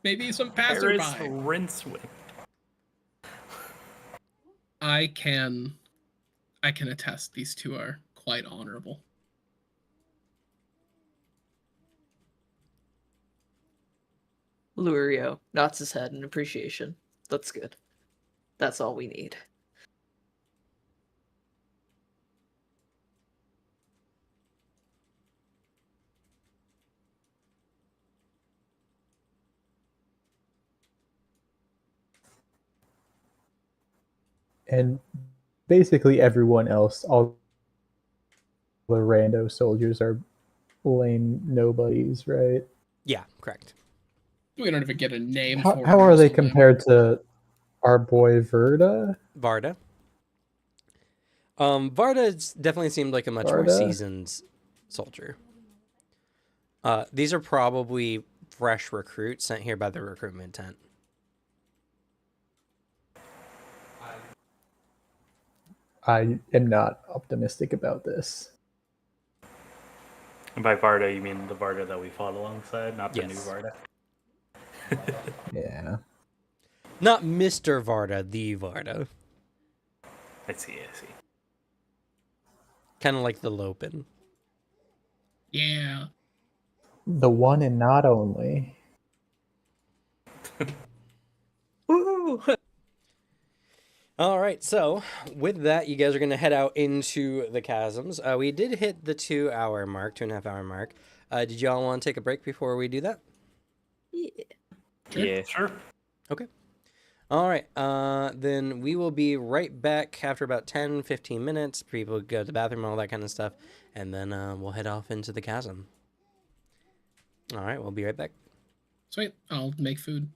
maybe some Paris passerby. Rincewick. I can attest these two are quite honorable. Lurio nods his head in appreciation. That's good. That's all we need. And basically everyone else, all the rando soldiers are lame nobodies, right? Yeah, correct. We don't even get a name How, for how most are they of them. compared to our boy Verda? Varda. Varda definitely seemed like a much more Varda? seasoned soldier. These are probably fresh recruits sent here by the recruitment tent. I am not optimistic about this. And by Varda, you mean the Varda that we fought alongside, not the new Yes. Varda. Yeah. Not Mr. Varda, the Varda. I see. Kind of like the Lopin. Yeah. The one and not only. Woo! All right, so with that, you guys are going to head out into the chasms. We did hit the 2-hour mark, 2.5-hour mark. Did y'all want to take a break before we do that? Yeah. Yeah. Sure. Okay. All right, then we will be right back after about 10, 15 minutes. People go to the bathroom, all that kind of stuff. And then we'll head off into the chasm. All right, we'll be right back. Sweet. I'll make food.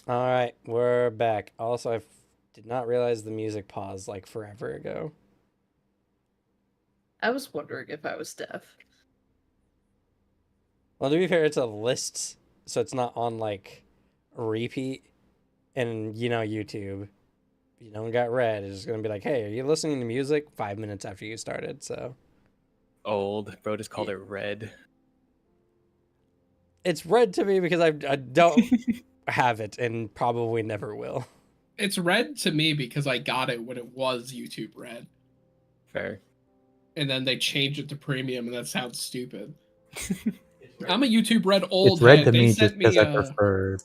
All right, we're back. Also, did not realize the music paused like forever ago. I was wondering if I was deaf. Well, to be fair, it's a list, so it's not on like repeat. And YouTube, got red. It's gonna be like, hey, are you listening to music 5 minutes after you started? So Old bro just called it red. it's red to me because I don't have it and probably never will. It's red to me because I got it when it was YouTube Red. Fair. And then they changed it to premium, and that sounds stupid. I'm a YouTube Red old It's red head. to They me sent just because I me prefer.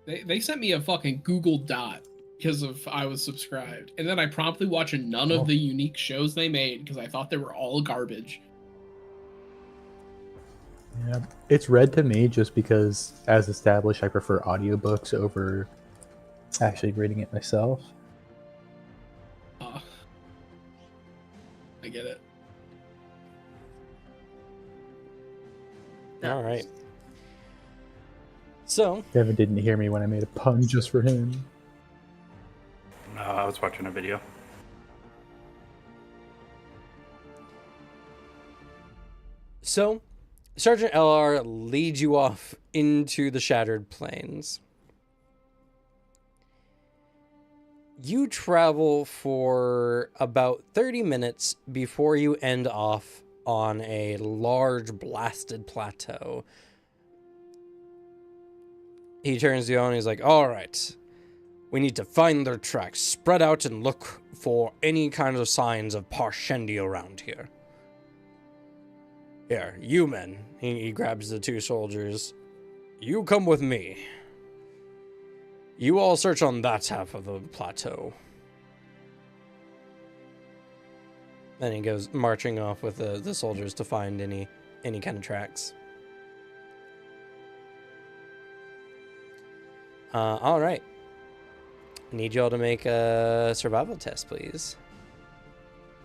They sent me a fucking Google Dot because of I was subscribed, and then I promptly watched none of the unique shows they made because I thought they were all garbage. Yeah, it's red to me just because, as established, I prefer audiobooks over actually reading it myself. I get it. All right. So Devin didn't hear me when I made a pun just for him. No, I was watching a video. So, Sergeant LR leads you off into the Shattered Plains. You travel for about 30 minutes before you end off on a large blasted plateau. He turns to you and he's like, all right, we need to find their tracks, spread out and look for any kind of signs of Parshendi around here. Here, you men. He grabs the two soldiers. You come with me. You all search on that half of the plateau. Then he goes marching off with the soldiers to find any kind of tracks. All right. I need y'all to make a survival test, please.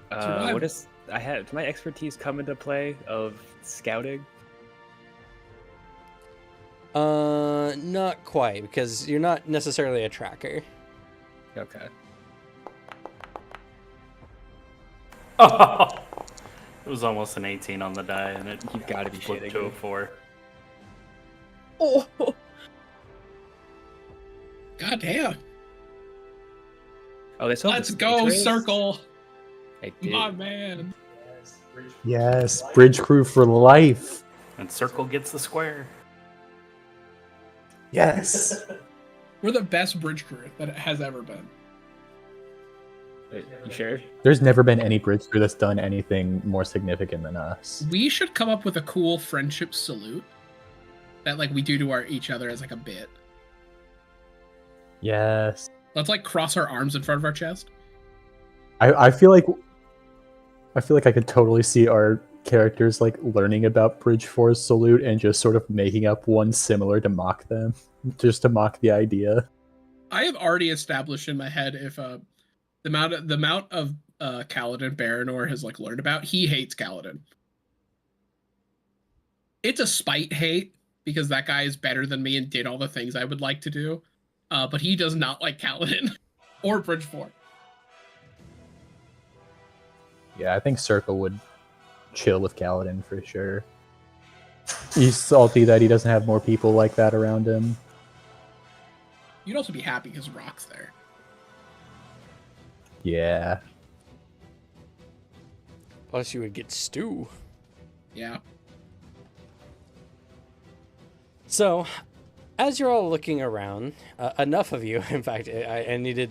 What is does my expertise come into play of scouting? Not quite, because you're not necessarily a tracker. Okay. Oh, it was almost an 18 on the die, and it You gotta be flipped shitting to me. a 4. Oh, God damn. Oh, they still have Let's the go, space race? Circle. I did. My man. Yes, bridge crew for life. And Circle gets the square. Yes. We're the best bridge crew that it has ever been. Wait, you sure? There's never been any bridge crew that's done anything more significant than us. We should come up with a cool friendship salute that like we do to each other as like a bit. Yes. Let's like cross our arms in front of our chest. I feel like I could totally see our characters like learning about Bridge Force salute and just sort of making up one similar to mock them, just to mock the idea. I have already established in my head if the amount of Kaladin Baranor has like learned about, he hates Kaladin. It's a spite hate because that guy is better than me and did all the things I would like to do, but he does not like Kaladin or Bridgeport. Yeah, I think Circle would chill with Kaladin for sure. He's salty that he doesn't have more people like that around him. You'd also be happy because Rock's there. Yeah. Plus, you would get stew. Yeah. So, as you're all looking around, enough of you, in fact, I needed...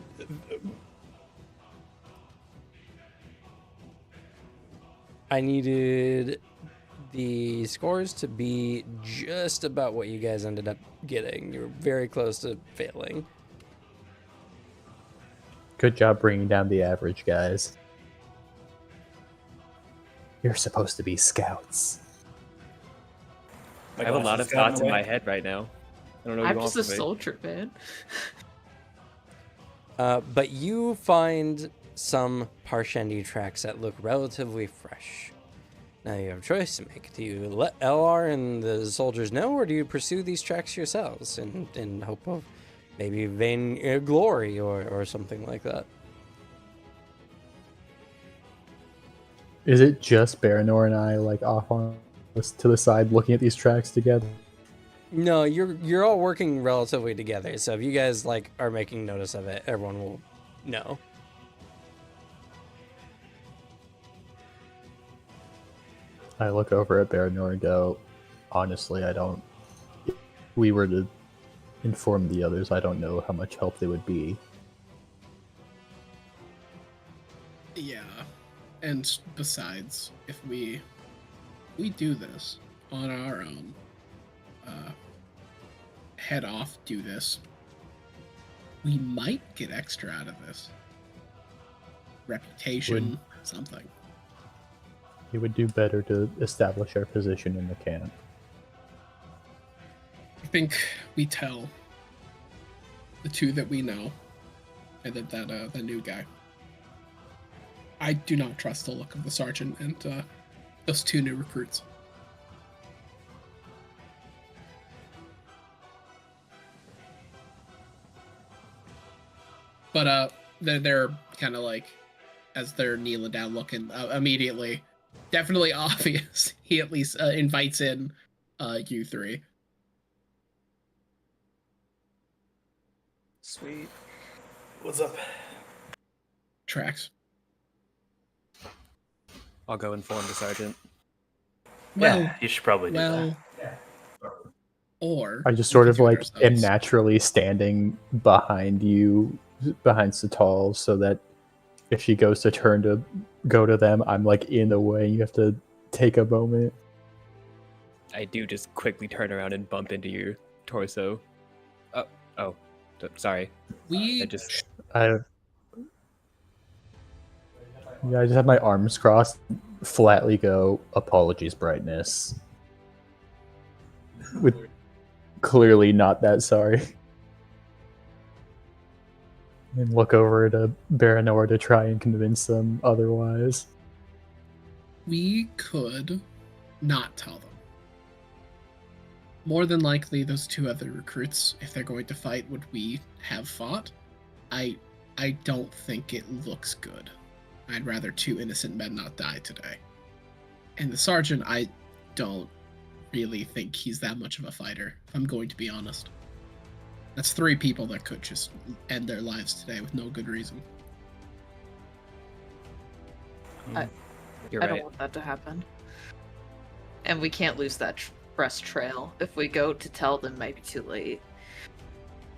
I needed the scores to be just about what you guys ended up getting. You were very close to failing. Good job bringing down the average, guys. You're supposed to be scouts. I have a lot of thoughts in my head right now. I don't know what I'm you want just a from me. soldier, man. But you find some Parshendi tracks that look relatively fresh. Now you have a choice to make. Do you let LR and the soldiers know, or do you pursue these tracks yourselves in hope of maybe vain glory or something like that? Is it just Baranor and I like off on to the side looking at these tracks together? No, you're all working relatively together. So if you guys like are making notice of it, everyone will know. I look over at Baranor and go, honestly, I don't. If we were to inform the others, I don't know how much help they would be. Yeah, and besides, if we do this on our own, head off, do this, we might get extra out of this. Reputation, something. It would do better to establish our position in the camp. I think we tell the two that we know, and that the new guy. I do not trust the look of the sergeant and those two new recruits. But they're kind of like, as they're kneeling down, looking immediately, definitely obvious. He at least invites in you three. Sweet. What's up? Tracks. I'll go inform the sergeant. Well, Yeah, you should probably do that. Or I just we sort could of do it like am ourselves. naturally standing behind you, behind Satal, so that if she goes to turn to go to them, I'm like in the way. You have to take a moment. I do just quickly turn around and bump into your torso. Sorry. We I just I just have my arms crossed, flatly go, apologies, brightness. With clearly not that sorry. And look over to Baranor to try and convince them otherwise. we could not tell them. More than likely, those two other recruits, if they're going to fight what we have fought, I don't think it looks good. I'd rather two innocent men not die today. And the sergeant, I don't really think he's that much of a fighter, if I'm going to be honest. That's three people that could just end their lives today with no good reason. you're I right. don't want that to happen. And we can't lose that press trail. If we go to tell them, maybe too late.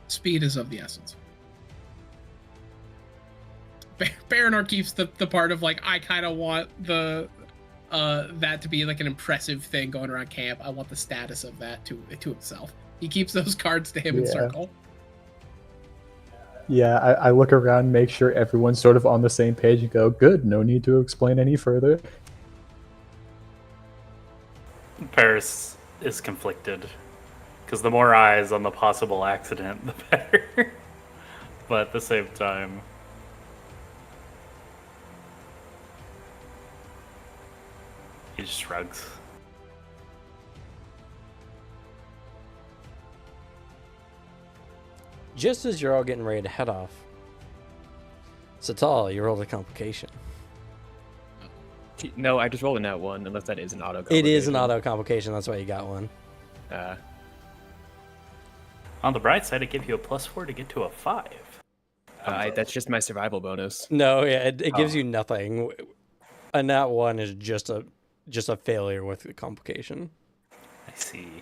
Speed is of the essence. Baranor keeps the part of like, I kind of want the that to be like an impressive thing going around camp. I want the status of that to himself. He keeps those cards to him in Yeah. circle. Yeah, I look around, make sure everyone's sort of on the same page, and go, good, no need to explain any further. Paris is conflicted because the more eyes on the possible accident, the better. But at the same time, he just shrugs. Just as you're all getting ready to head off, Satal, you rolled a complication. No, I just rolled a nat one, unless that is an auto. It is an auto complication, that's why you got one. On the bright side, it gives you a +4 to get to a 5. That's just my survival bonus. No, yeah, it gives you nothing. A nat 1 is just a failure with the complication. I see.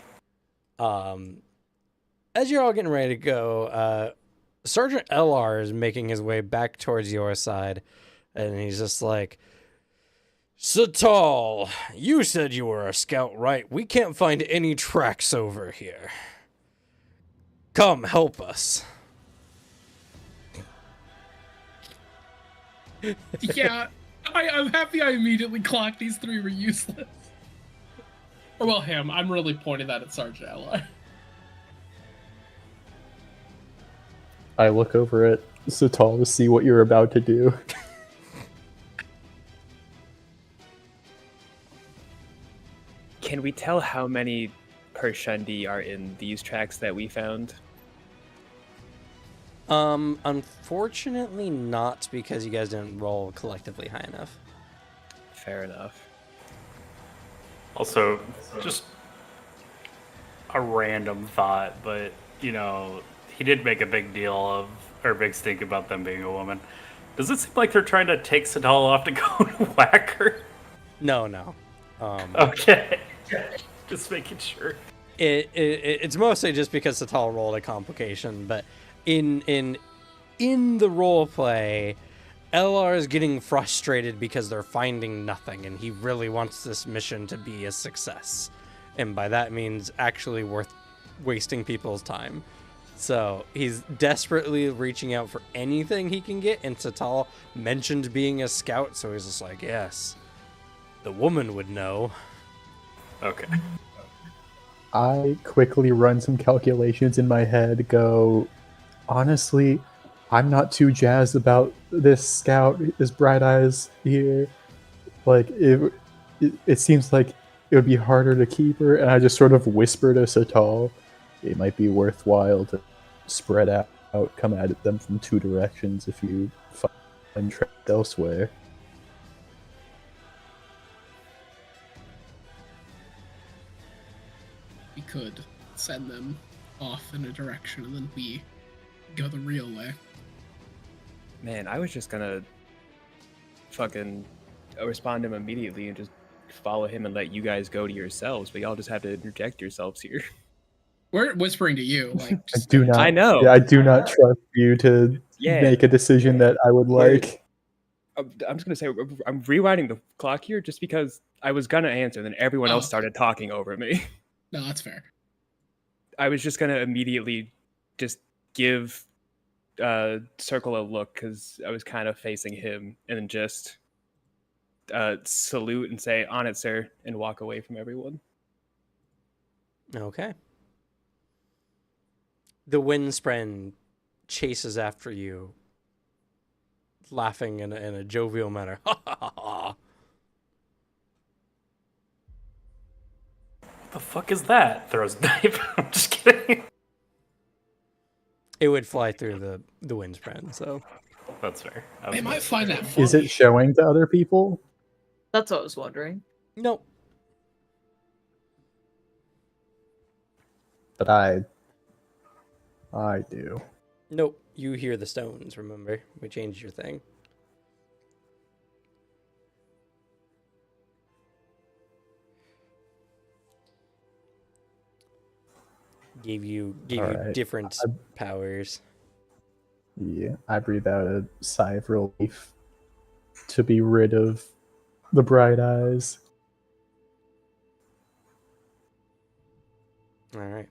As you're all getting ready to go, Sergeant LR is making his way back towards your side, and he's just like, Satal, you said you were a scout, right? We can't find any tracks over here. Come, help us. Yeah, I'm happy I immediately clocked these three were useless. Or well, him. I'm really pointing that at Sergeant Ally. I look over at Satal to see what you're about to do. Can we tell how many Pershundi are in these tracks that we found? Unfortunately not, because you guys didn't roll collectively high enough. Fair enough. Also, just a random thought, but he did make a big deal of, or a big stink about them being a woman. Does it seem like they're trying to take Satal off to go and whack her? No. Okay. Just making sure. It's mostly just because Satal rolled a complication, but in the role play, LR is getting frustrated because they're finding nothing, and he really wants this mission to be a success. And by that means actually worth wasting people's time. So he's desperately reaching out for anything he can get, and Satal mentioned being a scout, so he's just like, yes, the woman would know. Okay. I quickly run some calculations in my head, go, honestly, I'm not too jazzed about this scout, this Bright Eyes here. Like, it seems like it would be harder to keep her, and I just sort of whisper to Satal, it might be worthwhile to spread out, come at them from two directions if you find trapped elsewhere. We could send them off in a direction and then we go the real way. Man, I was just gonna fucking respond to him immediately and just follow him and let you guys go to yourselves, but y'all just have to interject yourselves here. We're whispering to you. Like, I do not. I know. Yeah, I do not trust you to make a decision that I would like. I'm just gonna say I'm rewinding the clock here just because I was gonna answer, then everyone else started talking over me. No, that's fair. I was just gonna immediately just give Circle a look because I was kind of facing him, and then just salute and say "On it, sir," and walk away from everyone. Okay. The Windspren chases after you, laughing in a jovial manner. Ha ha ha! What the fuck is that? Throws a knife. I'm just kidding. It would fly through the Windspren, so That's fair. They might find that funny. Is it showing to other people? That's what I was wondering. nope. But I do. Nope. You hear the stones, remember? We changed your thing. Gave you Alright. different powers. Yeah, I breathe out a sigh of relief to be rid of the Bright Eyes. All right.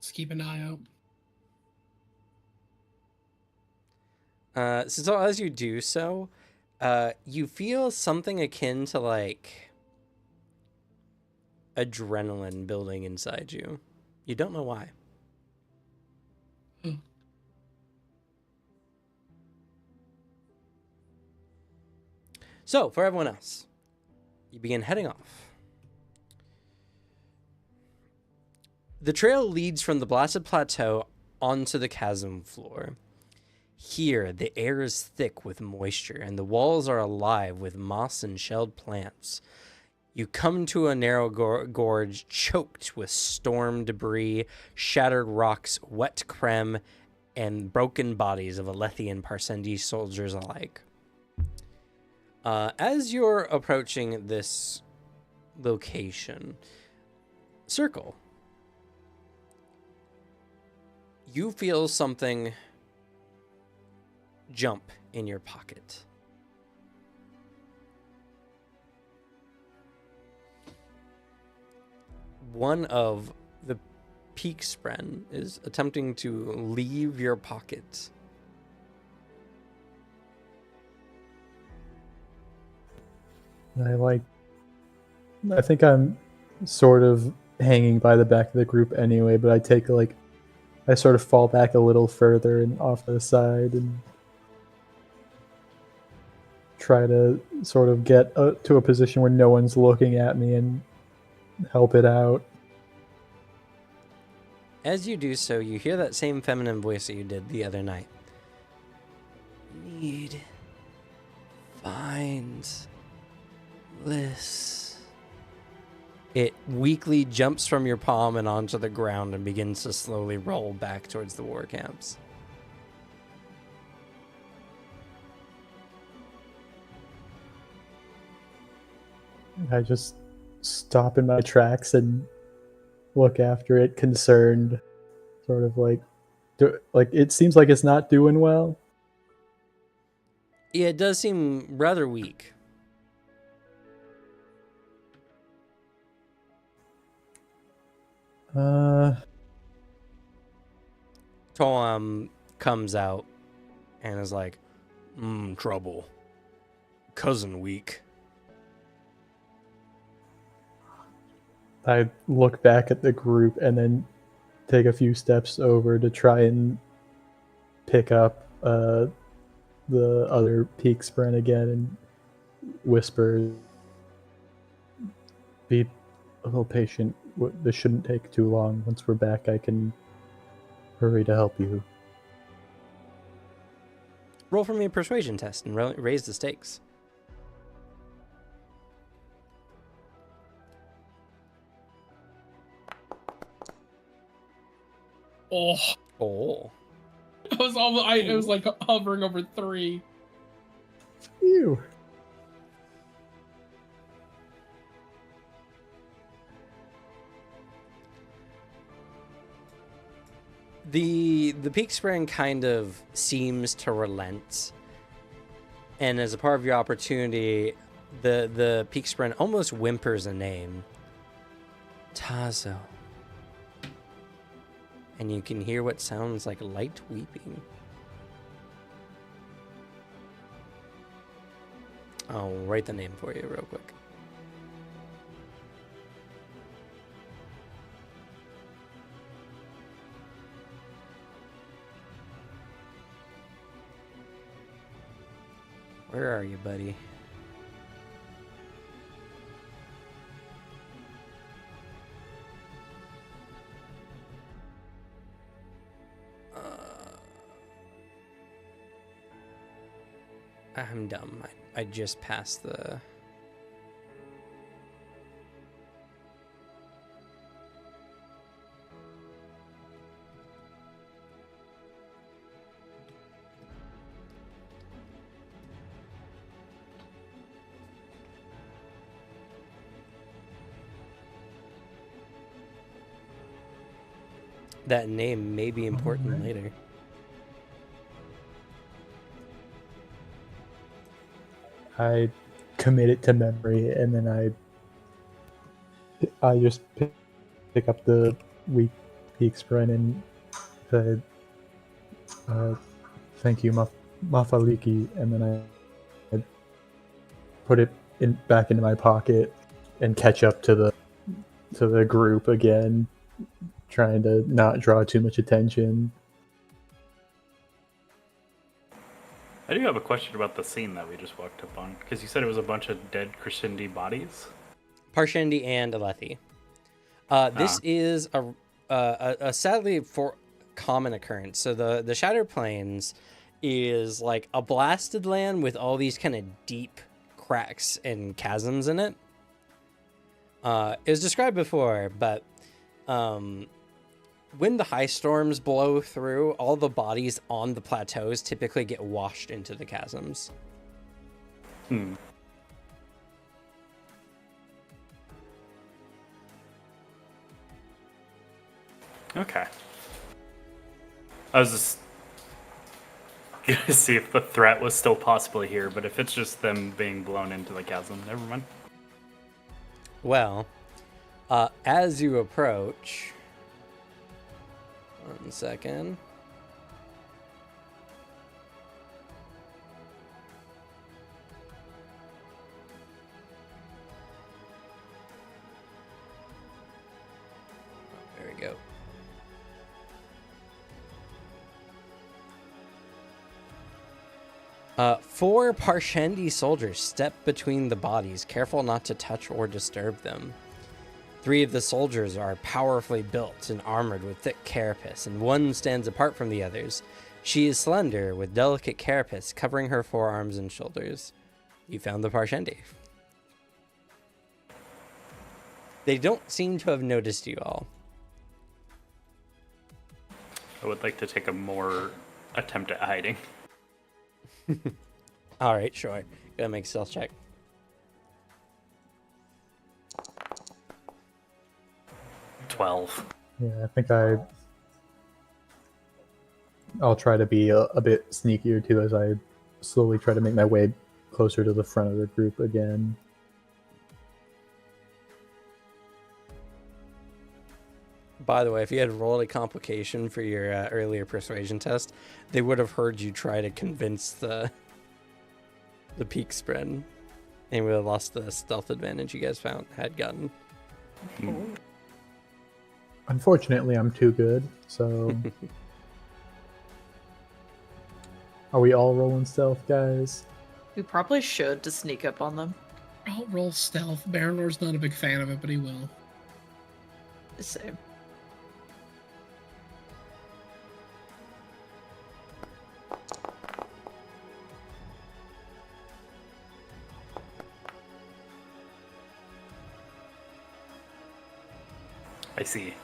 Just keep an eye out. So as you do so, you feel something akin to like adrenaline building inside you. You don't know why. So for everyone else, you begin heading off. The trail leads from the blasted plateau onto the chasm floor. Here, the air is thick with moisture, and the walls are alive with moss and shelled plants. You come to a narrow gorge choked with storm debris, shattered rocks, wet creme, and broken bodies of Alethian and Parsendi soldiers alike. As you're approaching this location, Circle, you feel something jump in your pocket. One of the peak spren is attempting to leave your pocket. I think I'm sort of hanging by the back of the group anyway, but I sort of fall back a little further and off to the side and try to sort of get to a position where no one's looking at me and help it out. As you do so, you hear that same feminine voice that you did the other night. Need. Find. This. It weakly jumps from your palm and onto the ground and begins to slowly roll back towards the war camps. I just stop in my tracks and look after it, concerned, sort of like it seems like it's not doing well. Yeah, it does seem rather weak. Tolam comes out and is like, trouble. Cousin weak. I look back at the group and then take a few steps over to try and pick up the other peak sprint again and whisper, be a little patient. This shouldn't take too long. Once we're back, I can hurry to help you. Roll for me a persuasion test and raise the stakes. Oh, Oh. it was almost. It was like hovering over 3. Phew. The peak spring kind of seems to relent, and as a part of your opportunity, the peak spring almost whimpers a name, Tazo, and you can hear what sounds like light weeping. I'll write the name for you real quick. Where are you, buddy? I'm dumb. I just passed the... That name may be important later. I commit it to memory, and then I just pick up the weak peak sprint and say, thank you, Mafaliki, and then I put it back into my pocket and catch up to the group again, trying to not draw too much attention. I do have a question about the scene that we just walked up on, because you said it was a bunch of dead Crescendi bodies. Parshendi and Alethi. This is a sadly for common occurrence. So the Shattered Plains is like a blasted land with all these kind of deep cracks and chasms in it. It was described before, but when the high storms blow through, all the bodies on the plateaus typically get washed into the chasms. Okay. I was just gonna see if the threat was still possibly here, but if it's just them being blown into the chasm, never mind. Well, as you approach... 1 second. There we go. 4 Parshendi soldiers step between the bodies, careful not to touch or disturb them. 3 of the soldiers are powerfully built and armored with thick carapace, and one stands apart from the others. She is slender, with delicate carapace covering her forearms and shoulders. You found the Parshendi. They don't seem to have noticed you all. I would like to take a more attempt at hiding. All right, sure. Gotta make a stealth check. Yeah, I think I'll try to be a bit sneakier too as I slowly try to make my way closer to the front of the group again. By the way, if you had rolled a complication for your earlier persuasion test, they would have heard you try to convince the peak spread, and we would have lost the stealth advantage you guys had gotten. Unfortunately, I'm too good, so... Are we all rolling stealth, guys? We probably should to sneak up on them. I'll roll stealth. Baranor's not a big fan of it, but he will. The same. I see.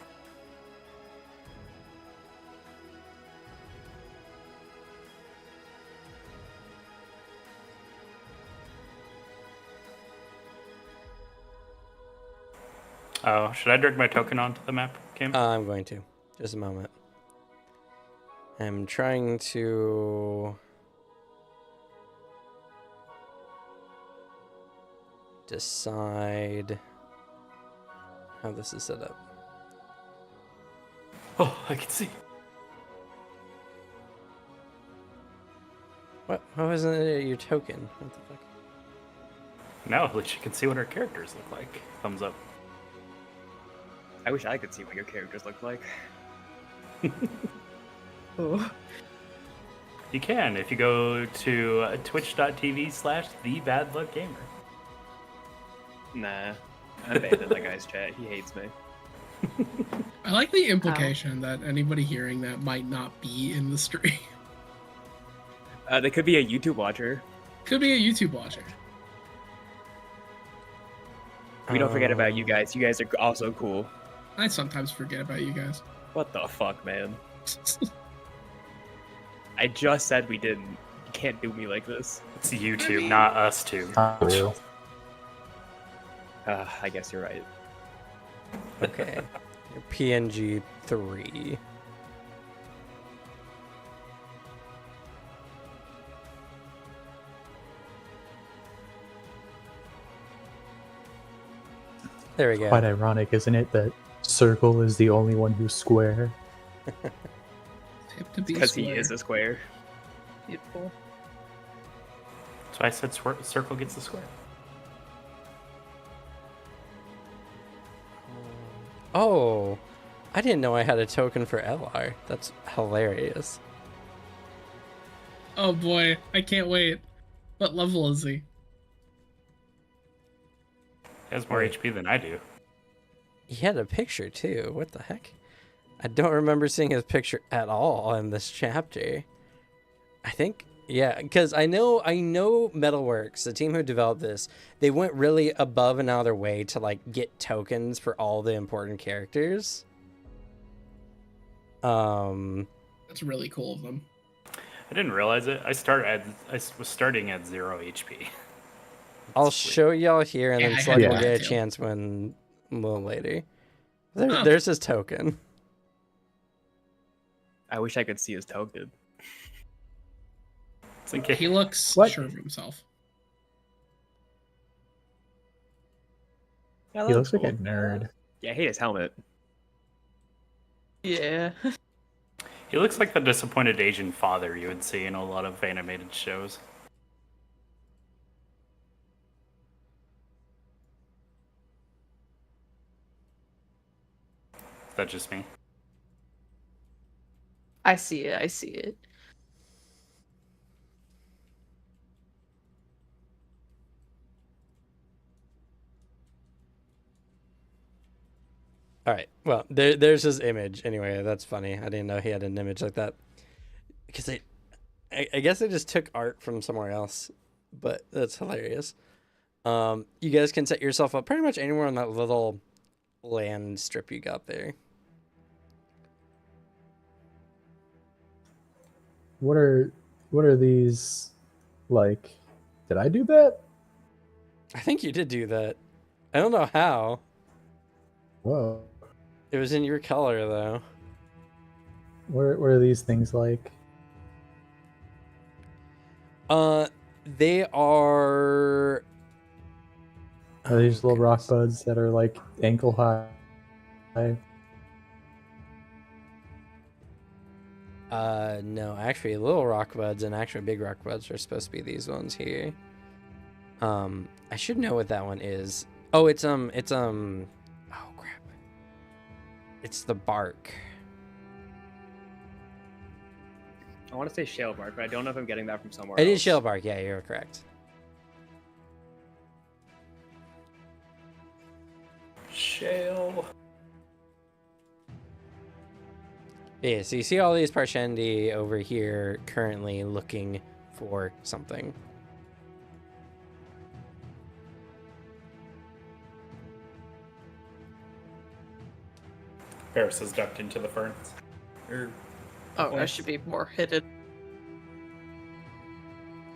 Oh, should I direct my token onto the map, Kim? I'm going to. Just a moment. I'm trying to decide how this is set up. Oh, I can see. What? Why wasn't it your token? What the fuck? Now at least you can see what our characters look like. Thumbs up. I wish I could see what your characters look like. Oh. You can if you go to twitch.tv/thebadluckgamer. Nah. I abandoned that guy's chat. He hates me. I like the implication that anybody hearing that might not be in the stream. They could be a YouTube watcher. Could be a YouTube watcher. We don't forget about you guys. You guys are also cool. I sometimes forget about you guys. What the fuck, man? I just said we didn't. You can't do me like this. It's YouTube, not us two. Real. I guess you're right. Okay. PNG 3. There we go. Quite ironic, isn't it, that Circle is the only one who's square? Hip to be Because he square. is a square. Beautiful. So I said circle gets the square. Oh, I didn't know I had a token for LR. That's hilarious. Oh boy, I can't wait. What level is he? He has more HP than I do. He had a picture too. What the heck? I don't remember seeing his picture at all in this chapter. I think, yeah, because I know Metalworks, the team who developed this, they went really above and out of their way to like get tokens for all the important characters. That's really cool of them. I didn't realize it. I was starting at 0 HP. I'll show y'all here, and Yeah, then I Slug had will that get a too. chance when a little later. Huh. There's his token. I wish I could see his token. It's in case He looks What? sure of himself. Yeah, He that's looks like a cool. nerd. Yeah, I hate his helmet. Yeah. he looks like the disappointed Asian father you would see in a lot of animated shows. Is that just me? I see it. I see it. All right. Well, there's his image. Anyway, that's funny. I didn't know he had an image like that. Because I guess I just took art from somewhere else, but that's hilarious. You guys can set yourself up pretty much anywhere on that little land strip you got there. What are these like? Did I do that? I think you did do that. I don't know how. Whoa. It was in your color though. What are these things like? They are. Are these Oh, little rock goodness. buds that are like ankle high? No, actually, little rock buds and actually big rock buds are supposed to be these ones here. I should know what that one is. Oh, oh crap. It's the bark. I want to say shale bark, but I don't know if I'm getting that from somewhere It else. is shale bark. Yeah, you're correct. Shale. Yeah, so you see all these Parshendi over here currently looking for something. Paris is ducked into the ferns. Oh, I Nice. should be more hidden.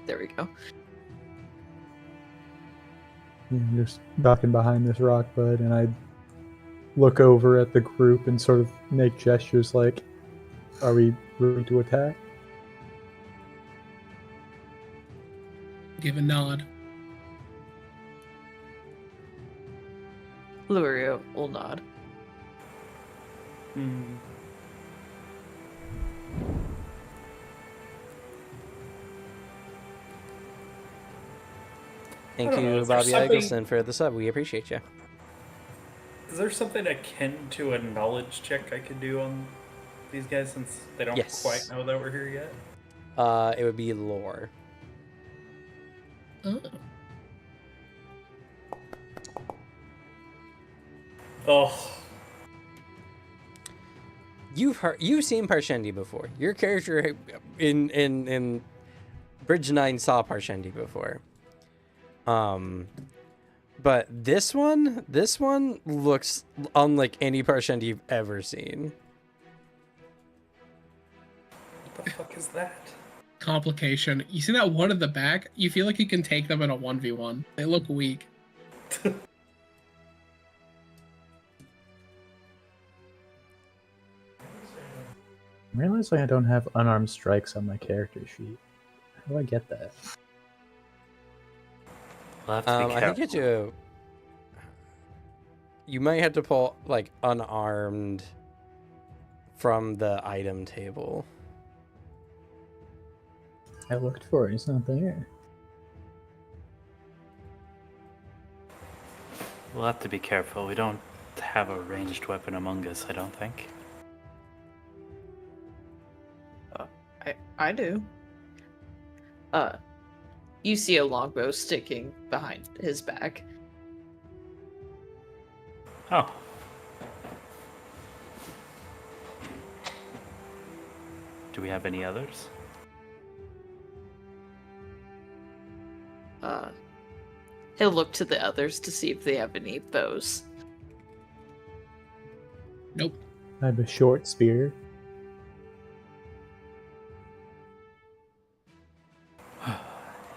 There we go. I'm just ducking behind this rock bud, and I look over at the group and sort of make gestures like, "Are we ready to attack?" Give a nod. Lurio will nod. Thank I don't know, you, is there Bobby something- Eggleston, for the sub. We appreciate you. Is there something akin to a knowledge check I could do on these guys since they don't Yes. quite know that we're here yet? It would be lore. Oh. Oh, You've seen Parshendi before. Your character in Bridge 9 saw Parshendi before. But this one looks unlike any Parshendi you've ever seen. what the fuck is that? Complication. You see that one in the back? You feel like you can take them in a 1v1. They look weak. I'm realizing I don't have unarmed strikes on my character sheet. How do I get that? We'll have to be I think careful. you might have to pull like unarmed from the item table. I looked for it. It's not there. We'll have to be careful. We don't have a ranged weapon among us, I don't think. I do. You see a longbow sticking behind his back. Oh. Do we have any others? He'll look to the others to see if they have any bows. Nope. I have a short spear.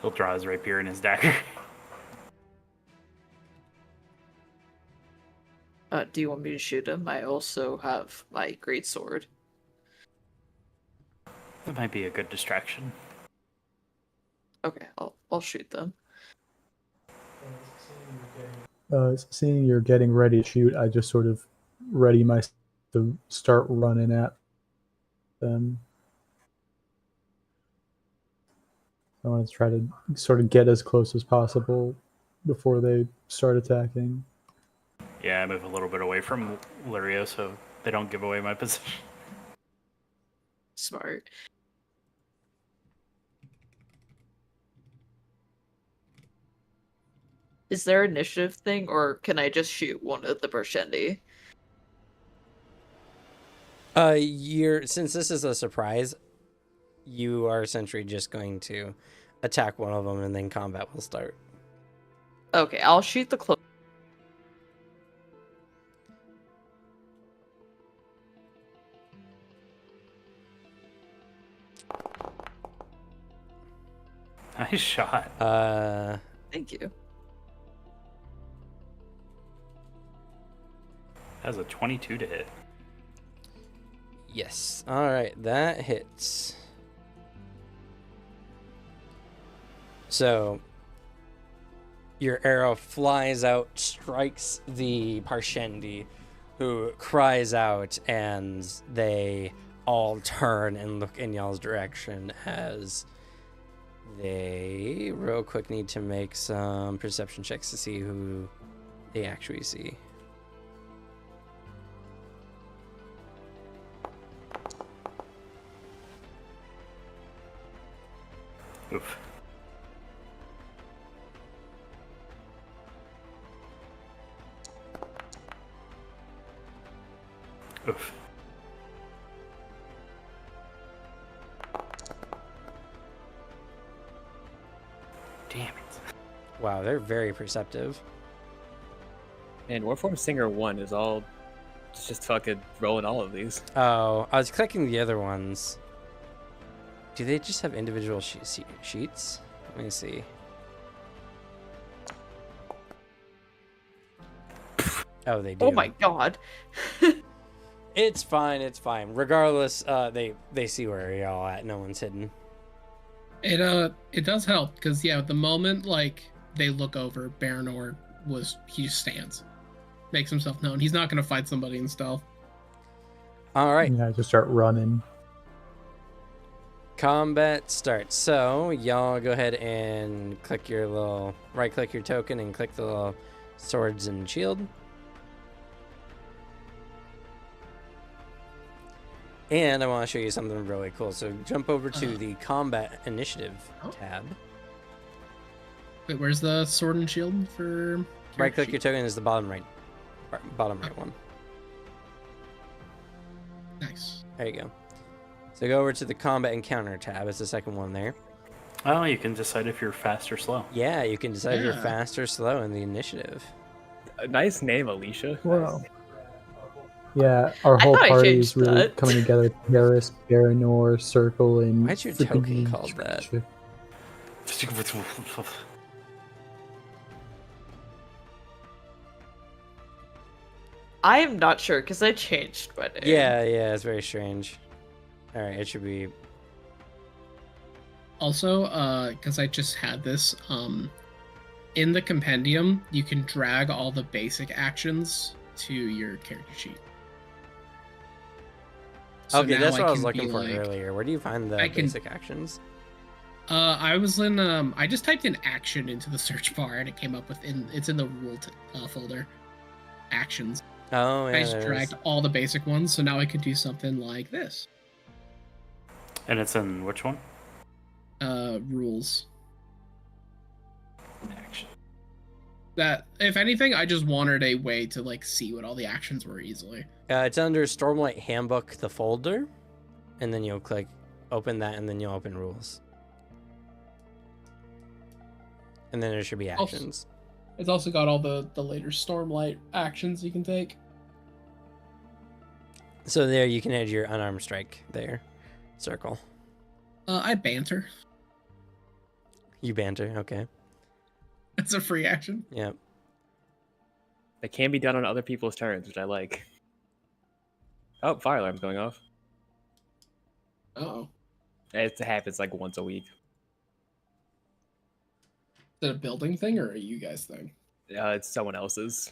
He'll draw his rapier and his dagger. Do you want me to shoot him? I also have my great sword. That might be a good distraction. Okay, I'll shoot them. Seeing you're getting ready to shoot, I just sort of ready myself to start running at them. I want to try to sort of get as close as possible before they start attacking. Yeah, I move a little bit away from Lurio so they don't give away my position. Smart. Is there an initiative thing, or can I just shoot one of the Bershendi? Since this is a surprise, you are essentially just going to attack one of them, and then combat will start. Okay, I'll shoot the close. Nice shot. Thank you. That was a 22 to hit. Yes. All right, that hits. So your arrow flies out, strikes the Parshendi, who cries out, and they all turn and look in y'all's direction as they real quick need to make some perception checks to see who they actually see. Oof. Oof. Damn it. Wow, they're very perceptive. And Warform Singer 1 is all just fucking rolling all of these. Oh, I was clicking the other ones. Do they just have individual sheets? Let me see. Oh, they do. Oh my god. It's fine. It's fine. Regardless, they see where y'all at. No one's hidden. It does help because yeah, at the moment like they look over, Baranor he just stands, makes himself known. He's not gonna fight somebody in stealth. All right. Yeah, just start running. Combat starts. So y'all go ahead and click your little right-click your token and click the little swords and shield. And I want to show you something really cool. So jump over to the combat initiative tab. Wait, where's the sword and shield for? Right-click your token is the bottom right one. Nice. There you go. So go over to the combat encounter tab. It's the second one there. Oh, you can decide if you're fast or slow. Yeah, you can decide if you're Yeah. fast or slow in the initiative. A nice name, Alicia. Wow. Yeah, our I whole thought I party changed is really that. coming together. Paris, Baranor, Circle, and Why's your freaking token called that? I am not sure because I changed my name. Yeah, it's very strange. All right, it should be. Also, because I just had this, in the compendium, you can drag all the basic actions to your character sheet. So Okay, now that's what I was can looking be for like- earlier. Where do you find the I can- basic actions? I was in, I just typed in action into the search bar and it came up it's in the rule folder. Actions. Oh, yeah. I just there it is. dragged all the basic ones, so now I could do something like this. And it's in which one? Rules. Action. That, if anything, I just wanted a way to, like, see what all the actions were easily. It's under Stormlight Handbook, the folder, and then you'll click open that, and then you'll open rules. And then there should be Also- actions. It's also got all the later Stormlight actions you can take. So there you can add your unarmed strike there. Circle. I banter. You banter, okay. It's a free action. Yep. That can be done on other people's turns, which I like. Oh, fire alarm's going off. Uh-oh. It happens like once a week. Is it a building thing or a you guys thing? It's someone else's.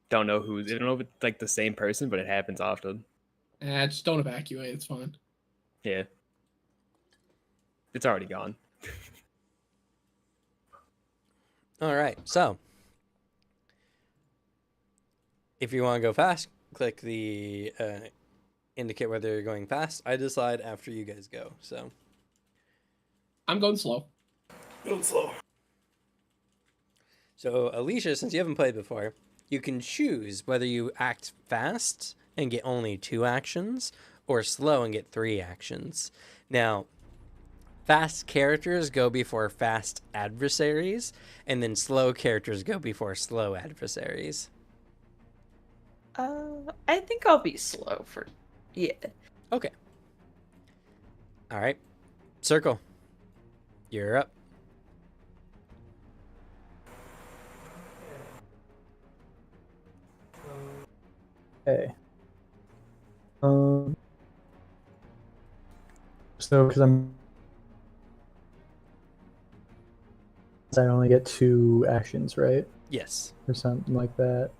Don't know who's. I don't know if it's like the same person, but it happens often. Just don't evacuate. It's fine. Yeah. It's already gone. All right, so if you want to go fast, click the indicate whether you're going fast. I decide after you guys go. So I'm going slow. Go slow. Alicia, since you haven't played before, you can choose whether you act fast and get only 2 actions, or slow and get 3 actions. Now, fast characters go before fast adversaries, and then slow characters go before slow adversaries. I think I'll be slow for. Yeah. Okay. All right. Circle. You're up. Okay. So, because I only get 2 actions, right? Yes. Or something like that.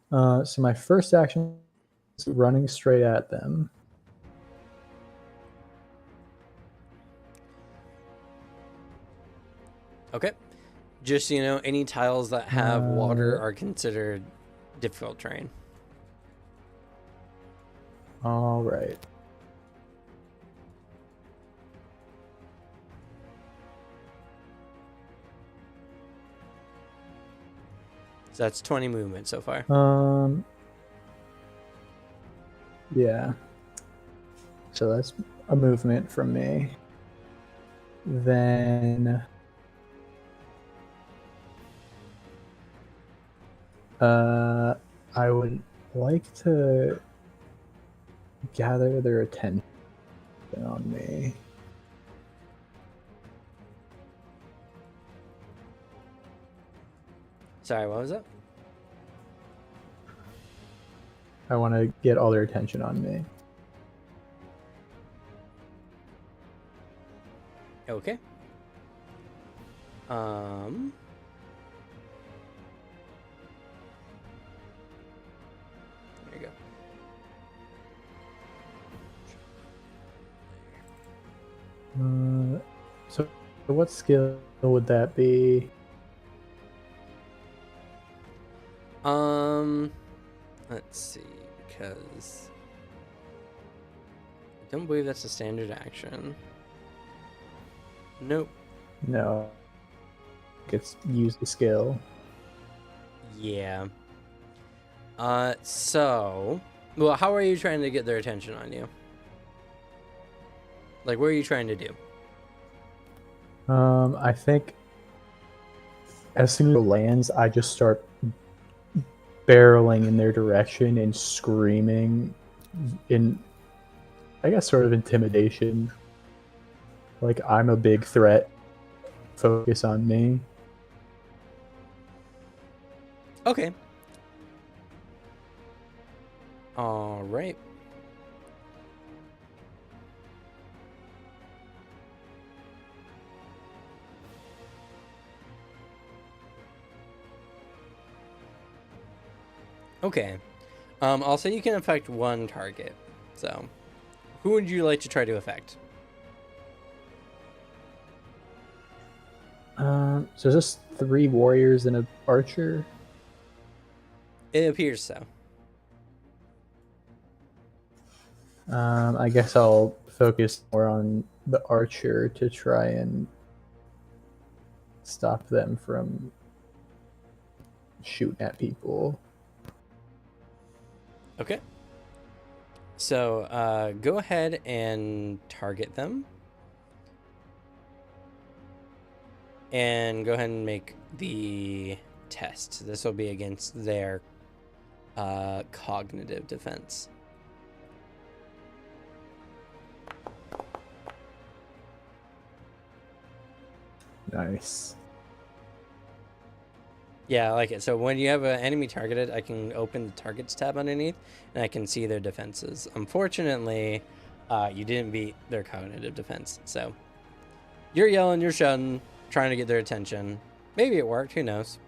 So my first action is running straight at them. Okay. Just so you know, any tiles that have water are considered difficult terrain. All right. So that's 20 movement so far. Yeah. So that's a movement from me. Then I would like to gather their attention on me. Sorry, what was that? I want to get all their attention on me. Okay. There you go. So what skill would that be? Let's see, because I don't believe that's a standard action. Nope. No. It's use the skill. Yeah. So, well, how are you trying to get their attention on you? Like, what are you trying to do? I think as soon as it lands, I just start barreling in their direction and screaming in, I guess, sort of intimidation. Like, I'm a big threat. Focus on me. Okay. All right. Okay. Also, you can affect 1 target. So, who would you like to try to affect? So is this 3 warriors and a archer? It appears so. I guess I'll focus more on the archer to try and stop them from shooting at people. Okay. So, go ahead and target them. And go ahead and make the test. This will be against their cognitive defense. Nice. Yeah, I like it. So when you have an enemy targeted, I can open the targets tab underneath, and I can see their defenses. Unfortunately, you didn't beat their cognitive defense. So you're yelling, you're shouting, trying to get their attention. Maybe it worked. Who knows?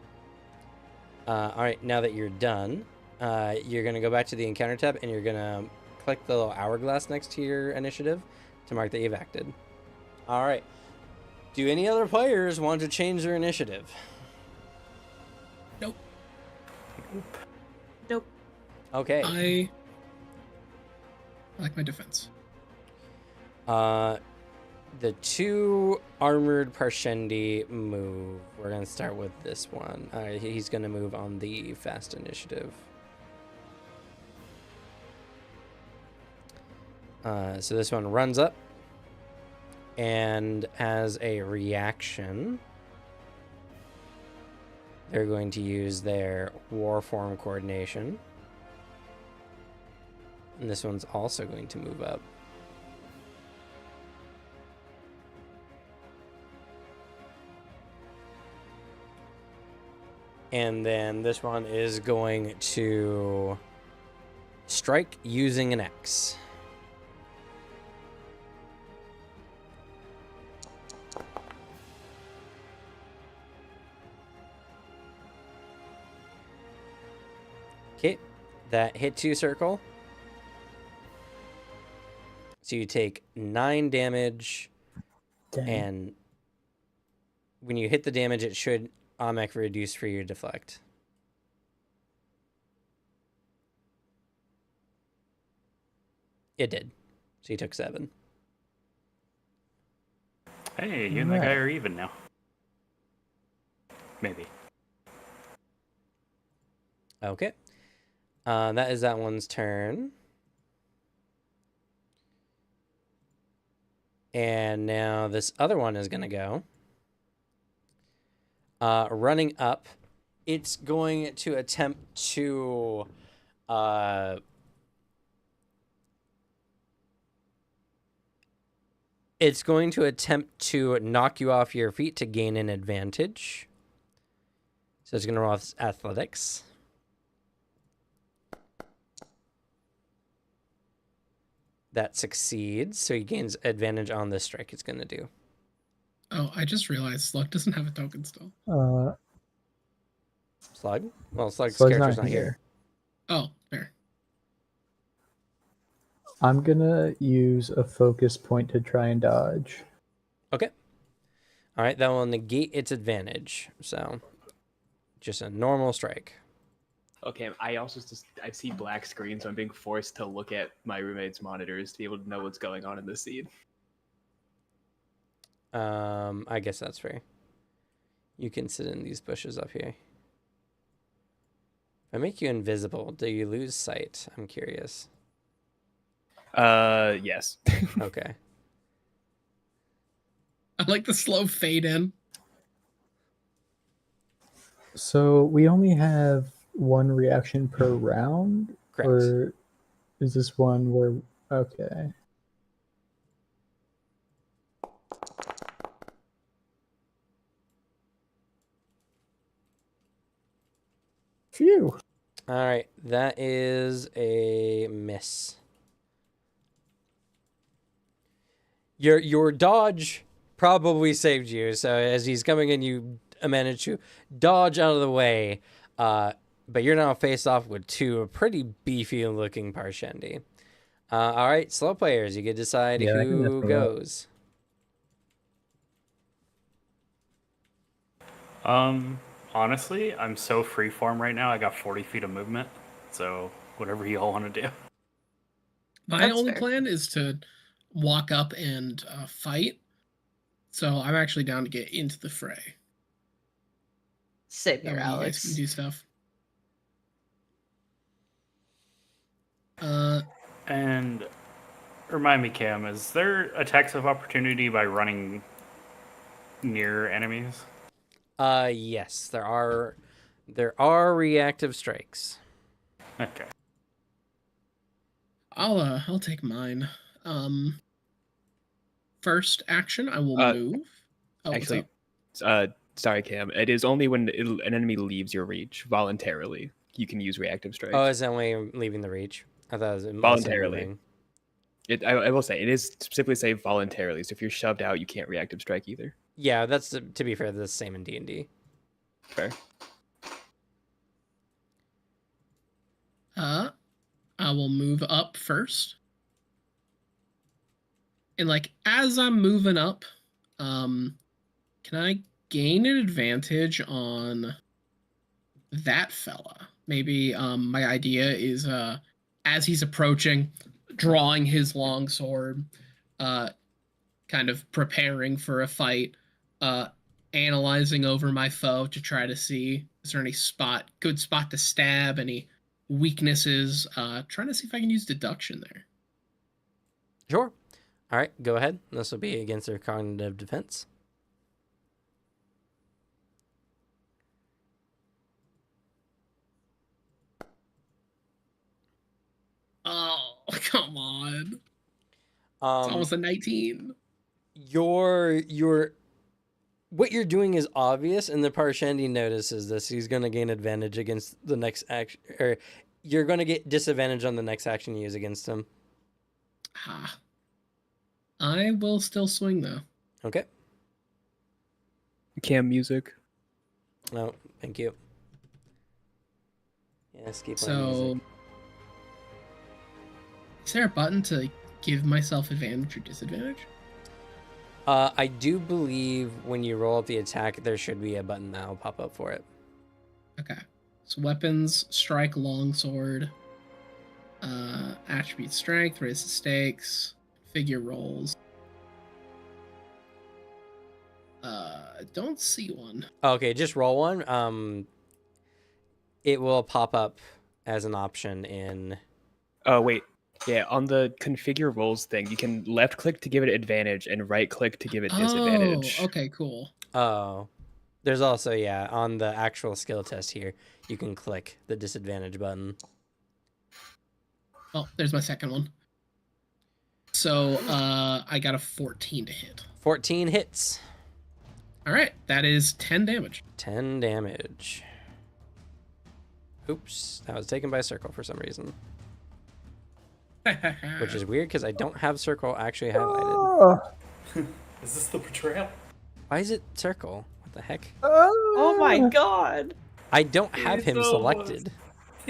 All right, now that you're done, you're going to go back to the encounter tab, and you're going to click the little hourglass next to your initiative to mark that you've acted. All right. Do any other players want to change their initiative? Nope. Nope. Okay. I like my defense. The 2 armored Parshendi move. We're going to start with this one. He's going to move on the fast initiative. So this one runs up and as a reaction, they're going to use their war form coordination. And this one's also going to move up. And then this one is going to strike using an X. Okay, that hits you, Circle. So you take 9 damage, Dang. and when you hit the damage, it should automatically reduce for your deflect. It did. So you took 7. Hey, you and that guy are even now. Maybe. Okay. That is that one's turn. And now this other one is going to go. Running up, it's going to attempt to knock you off your feet to gain an advantage. So it's going to roll off athletics. That succeeds, so he gains advantage on this strike it's going to do. Oh, I just realized Slug doesn't have a token still. Slug? Well, Slug's Slug's character's not here. Oh, fair. I'm gonna use a focus point to try and dodge. Okay. All right, that will negate its advantage. So, just a normal strike. Okay, I see black screen, so I'm being forced to look at my roommate's monitors to be able to know what's going on in the scene. I guess that's fair. You can sit in these bushes up here. If I make you invisible, do you lose sight? I'm curious. Yes. Okay. I like the slow fade in. So we only have 1 reaction per round? Correct. Or is this one where... Okay. Phew. All right, that is a miss. Your dodge probably saved you. So as he's coming in, you manage to dodge out of the way. But you're now faced off with 2 pretty beefy looking Parshendi. All right, slow players, you can decide Yeah, I can who definitely goes. Honestly, I'm so freeform right now. I got 40 feet of movement. So whatever you all want to do. My That's only fair. plan is to walk up and fight. So I'm actually down to get into the fray. Same That here, way you guys can Alex. do stuff. And remind me, Cam, is there attacks of opportunity by running near enemies? Yes, there are reactive strikes. Okay. I'll take mine. First action, I will move. Oh, Actually, what's up? sorry, Cam. It is only when an enemy leaves your reach voluntarily you can use reactive strike. Oh, is that when you're leaving the reach? I thought it was Voluntarily. moving. I will say, it is specifically say voluntarily, so if you're shoved out, you can't reactive strike either. Yeah, that's to be fair, the same in D&D. Fair. I will move up first. And like as I'm moving up, can I gain an advantage on that fella? Maybe my idea is as he's approaching, drawing his long sword, kind of preparing for a fight, analyzing over my foe to try to see is there any good spot to stab, any weaknesses, trying to see if I can use deduction there. Sure. All right, go ahead. This will be against their cognitive defense. Oh, come on. It's Um, almost a 19. What you're doing is obvious, and the Parshendi notices this. He's going to gain advantage against the next action, or you're going to get disadvantage on the next action you use against him. I will still swing, though. Okay. Cam music. No, thank you. Yes, keep playing So, music. is there a button to give myself advantage or disadvantage? I do believe when you roll up the attack, there should be a button that will pop up for it. Okay. So weapons, strike, longsword, attribute strength, raise the stakes, figure rolls. Don't see one. Okay, just roll one. It will pop up as an option in. Oh, wait. Yeah, on the configure roles thing, you can left click to give it advantage and right click to give it disadvantage. Oh, okay, cool. Oh, there's also, yeah, on the actual skill test here, you can click the disadvantage button. Oh, there's my second one. So I got a 14 to hit. 14 hits. All right, that is 10 damage. 10 damage. Oops, that was taken by Circle for some reason. Which is weird because I don't have Circle actually highlighted. Is this the betrayal? Why is it Circle? What the heck? Oh my god. I don't have He's him almost- selected.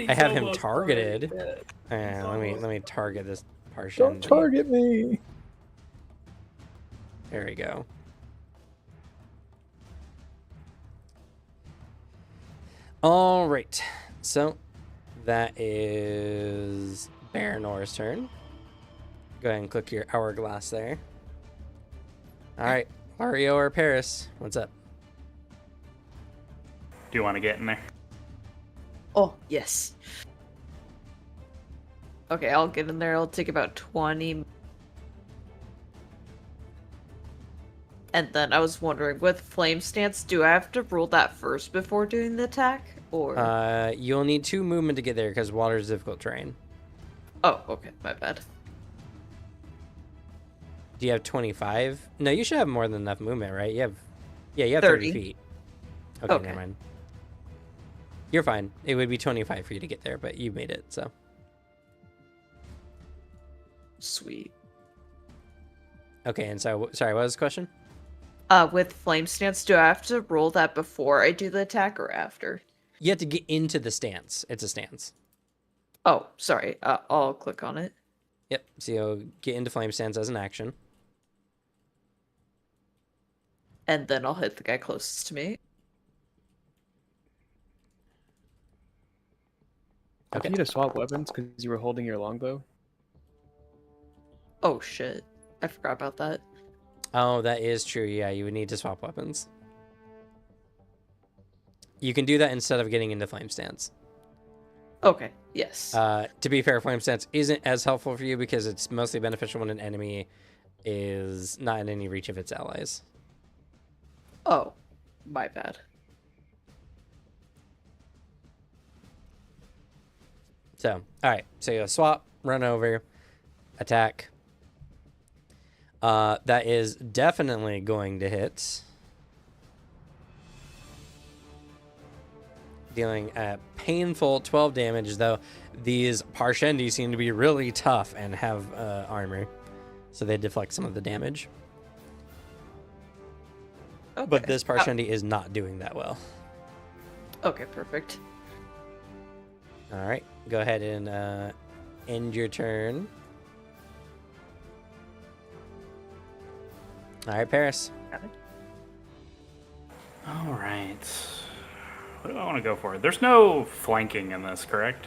I have him targeted. Let me target this portion. Don't target me. There we go. All right. So that is Baranor's turn. Go ahead and click your hourglass there. All right, Mario or Paris, what's up? Do you want to get in there? Oh, yes. Okay, I'll get in there. It'll take about 20. And then I was wondering, with flame stance, do I have to roll that first before doing the attack? Or You'll need 2 movement to get there because water is difficult terrain. oh, okay, my bad. Do you have 25? No, you should have more than enough movement, right? You have 30 30. feet. Okay, Okay. never mind. You're fine. It would be 25 for you to get there, but you made it, so. Sweet. Okay, and so, sorry, what was the question? With flame stance, do I have to roll that before I do the attack or after? You have to get into the stance. It's a stance. Oh, sorry. I'll click on it. Yep, so you'll get into flame stance as an action. And then I'll hit the guy closest to me. Don't you need to swap weapons because you were holding your longbow? Oh, shit. I forgot about that. Oh, that is true. Yeah, you would need to swap weapons. You can do that instead of getting into flame stance. Okay, yes. To be fair, flame stance isn't as helpful for you because it's mostly beneficial when an enemy is not in any reach of its allies. Oh, my bad. So, all right. So you'll swap, run over, attack. That is definitely going to hit. Dealing a painful 12 damage, though these Parshendi seem to be really tough and have armor. So they deflect some of the damage. Okay. But this Parshendi is not doing that well. Okay, perfect. All right. Go ahead and end your turn. All right, Paris. All right. What do I want to go for? There's no flanking in this, correct?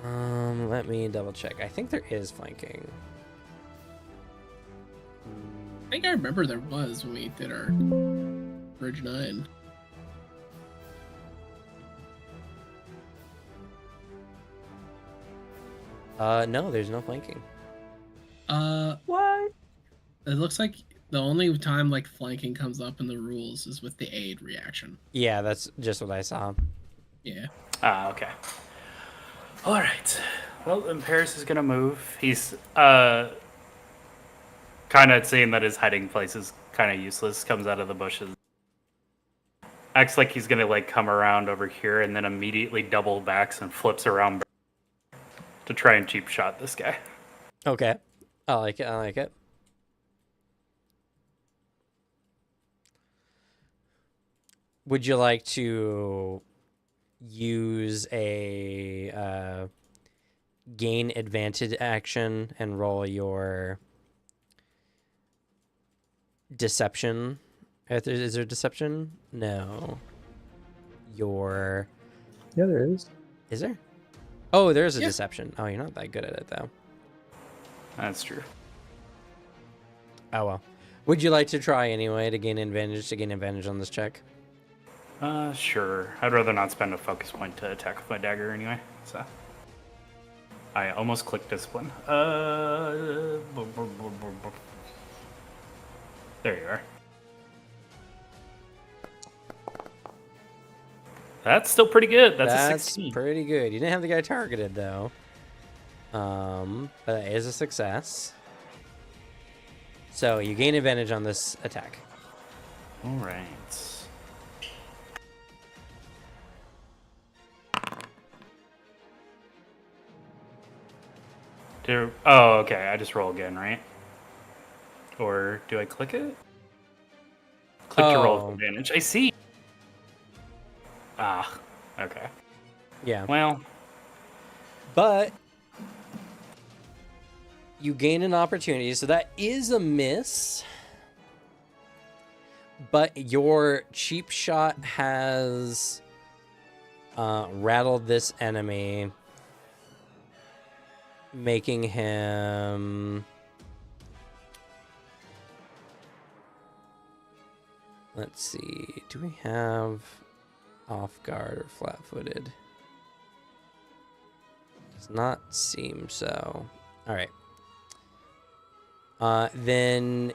Let me double check. I think there is flanking. I think I remember there was when we did our Bridge 9. No, there's no flanking. What? It looks like the only time like flanking comes up in the rules is with the aid reaction. Yeah, that's just what I saw. Yeah. Ah, okay. All right. Well, then Paris is gonna move. He's kind of seeing that his hiding place is kind of useless. Comes out of the bushes. Acts like he's gonna like come around over here and then immediately double backs and flips around to try and cheap shot this guy. Okay. I like it. I like it. Would you like to use a gain advantage action and roll your deception? Is there deception? No. Your... Yeah, there is. Is there? Oh, there is a Yeah. deception. Oh, you're not that good at it, though. That's true. Oh, well. Would you like to try anyway to gain advantage on this check? Sure. I'd rather not spend a focus point to attack with my dagger anyway. So I almost clicked discipline. There you are. That's still pretty good. That's a 16. Pretty good. You didn't have the guy targeted though. But it is a success. So you gain advantage on this attack. All right. Oh, okay. I just roll again, right? Or do I click it? Click to roll with advantage. I see. Ah, okay. Yeah. Well, But you gain an opportunity, so that is a miss. But your cheap shot has rattled this enemy, making him... Let's see. Do we have off guard or flat-footed? Does not seem so. All right. Then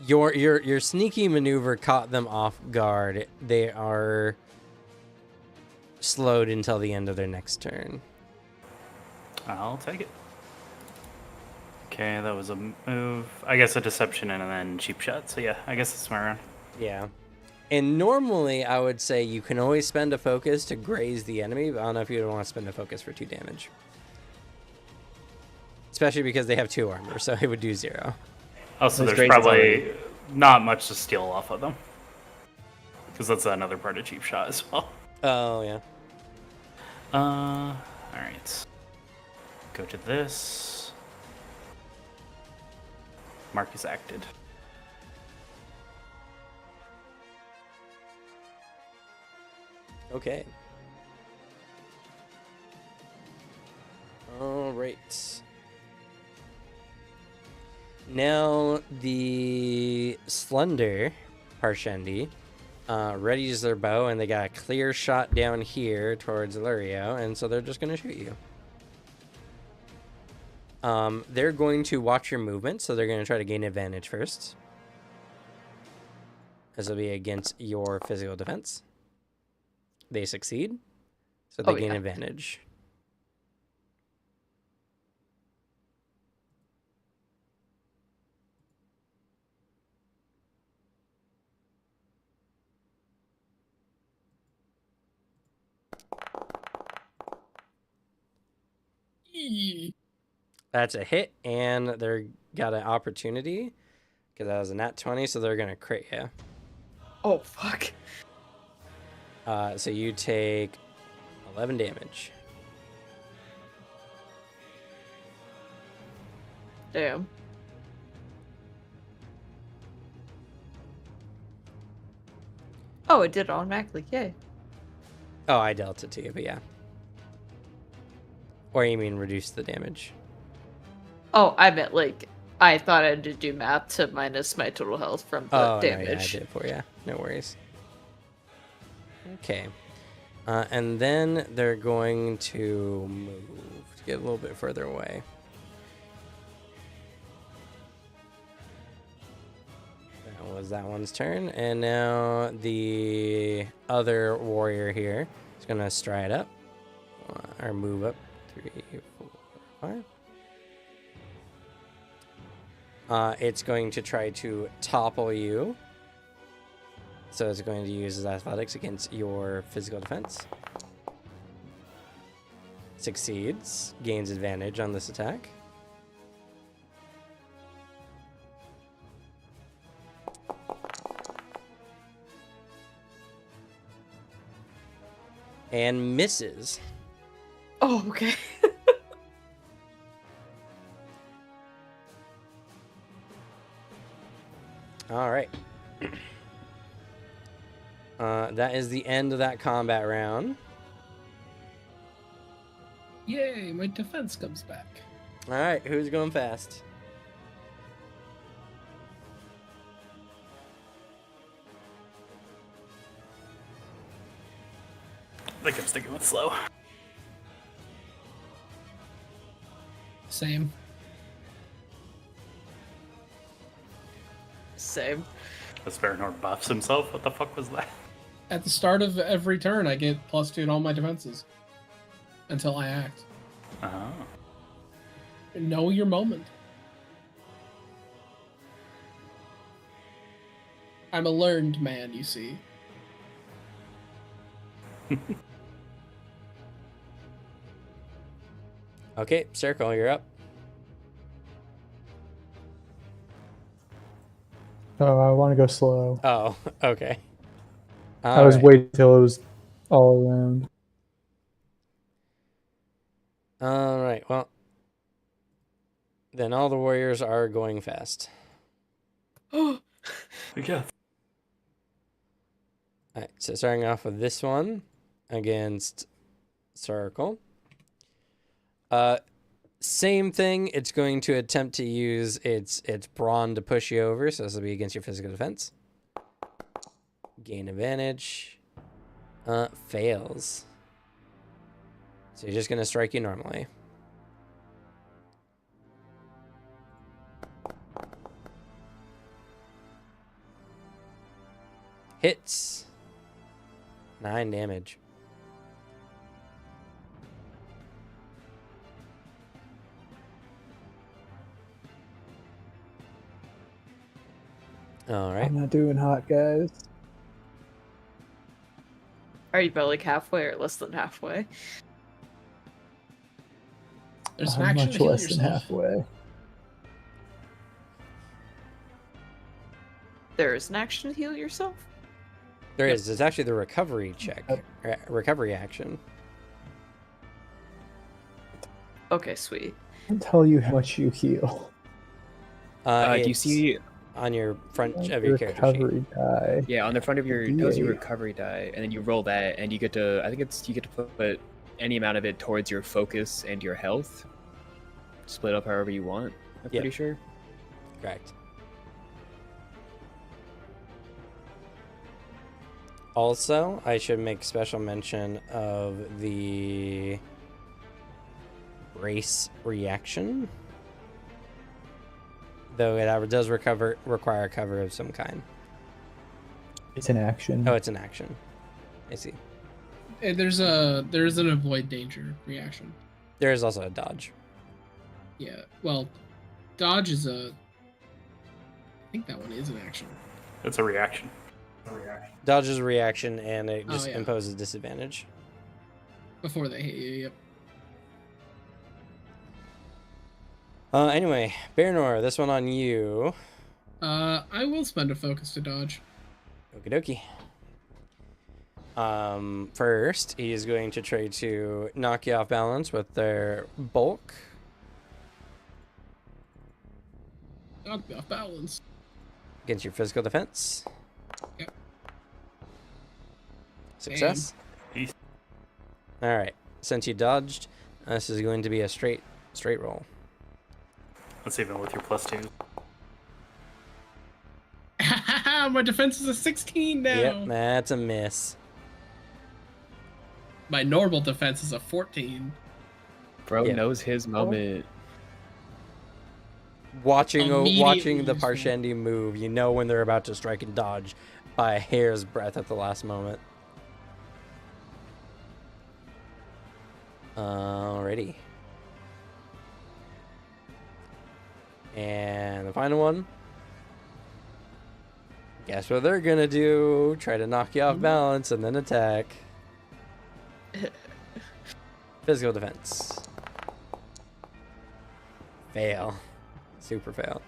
your sneaky maneuver caught them off guard. They are slowed until the end of their next turn. I'll take it. Okay, that was a move. I guess a deception and then cheap shot. So yeah, I guess it's my round. Yeah. And normally I would say you can always spend a focus to graze the enemy, but I don't know if you want to spend a focus for 2 damage. Especially because they have 2 armor, so it would do 0. Also, Those there's grazes probably not much to steal off of them. Because that's another part of cheap shot as well. Oh, yeah. Alright. Go to this. Mark is acted. Okay. All right. Now the Slender Parshendi readies their bow, and they got a clear shot down here towards Lurio, and so they're just going to shoot you. They're going to watch your movement, so they're going to try to gain advantage first. This will be against your physical defense. They succeed, so they gain advantage. That's a hit, and they're got an opportunity because that was a nat 20, so they're gonna crit you. Oh, fuck. So you take 11 damage. Damn. Oh, it did automatically. Yay. Oh, I dealt it to you, but yeah. Or you mean reduce the damage? Oh, I meant like I thought I had to do math to minus my total health from the Oh, no, yeah, I damage. did it for you. No worries. Okay. And then they're going to move to get a little bit further away. That was that one's turn. And now the other warrior here is going to stride up. Or move up. 3, 4, 5. It's going to try to topple you. So it's going to use its athletics against your physical defense. Succeeds. Gains advantage on this attack. And misses. Oh, okay. All right. That is the end of that combat round. Yay, my defense comes back. All right, who's going fast? I think I'm sticking with slow. Same. Same. As Baranor buffs himself, what the fuck was that? At the start of every turn, I get +2 to all my defenses. Until I act. Oh. Know your moment. I'm a learned man, you see. Okay, Circle, you're up. Oh, I want to go slow. Oh, okay. I was waiting till it was all around. All right, well. Then all the warriors are going fast. Yeah. All right, so starting off with this one against Circle. Same thing. It's going to attempt to use its brawn to push you over, so this will be against your physical defense. Gain advantage. Fails. So you're just going to strike you normally. Hits. 9 damage. All right. I'm not doing hot, guys. Are you about like halfway or less than halfway? There's an I'm action much to heal less than yourself. halfway. There is an action to heal yourself? There is. It's actually the recovery check. Recovery action. Okay, sweet. I can tell you how much you heal. Do you It's see? on your front of your character sheet? Recovery die. Yeah, on the front of your D8. tells you recovery die, and then you roll that, and you get to. I think it's you get to put any amount of it towards your focus and your health. Split up however you want. I'm Yeah. pretty sure. Correct. Also, I should make special mention of the brace reaction. Though it does require cover of some kind. It's an action. Oh, it's an action. I see. There's an avoid danger reaction. There is also a dodge. Yeah. Well, dodge is a. I think that one is an action. It's a reaction. Dodge is a reaction, and it just yeah. imposes disadvantage. Before they hit you, yep. Anyway, Baranor, this one on you. I will spend a focus to dodge. Okie dokie. First, he is going to try to knock you off balance with their bulk. Knock me off balance. Against your physical defense. Yep. Success. Peace. All right. Since you dodged, This is going to be a straight roll. That's even with your +2. My defense is a 16 now. Yep, that's a miss. My normal defense is a 14. Bro Yeah. knows his moment. Watching Immediately the useful. Parshendi move, you know when they're about to strike and dodge by a hair's breadth at the last moment. Alrighty. And the final one. Guess what they're gonna do? Try to knock you off balance and then attack. Physical defense. Fail. Super fail.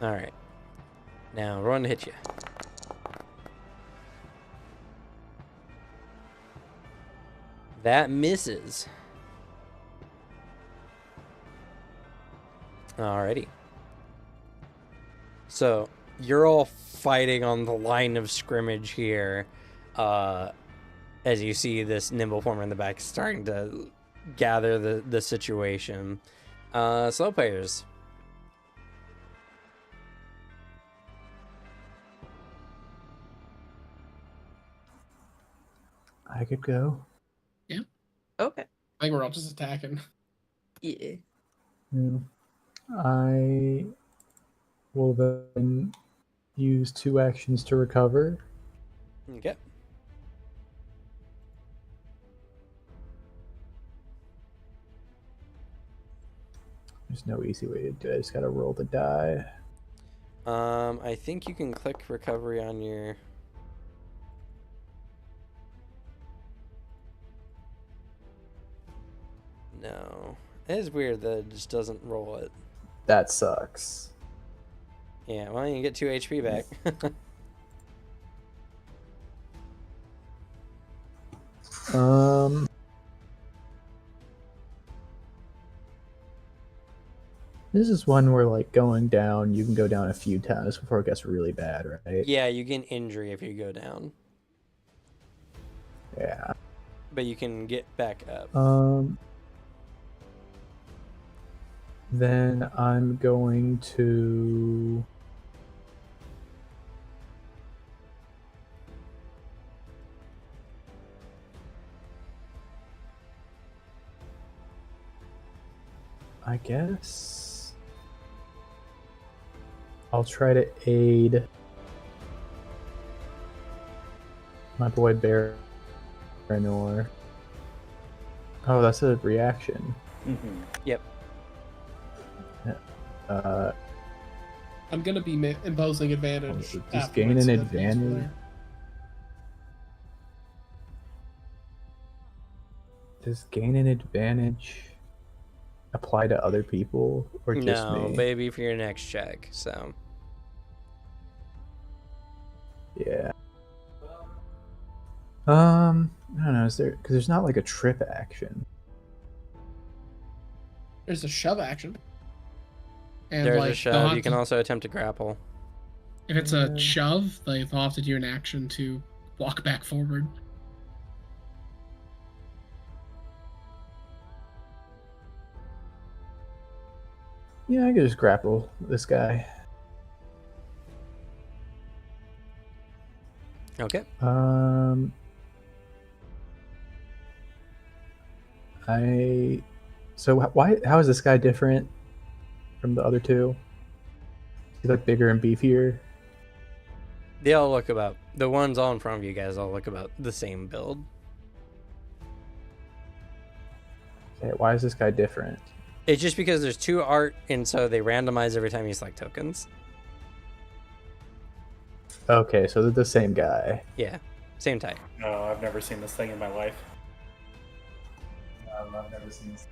Alright. Now run to hit you. That misses. Alrighty. So you're all fighting on the line of scrimmage here, as you see this nimble former in the back starting to gather the situation. Slow players. I could go. Okay. I think we're all just attacking. Yeah. I will then use 2 actions to recover. Okay. There's no easy way to do it. I just gotta roll the die. I think you can click recovery on your. No, it is weird that it just doesn't roll it. That sucks. Yeah, well, you get 2 HP back. This is one where, like, going down, you can go down a few times before it gets really bad, right? Yeah, you get injury if you go down, Yeah. but you can get back up. Then I'm going to I guess I'll try to aid my boy Baranor. Oh, that's a reaction. Yep. I'm gonna be imposing advantage. Just afterwards, gain an so advantage. Does gain an advantage apply to other people or just No, me? baby, for your next check. So Yeah. I don't know. Is there? Because there's not like a trip action. There's a shove action. And there's like, a they'll shove. have You can to- also attempt to grapple. If it's a shove, they'll have to do an action to walk back forward. Yeah, I could just grapple this guy. Okay. Why? How is this guy different from the other two? He's like bigger and beefier. They all look about the ones all in front of you guys all look about the same build. Okay, why is this guy different? It's just because there's 2 art, and so they randomize every time you select tokens. Okay, so they're the same guy. Yeah, same type. No, I've never seen this thing in my life. I've never seen this.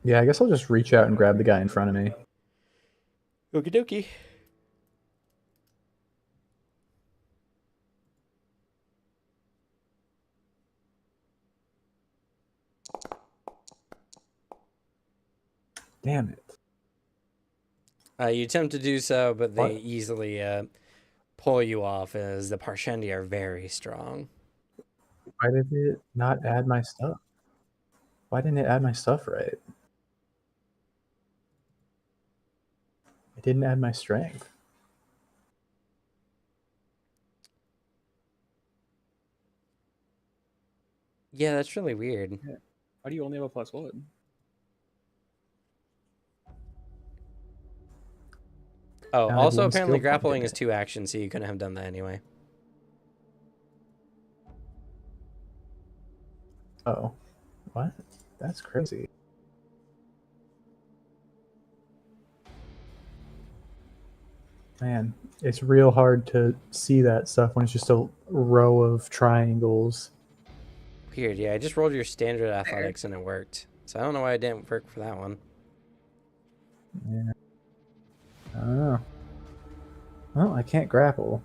Yeah, I guess I'll just reach out and grab the guy in front of me. Okie dokie. Damn it. You attempt to do so, but they What? easily pull you off as the Parshendi are very strong. Why did it not add my stuff? Why didn't it add my stuff right? It didn't add my strength. Yeah, that's really weird. Why do you only have a +1? Oh, Now I have also one apparently skill point grappling in is it. 2 actions, so you couldn't have done that anyway. Oh, what? That's crazy. Man, it's real hard to see that stuff when it's just a row of triangles. Weird, yeah. I just rolled your standard athletics and it worked. So I don't know why it didn't work for that one. Yeah. I don't know. Well, I can't grapple.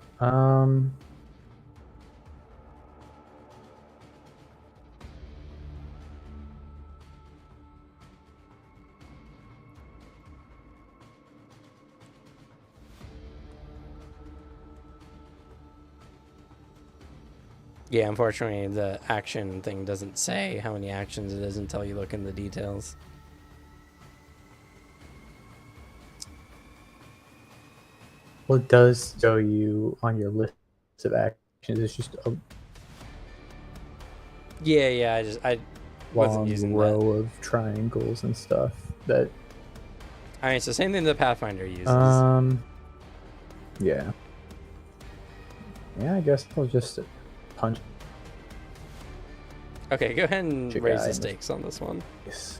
Yeah, unfortunately, the action thing doesn't say how many actions it is until you look in the details. Well, it does show you on your list of actions. It's just a Yeah, I wasn't long using that. row of triangles and stuff that. All right, so same thing the Pathfinder uses. Yeah. Yeah, I guess I'll just punch Okay, go ahead and your raise guy the in the stakes on this one. face.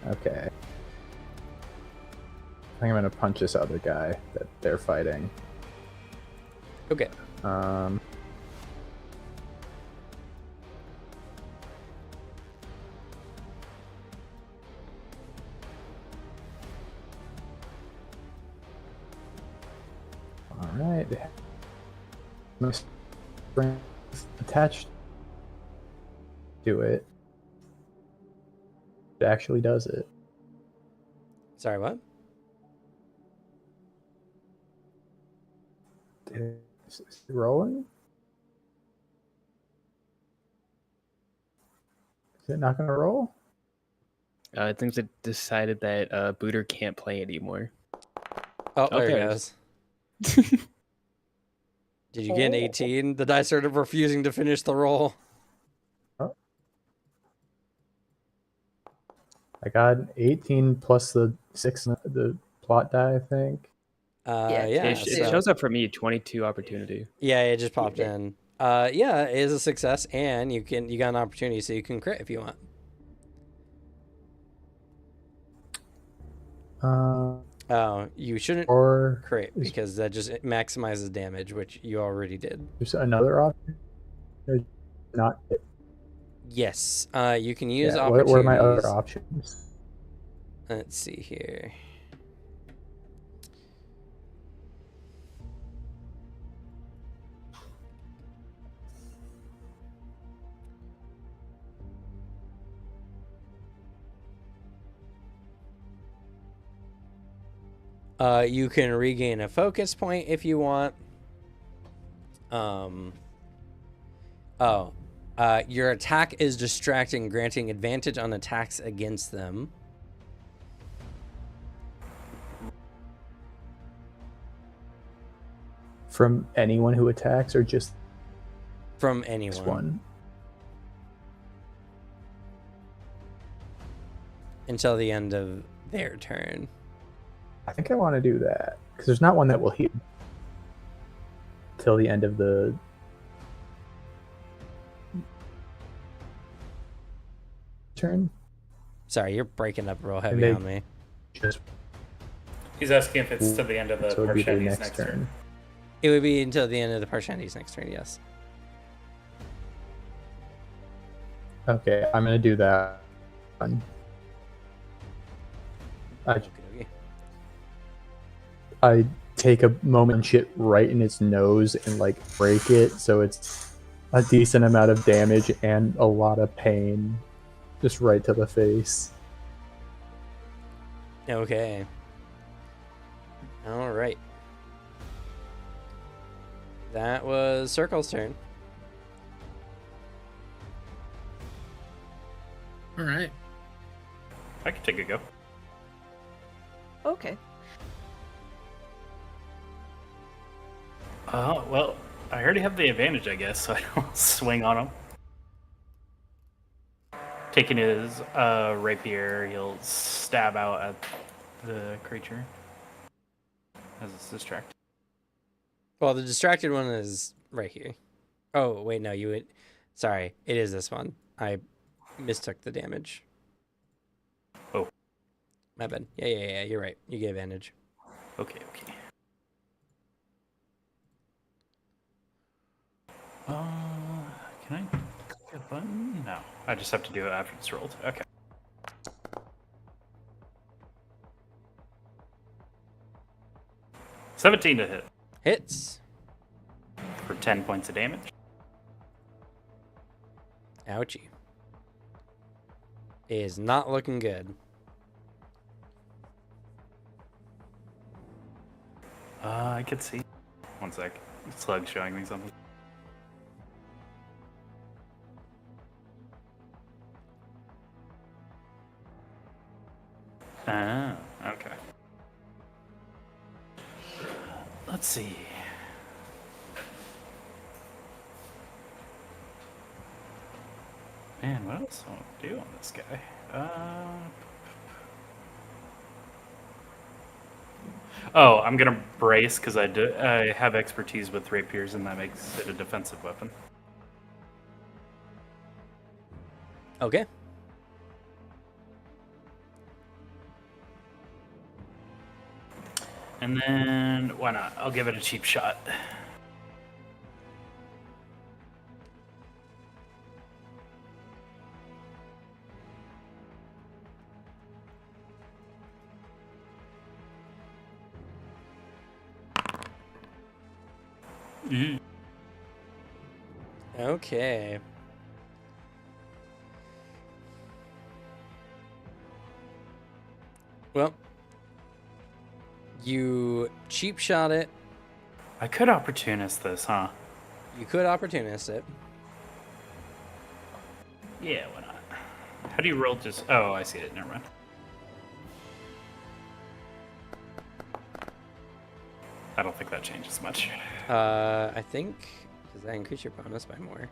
Okay. I think I'm gonna punch this other guy that they're fighting. Okay. All right. No strength attached to it. It actually does it. Sorry, what? Is it rolling? Is it not gonna roll? I think they decided that Booter can't play anymore. Oh, there Okay. it goes. Did you get an 18? The dice started refusing to finish the roll. I got an 18 plus the 6 the plot die, I think. Yeah, It so- shows up for me 22 opportunity. Yeah, it just popped Yeah. in. Yeah, it is a success, and you got an opportunity, so you can crit if you want. Oh, you shouldn't Or crit because that just maximizes damage, which you already did. there's another option. Or not. Yes, you can use Yeah, opportunities. what are my other options? Let's see here. You can regain a focus point if you want. Your attack is distracting, granting advantage on attacks against them. From anyone who attacks, or just From this anyone. one? Until the end of their turn. I think I want to do that because there's not one that will heal till the end of the turn. Sorry, you're breaking up real heavy they- on me. Just He's asking if it's to the end of the so it'd be the Parshendi's next turn. It would be until the end of the Parshendi's next turn, yes. Okay, I'm gonna do that one. Okey-dokey. I take a moment and shit right in its nose and like break it, so it's a decent amount of damage and a lot of pain, just right to the face. Okay. All right. That was Circle's turn. All right. I can take a go. Okay. Well, I already have the advantage, I guess, so I don't swing on him. Taking his rapier, he'll stab out at the creature as it's distracted. Well, the distracted one is right here. Oh, wait, no, you would... Sorry, it is this one. I mistook the damage. Oh. My bad. Yeah, you're right. You get advantage. Okay. Can I click a button? No. I just have to do it after it's rolled. Okay. $17 to hit Hits. for 10 points of damage. Ouchie. Is not looking good. I could see. One sec. Slug's showing me something. Ah, okay. Let's see. Man, what else do I want to do on this guy? Oh, I'm gonna brace because I have expertise with rapiers, and that makes it a defensive weapon. Okay. And then, why not? I'll give it a cheap shot. Okay. Well, you cheap shot it. I could opportunist this, huh? You could opportunist it. Yeah, why not? How do you roll just... Oh, I see it. Never mind. I don't think that changes much. I think... Does that increase your bonus by more?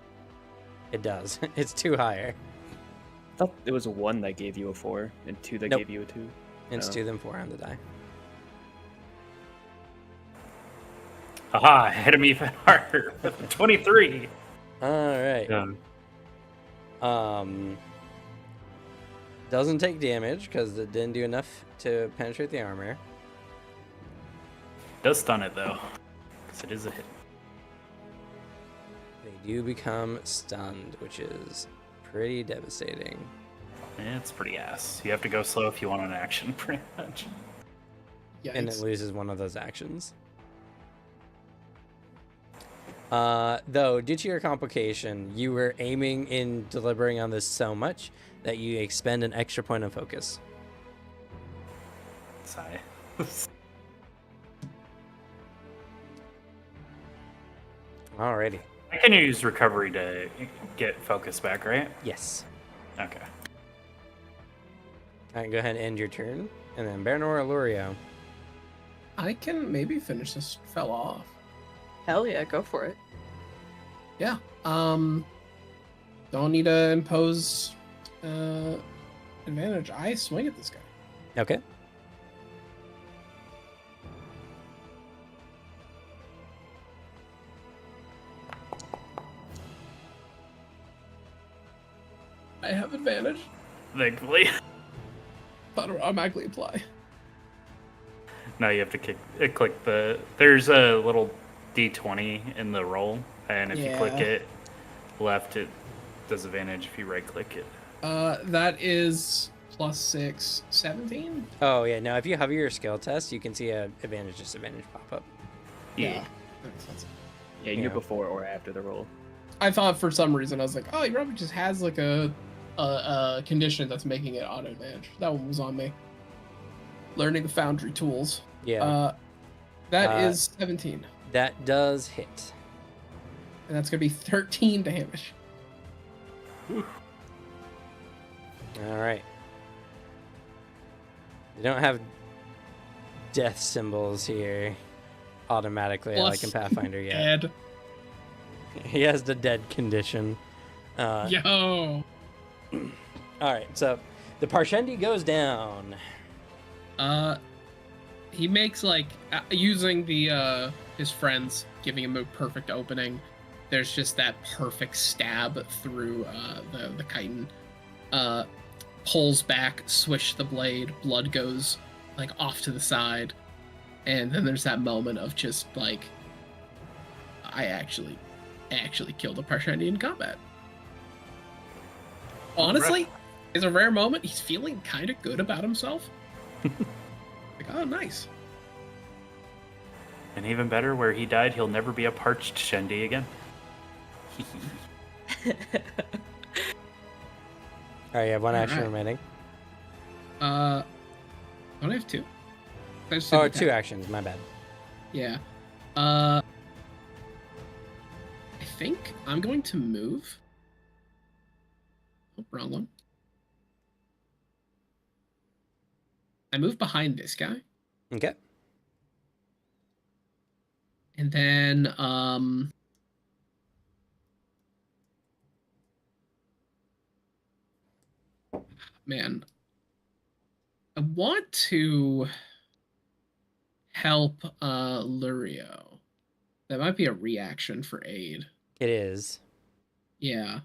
It does. It's 2 higher. I thought it was 1 that gave you a 4 and 2 that Nope. gave you a 2. It's Oh. 2 then 4 on the die. Aha, hit him even harder. 23. Alright. Yeah. Doesn't take damage because it didn't do enough to penetrate the armor. Does stun it, though. Because it is a hit. They do become stunned, which is pretty devastating. It's pretty ass. You have to go slow if you want an action, pretty much. And it Yikes. loses one of those actions. Though, due to your complication, you were aiming and deliberating on this so much that you expend an extra point of focus. Sigh. Alrighty. I can use recovery to get focus back, right? Yes. Okay. Alright, go ahead and end your turn. And then Baranor Alurio. I can maybe finish this fell off. Hell yeah, go for it. Yeah. Don't need to impose advantage. I swing at this guy. Okay. I have advantage. Thankfully. But automatically apply. Now you have to click the... There's a little D20 in the roll, and if you click Yeah. it left, it does advantage if you right-click it. That is +6, 17? Oh, yeah. Now, if you hover your skill test, you can see a advantage, disadvantage pop up. Yeah. That makes sense. Yeah, you can Yeah. do before or after the roll. I thought for some reason, I was like, oh, he probably just has like a condition that's making it auto advantage. That one was on me. Learning the Foundry tools. Yeah. That Uh, is 17. That does hit. And that's going to be 13 damage. All right. You don't have death symbols here automatically like in Pathfinder yet. Dead. He has the dead condition. Yo! All right, so the Parshendi goes down. He makes like using the his friends giving him a perfect opening. There's just that perfect stab through the chitin. Pulls back, swish the blade, blood goes like off to the side, and then there's that moment of just like, I actually killed a Parshendi in combat. Honestly, it's a rare moment. He's feeling kind of good about himself. Like, oh, nice. And even better, where he died, he'll never be a parched Shendi again. All right, you have one action right. remaining. Don't I have two? I just Oh, didn't 2 count. actions. My bad. Yeah. I think I'm going to move. Oh, wrong one. I move behind this guy. Okay. And then, man, I want to help Lurio. That might be a reaction for aid. It is. Yeah.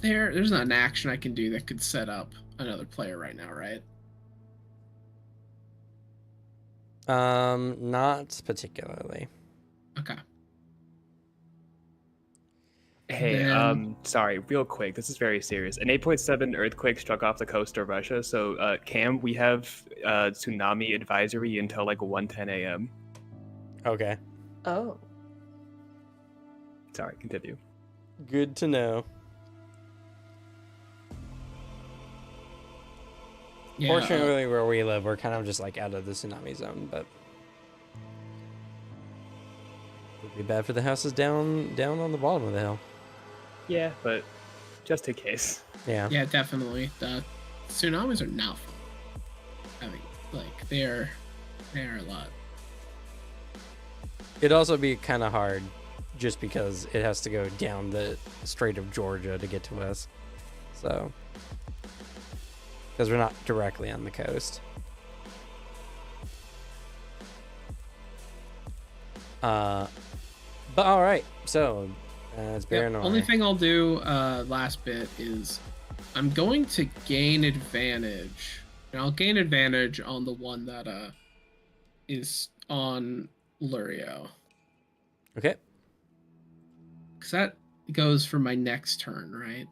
There's not an action I can do that could set up another player right now, right? Not particularly. Okay. Hey, Then- sorry, real quick. This is very serious. An 8.7 earthquake struck off the coast of Russia. So, Cam, we have tsunami advisory until like 1:10 a.m. Okay. Oh. Sorry, continue. Good to know. Yeah, Fortunately, where we live, we're kind of just like out of the tsunami zone, but it'd be bad for the houses down on the bottom of the hill. Yeah, but just in case. Yeah. yeah, definitely. The tsunamis are not fun. I mean, like they're a lot. It'd also be kind of hard just because it has to go down the Strait of Georgia to get to us. So, because we're not directly on the coast. But all right, so it's Yep, Baranor. only thing I'll do last bit is I'm going to gain advantage. And I'll gain advantage on the one that is on Lurio. Okay. Because that goes for my next turn, right?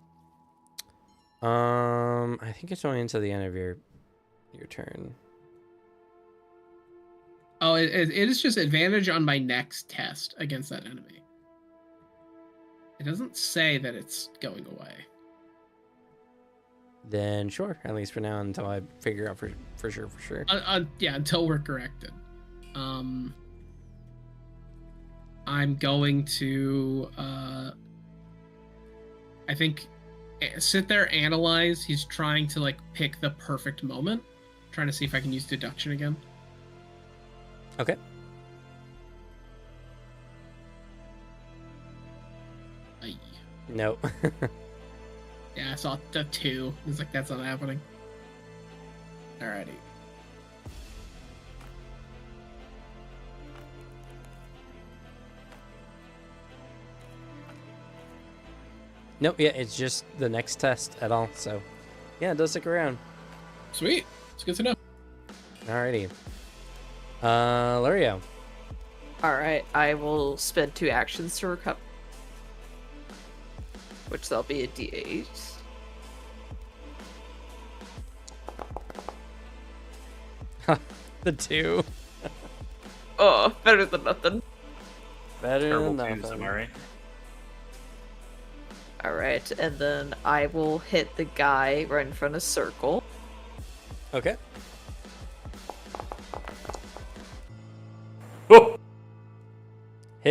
I think it's only until the end of your turn. Oh, it is just advantage on my next test against that enemy. It doesn't say that it's going away. Then sure, at least for now, until I figure out for sure. Yeah, until we're corrected. I'm going to, I think, sit there, analyze. He's trying to, like, pick the perfect moment. Trying to see if I can use deduction again. Okay. Aye. Nope. Yeah, I saw the 2. He's like, that's not happening. Alrighty. Nope. Yeah, it's just the next test at all. So, yeah, it does stick around. Sweet. It's good to know. Alrighty. Lurio. Alright, I will spend 2 actions to recover. Which that'll be a d8. The 2. Oh, better than nothing. Better Terrible than twos, nothing. am I right? Alright, and then I will hit the guy right in front of Circle. Okay.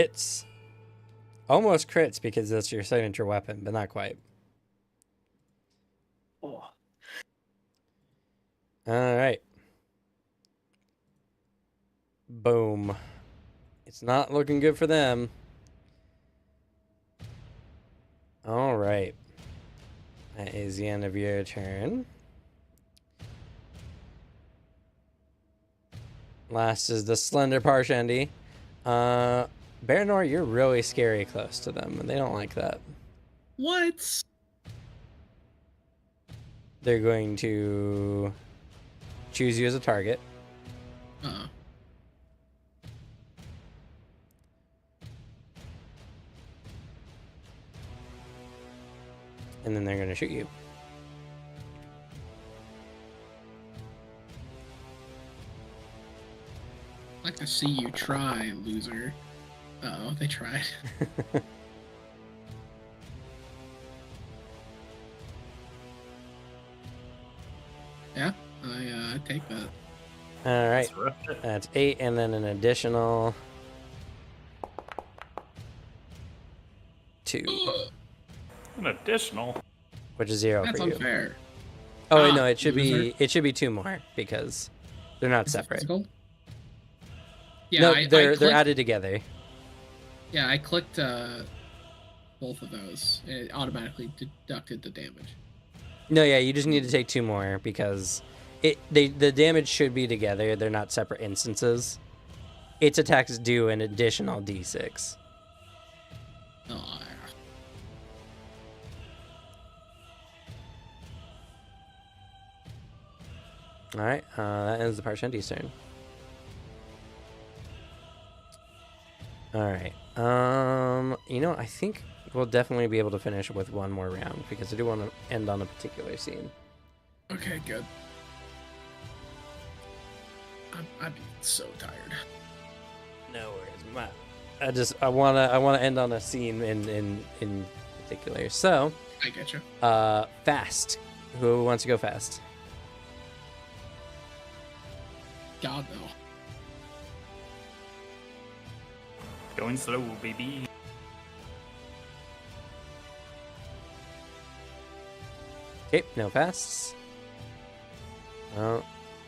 It's almost crits because that's your signature weapon, but not quite. Oh. All right. Boom. It's not looking good for them. All right. That is the end of your turn. Last is the Slender Parshendi. Baranor, you're really scary close to them, and they don't like that. What? They're going to choose you as a target. Uh-oh. And then they're going to shoot you. I'd like to see you try, loser. Uh-oh, they tried. Yeah, I take that. All right. That's rough. That's 8, and then an additional 2, An additional. which is 0 That's for you. unfair. Oh wait, Ah, no, it should loser. be 2 more because they're not Is it separate. physical? Yeah, No, I they're clicked, added together. Yeah, I clicked both of those. It automatically deducted the damage. No, yeah, you just need to take 2 more because the damage should be together. They're not separate instances. Its attacks do an additional d6. Oh, All right, that ends the Parshendi's turn. All right, I think we'll definitely be able to finish with one more round because I do want to end on a particular scene. okay, good. I'd be so tired. No worries, I wanna end on a scene in particular. So, I get you. fast. Who wants to go fast? God, no. Going slow, baby. Okay, no fasts. Oh,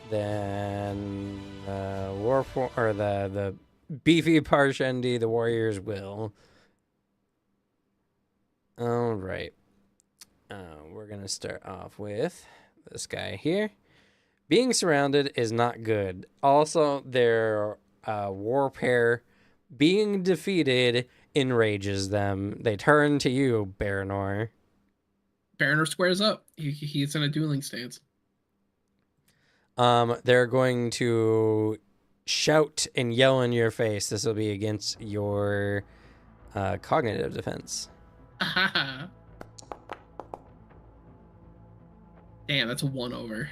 then the beefy Parshendi, the warriors will. All right. We're gonna start off with this guy here. Being surrounded is not good. Also, their war pair being defeated enrages them. They turn to you, Baranor. Baranor squares up. He's in a dueling stance. They're going to shout and yell in your face. This will be against your cognitive defense. Damn, that's a 1 over.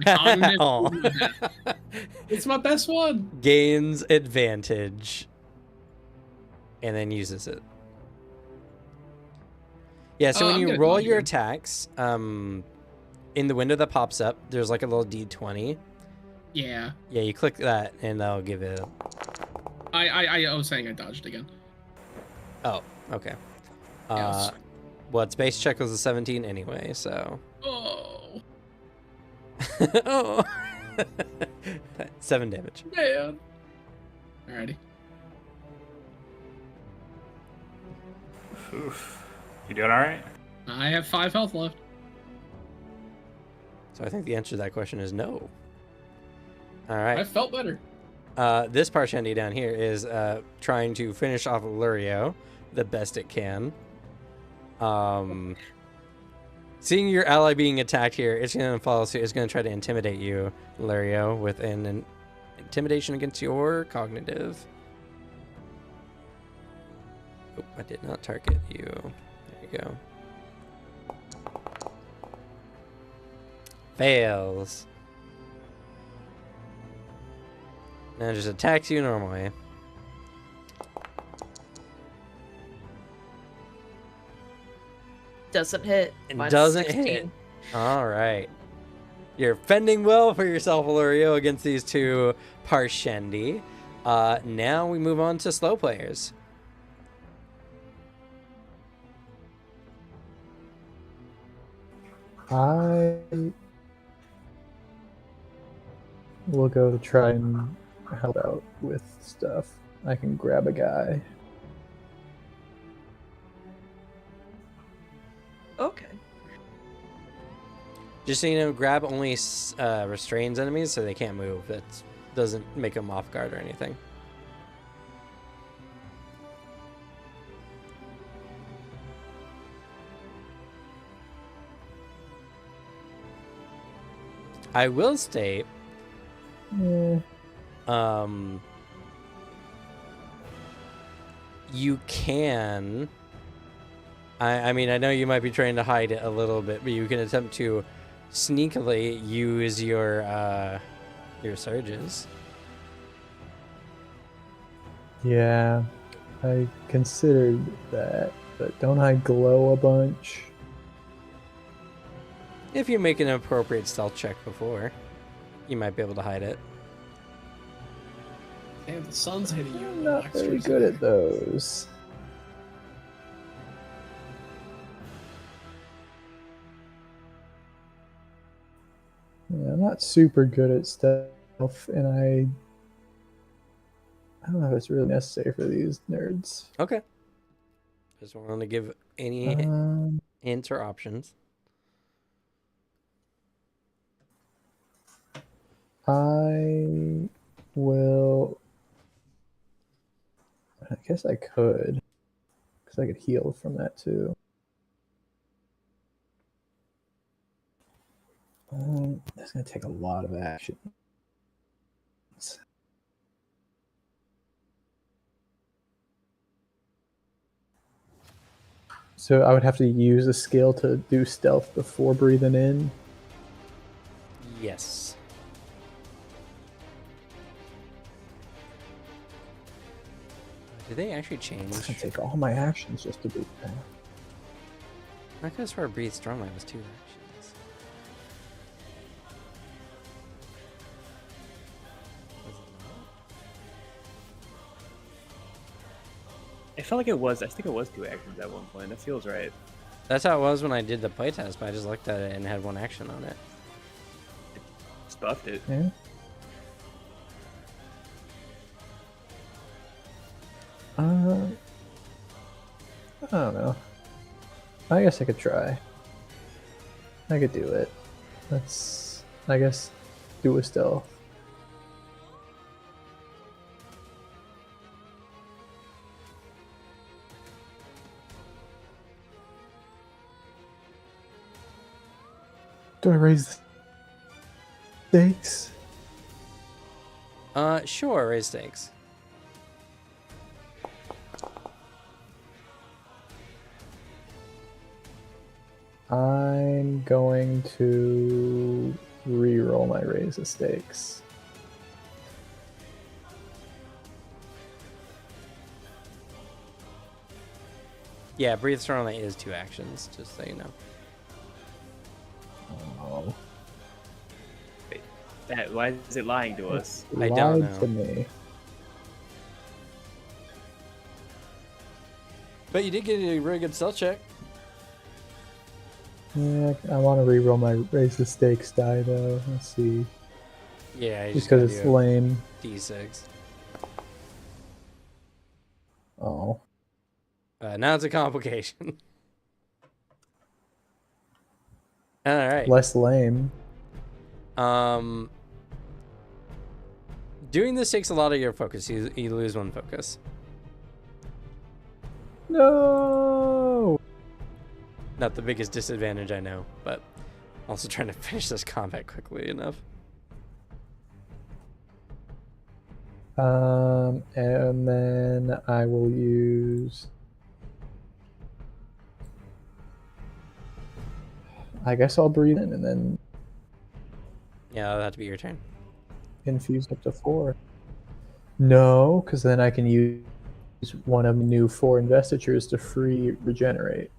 Aw. It's my best one. Gains advantage and then uses it. Yeah, so when I'm you gonna roll dodge your him. attacks, in the window that pops up, there's like a little D20. Yeah. Yeah, you click that and that'll give it. I was saying I dodged again. Oh, okay. Yes. Well, its base check was a 17 anyway, so. Oh, Oh. 7 damage. man. Alrighty. Oof. You doing all right? I have 5 health left. So I think the answer to that question is no. All right. I felt better. This Parshendi down here is trying to finish off Lurio the best it can. Seeing your ally being attacked here, it's going to follow suit. It's going to try to intimidate you, Lurio, with an intimidation against your cognitive. Oh, I did not target you. There you go. Fails. Now just attacks you normally. Doesn't hit. It Mine's doesn't 16. hit. All right. You're fending well for yourself, Lurio, against these two Parshendi. Now we move on to slow players. I will go to try and help out with stuff. I can grab a guy. Okay. Just so you know, grab only restrains enemies so they can't move. That doesn't make them off guard or anything. I will state, Eh, you can. I mean, I know you might be trying to hide it a little bit, but you can attempt to sneakily use your surges. yeah, I considered that, but don't I glow a bunch? If you make an appropriate stealth check before, you might be able to hide it. Damn, the sun's hitting you. I'm in not the very extras good there. at those. Yeah, I'm not super good at stealth, and I don't know if it's really necessary for these nerds. Okay. Just wanted to give any Um, hints or options. I will. I guess I could, because I could heal from that too. That's gonna take a lot of action. So I would have to use a skill to do stealth before breathing in. Yes. Did they actually change? It's gonna take all my actions just to breathe in. I could have sworn breathe strongly was 2 actions. Was it not? I felt like it was. I think it was 2 actions at one point. That feels right. That's how it was when I did the playtest, but I just looked at it and had 1 action on it. Just buffed it. Yeah. I don't know. I guess I could try. I could do it. Let's, I guess, do a stealth. Do I raise the stakes? Sure, raise stakes. I'm going to re-roll my raise the stakes. Yeah, breathe strongly is 2 actions, just so you know. Oh, That, why is it lying to us? I lied don't know. to me. But you did get a really good stealth check. Yeah, I want to re-roll my raise the stakes die though. Let's see. Yeah, Just because it's lame. D6. Oh. Now it's a complication. All right. Less lame. Doing this takes a lot of your focus. You lose 1 focus. No. Not the biggest disadvantage, I know, but also trying to finish this combat quickly enough. And then I will use. I guess I'll breathe in and then Yeah, that'll have to be your turn. infuse up to 4. No, because then I can use one of the new 4 investitures to free regenerate.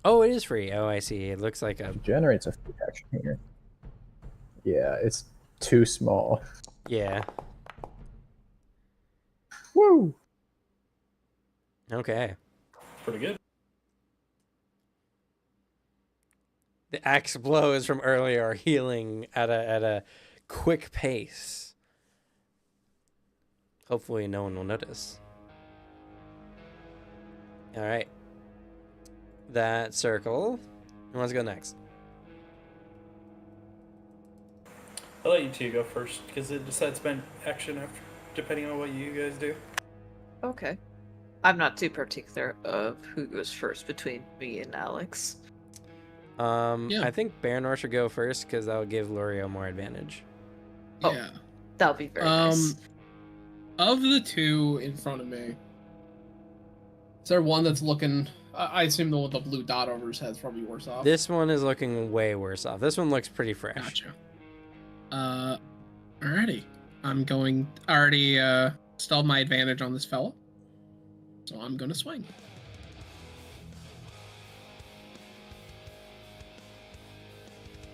Oh, it is free. Oh, I see. It looks like a... Regenerate's a free action here. Yeah, it's too small. Yeah. Woo! Okay. Pretty good. The axe blows from earlier are healing at a quick pace. Hopefully no one will notice. All right. That circle. Who wants to go next? I'll let you two go first because it decides spend action after, depending on what you guys do. Okay. I'm not too particular of who goes first between me and Alex. Yeah. I think Baranor should go first because that will give Lorio more advantage. Oh. Yeah. That'll be very nice. Of the two in front of me, is there one that's looking? I assume the one with the blue dot over his head's probably worse off. This one is looking way worse off. This one looks pretty fresh. Gotcha. Alrighty. I'm going. Already stalled my advantage on this fella, so I'm gonna swing.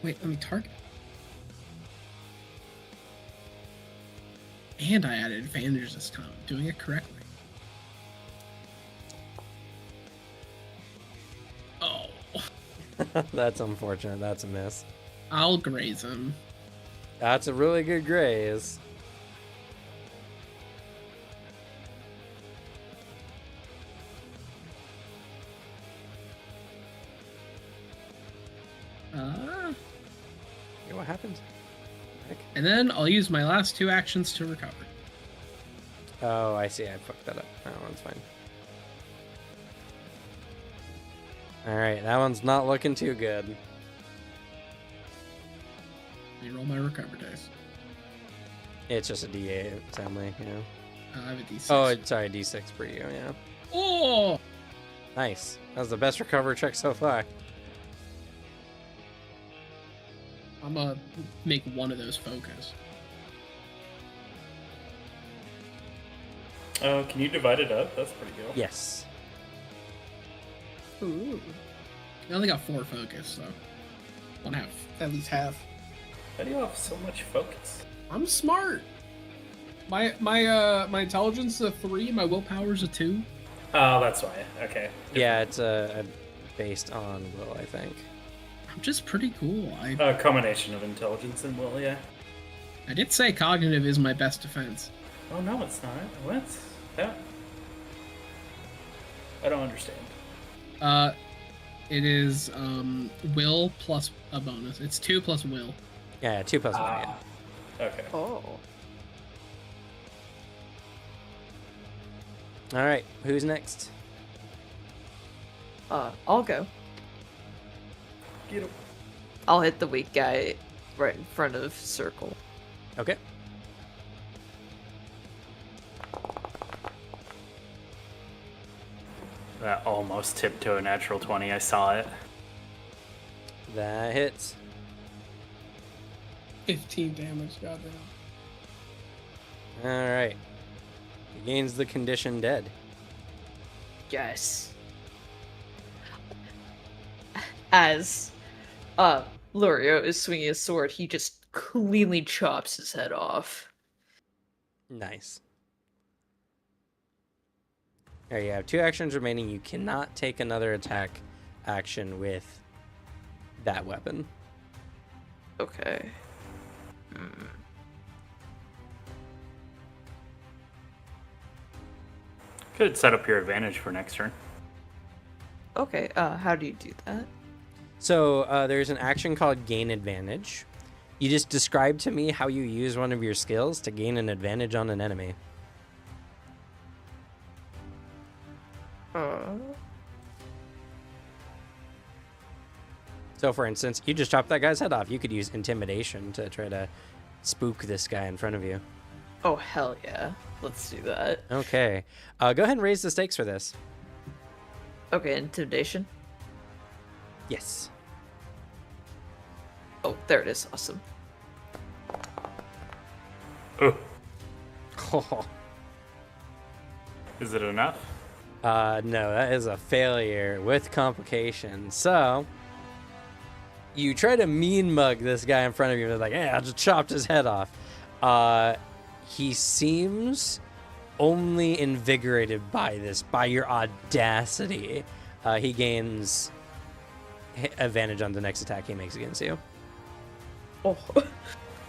Wait, let me target. And I added advantage this time. Doing it correctly. Oh. That's unfortunate. That's a miss. I'll graze him. That's a really good graze. Yeah, what happens? Heck. And then I'll use my last two actions to recover. Oh, I see. I fucked that up. That one's fine. All right, that one's not looking too good. Reroll my recover dice. It's just a D8, sadly, you know. I have a D6. Oh, sorry, D6 for you, yeah. Oh! Nice. That was the best recover check so far. I'm gonna make one of those focus. Can you divide it up? That's pretty good. Yes. Ooh. I only got 4 focus, so one half, at least half. How do you have so much focus? I'm smart. My intelligence is a 3, my willpower is a 2. Oh, that's why. Okay. Yeah, it's based on will, I think. I'm just pretty cool. A combination of intelligence and will, yeah. I did say cognitive is my best defense. Oh, no, it's not. What? Yeah. I don't understand. It is will plus a bonus. It's 2 plus will. Yeah, 2 plus 1, yeah. Okay. Oh. All right, who's next? I'll go. Get him. I'll hit the weak guy right in front of Circle. Okay. That almost tipped to a natural 20. I saw it. That hits. 15 damage, goddamn. All right. He gains the condition dead. Yes. As Lorio is swinging his sword, he just cleanly chops his head off. Nice. All right, you have 2 actions remaining. You cannot take another attack action with that weapon. Okay. Could set up your advantage for next turn. Okay, how do you do that? So there's an action called Gain Advantage. You just describe to me how you use one of your skills to gain an advantage on an enemy. So, for instance, you just chopped that guy's head off. You could use Intimidation to try to spook this guy in front of you. Oh, hell yeah. Let's do that. Okay. Go ahead and raise the stakes for this. Okay, Intimidation. Yes. Oh, there it is. Awesome. Oh. Oh. Is it enough? No, that is a failure with complications. So, you try to mean mug this guy in front of you. They're like, hey, I just chopped his head off. He seems only invigorated by this, by your audacity. He gains advantage on the next attack he makes against you. Oh.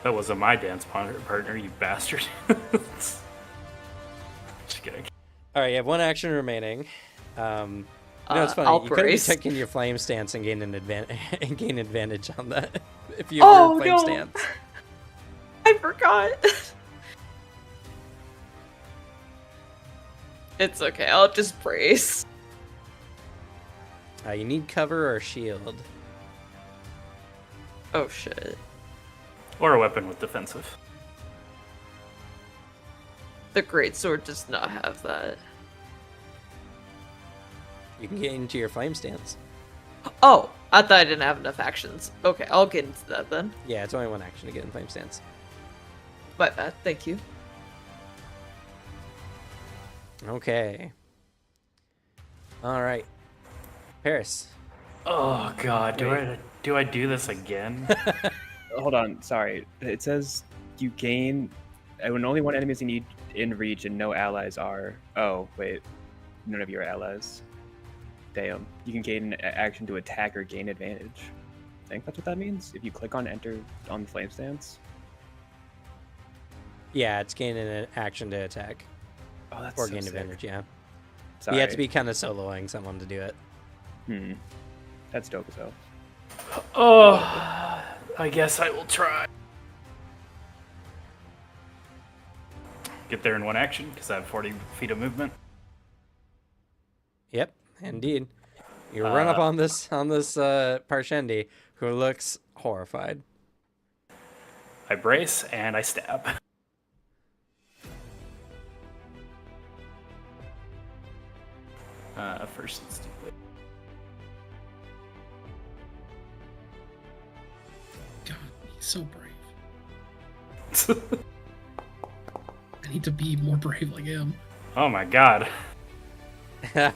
That wasn't my dance partner, you bastard. Just kidding. All right, you have one action remaining. No, it's funny. I'll You could have brace. taken your flame stance and gain an advantage on that if you have your flame stance. I forgot. It's okay. I'll just brace. You need cover or shield. Oh shit. Or a weapon with defensive. The greatsword does not have that. You can get into your flame stance. Oh, I thought I didn't have enough actions. Okay, I'll get into that then. Yeah, it's only one action to get in flame stance. My bad. Thank you. Okay. All right. Paris. Oh god, do I do this again? Hold on, sorry. It says you gain when only one enemy is in reach and no allies are. Oh wait, none of your allies. Damn. You can gain an action to attack or gain advantage. I think that's what that means. If you click on enter on the flame stance. Yeah, it's gaining an action to attack Oh, that's or so gain sick. advantage. Yeah, Sorry. you have to be kind of soloing someone to do it. That's dope as hell. Oh, I guess I will try. Get there in one action because I have 40 feet of movement. Yep, indeed. You run up on this Parshendi, who looks horrified. I brace and I stab. First, let's do it. God, he's so brave. I need to be more brave like him. Oh my god.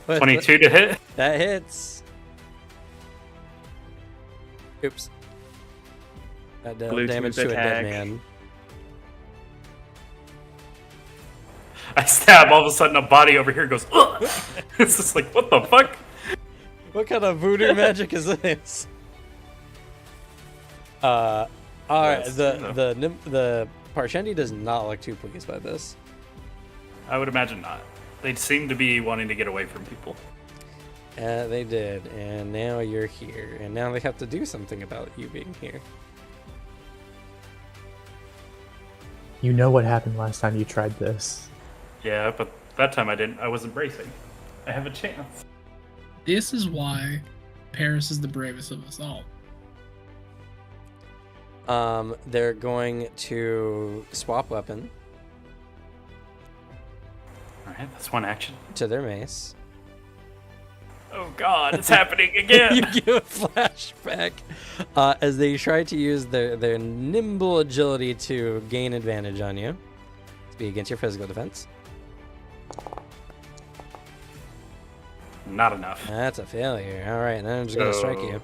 22 to hit. That hits. Oops. That dealt Blue damage team's to a dead attack. man. I stab, all of a sudden a body over here goes, ugh! It's just like, what the fuck? What kind of voodoo magic is this? All right. Yes, The Parshendi does not look too pleased by this. I would imagine not. They seem to be wanting to get away from people. They did, and now you're here, and now they have to do something about you being here. You know what happened last time you tried this. Yeah, but that time I didn't. I wasn't bracing. I have a chance. This is why Paris is the bravest of us all. They're going to swap weapon Alright, that's one action. to their mace. Oh god, it's happening again! You give a flashback as they try to use their nimble agility to gain advantage on you. To be against your physical defense. Not enough. That's a failure. All right, then I'm just gonna strike you.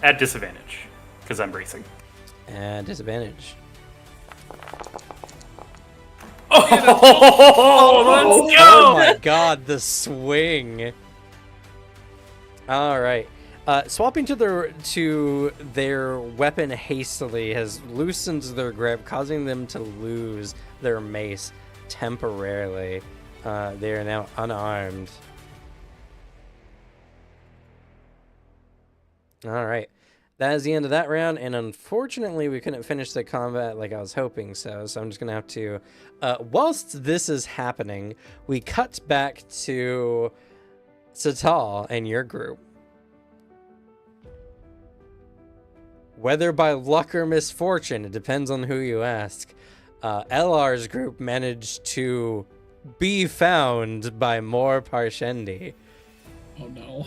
At disadvantage, because I'm bracing. And disadvantage. Oh, let's go! Oh my god, the swing. All right. Swapping to their weapon hastily has loosened their grip, causing them to lose their mace temporarily. They are now unarmed. All right. That is the end of that round, and unfortunately, we couldn't finish the combat like I was hoping so I'm just going to have to... whilst this is happening, we cut back to Satal and your group. Whether by luck or misfortune, it depends on who you ask, LR's group managed to be found by more Parshendi. Oh no.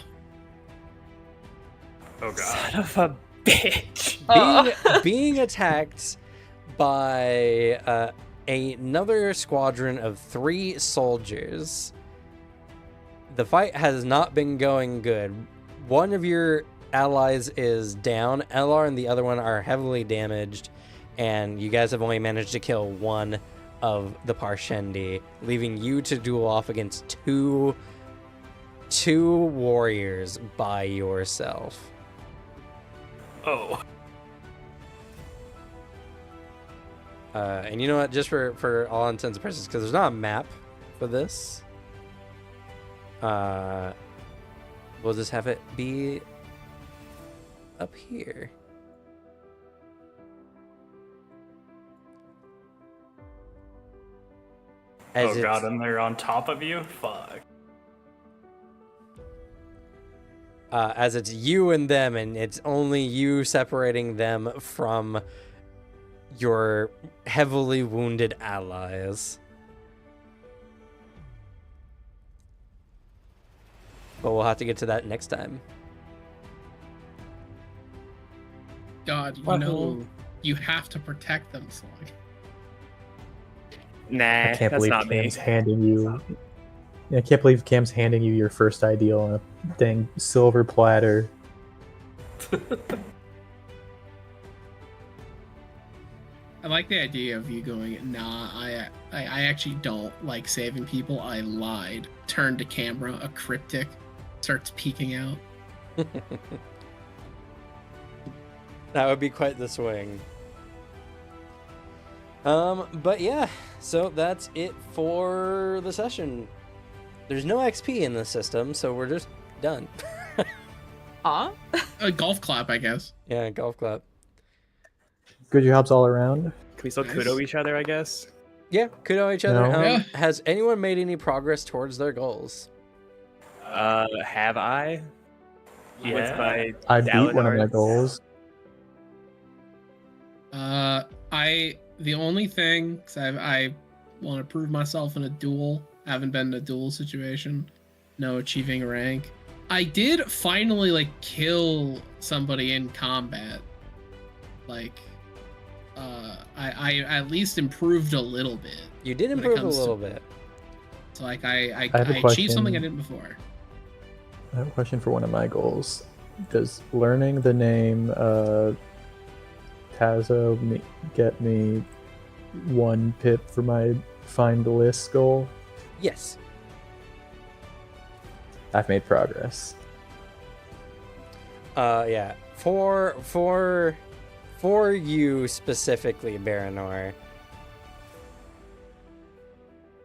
Oh god. Son of a bitch. Being attacked by another squadron of 3 soldiers. The fight has not been going good. One of your allies is down. LR and the other one are heavily damaged. And you guys have only managed to kill one of the Parshendi, leaving you to duel off against two warriors by yourself. Oh. And you know what? Just for all intents and purposes, because there's not a map for this, we'll just have it be up here. As Oh god, it's, and they're on top of you? Fuck. as it's you and them, and it's only you separating them from your heavily wounded allies. But we'll have to get to that next time. God, you know, you have to protect them, Slug. Nah, I can't that's believe not me. Cam's handing you. I can't believe Cam's handing you your first ideal on a dang silver platter. I like the idea of you going, nah, I actually don't like saving people. I lied. Turn to camera, a cryptic starts peeking out. That would be quite the swing. But yeah, so that's it for the session. There's no XP in this system, so we're just done. Huh? A golf clap, I guess. Yeah, golf clap. Good jobs all around. Can we still Nice. kudo each other, I guess? Yeah, kudo each other. No. Yeah. Has anyone made any progress towards their goals? Have I? Yeah. With my I beat one of my Dalinar's- goals. The only thing, cause I want to prove myself in a duel. Haven't been in a duel situation. No achieving rank. I did finally like kill somebody in combat. Like, I at least improved a little bit. You did When it improve a comes to- little bit. So like I have a achieved something I question. didn't before. I have a question for one of my goals. Does learning the name Tazo get me 1 pip for my find the list goal? Yes. I've made progress. Yeah. For you specifically, Baranor,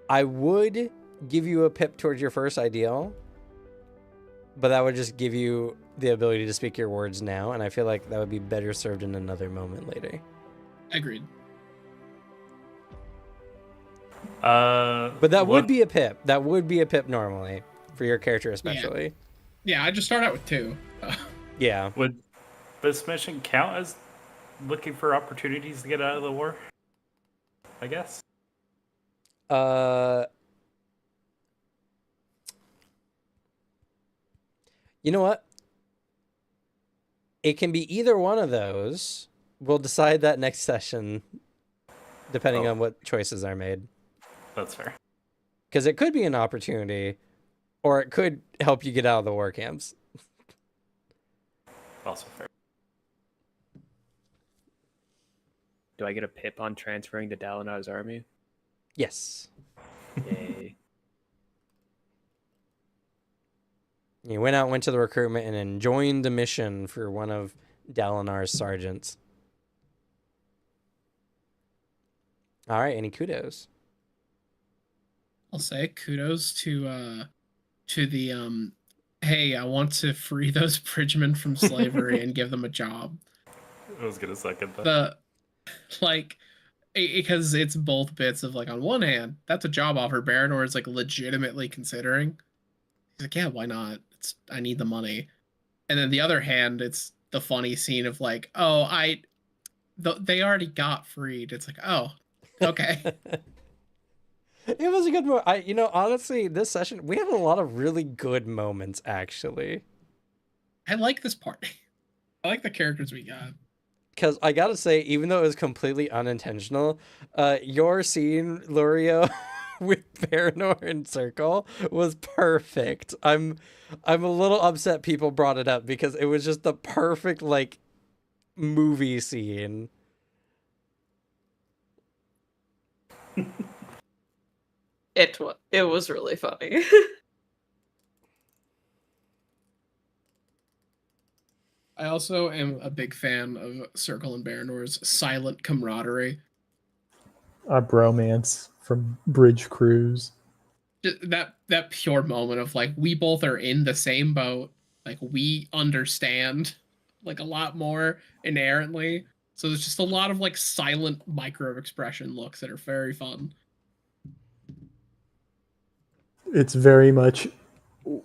I would give you a pip towards your first ideal, but that would just give you the ability to speak your words now, and I feel like that would be better served in another moment later. Agreed. But that would be a pip. That would be a pip normally for your character, especially. Yeah, I just start out with 2. Yeah. Would this mission count as looking for opportunities to get out of the war? I guess. You know what? It can be either one of those. We'll decide that next session, depending on what choices are made. That's fair. Because it could be an opportunity, or it could help you get out of the war camps. Also fair. Do I get a pip on transferring to Dalinar's army? Yes. Yay. You went to the recruitment and then joined the mission for one of Dalinar's sergeants. All right, any kudos? I'll say kudos to the hey, I want to free those bridgemen from slavery and give them a job. I was gonna second that. The like because it's both bits of like on one hand, that's a job offer Baranor is like legitimately considering. He's like, yeah, why not? I need the money. And then the other hand, it's the funny scene of like, oh, they already got freed. It's like, oh, okay. It was a good moment. Honestly, this session, we had a lot of really good moments, actually. I like this part. I like the characters we got. Because I gotta say, even though it was completely unintentional, your scene, Lurio, with Baranor and Circle was perfect. I'm a little upset people brought it up because it was just the perfect, like, movie scene. It was really funny. I also am a big fan of Circle and Baranor's silent camaraderie. A bromance from Bridge Cruise. That pure moment of like we both are in the same boat, like we understand like a lot more inherently. So there's just a lot of like silent micro expression looks that are very fun. It's very much,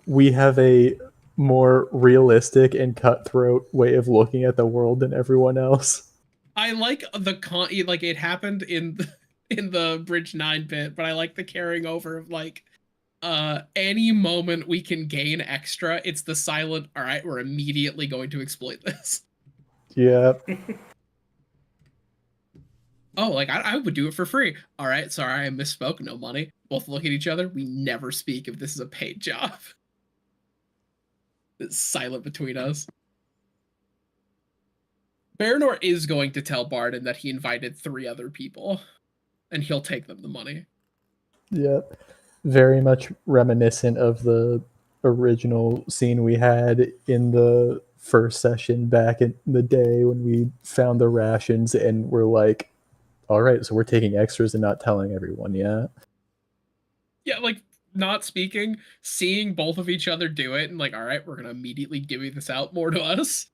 we have a more realistic and cutthroat way of looking at the world than everyone else. I like like it happened in in the Bridge 9 bit, but I like the carrying over of like any moment we can gain extra, it's the silent, all right, we're immediately going to exploit this. Yeah. Oh, like I would do it for free. All right, sorry, I misspoke. No money. Both look at each other. We never speak if this is a paid job. It's silent between us. Baranor is going to tell Barden that he invited 3 other people, and he'll take them the money. Yeah. Very much reminiscent of the original scene we had in the first session back in the day when we found the rations and we're like, all right, so we're taking extras and not telling everyone, yeah? Yeah, like not speaking, seeing both of each other do it, and like, all right, we're gonna immediately divvy this out more to us.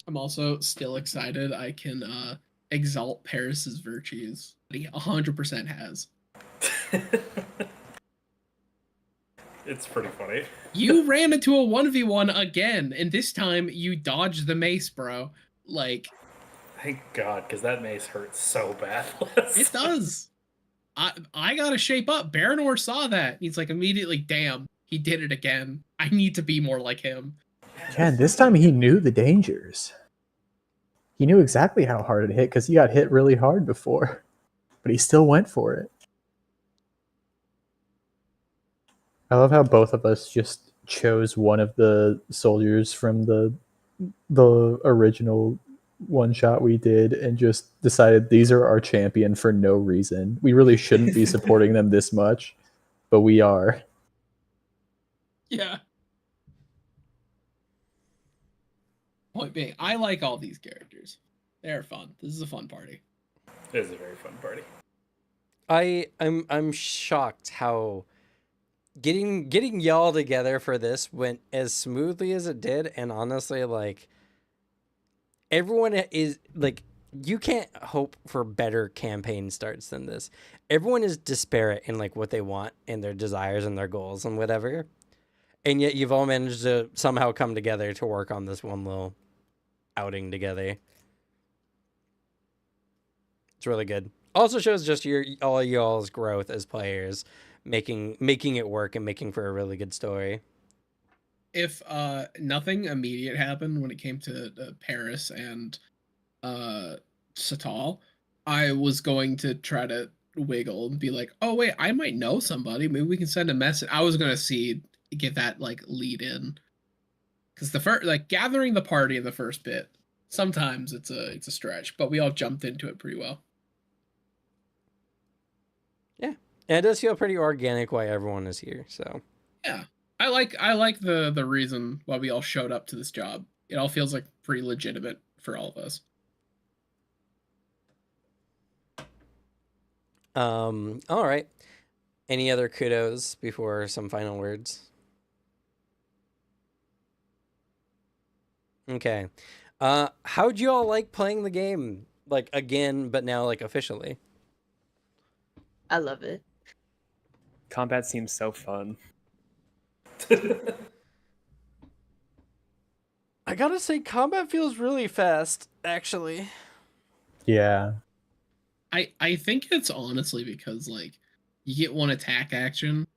I'm also still excited. I can exalt Paris's virtues that he 100% has. It's pretty funny. You ran into a 1v1 again, and this time you dodged the mace, bro. Like, Thank God, because that mace hurts so bad. it does. I gotta shape up. Baranor saw that. He's like immediately, damn, he did it again. I need to be more like him. Yeah, and this time he knew the dangers. He knew exactly how hard it hit because he got hit really hard before, but he still went for it. I love how both of us just chose one of the soldiers from the original one shot we did and just decided these are our champion for no reason. We really shouldn't be supporting them this much, but we are. Yeah. Point being, I like all these characters. They're fun. This is a fun party. It is a very fun party. I'm shocked how getting y'all together for this went as smoothly as it did, and honestly, like, everyone is like, you can't hope for better campaign starts than this. Everyone is disparate in like what they want and their desires and their goals and whatever, and yet you've all managed to somehow come together to work on this one little outing together. It's really good. Also shows just all y'all's growth as players, making it work and making for a really good story. If nothing immediate happened when it came to Paris and Satal, I was going to try to wiggle and be like, oh wait, I might know somebody. Maybe we can send a message. I was gonna get that like lead in, because the first, like, gathering the party in the first bit, sometimes it's a stretch, but we all jumped into it pretty well. Yeah, and it does feel pretty organic why everyone is here. So yeah, I like the reason why we all showed up to this job. It all feels like pretty legitimate for all of us. All right. Any other kudos before some final words? Okay. How'd you all like playing the game? Like, again, but now, like, officially? I love it. Combat seems so fun. I gotta say, combat feels really fast, actually. Yeah. I think it's honestly because, like, you get one attack action,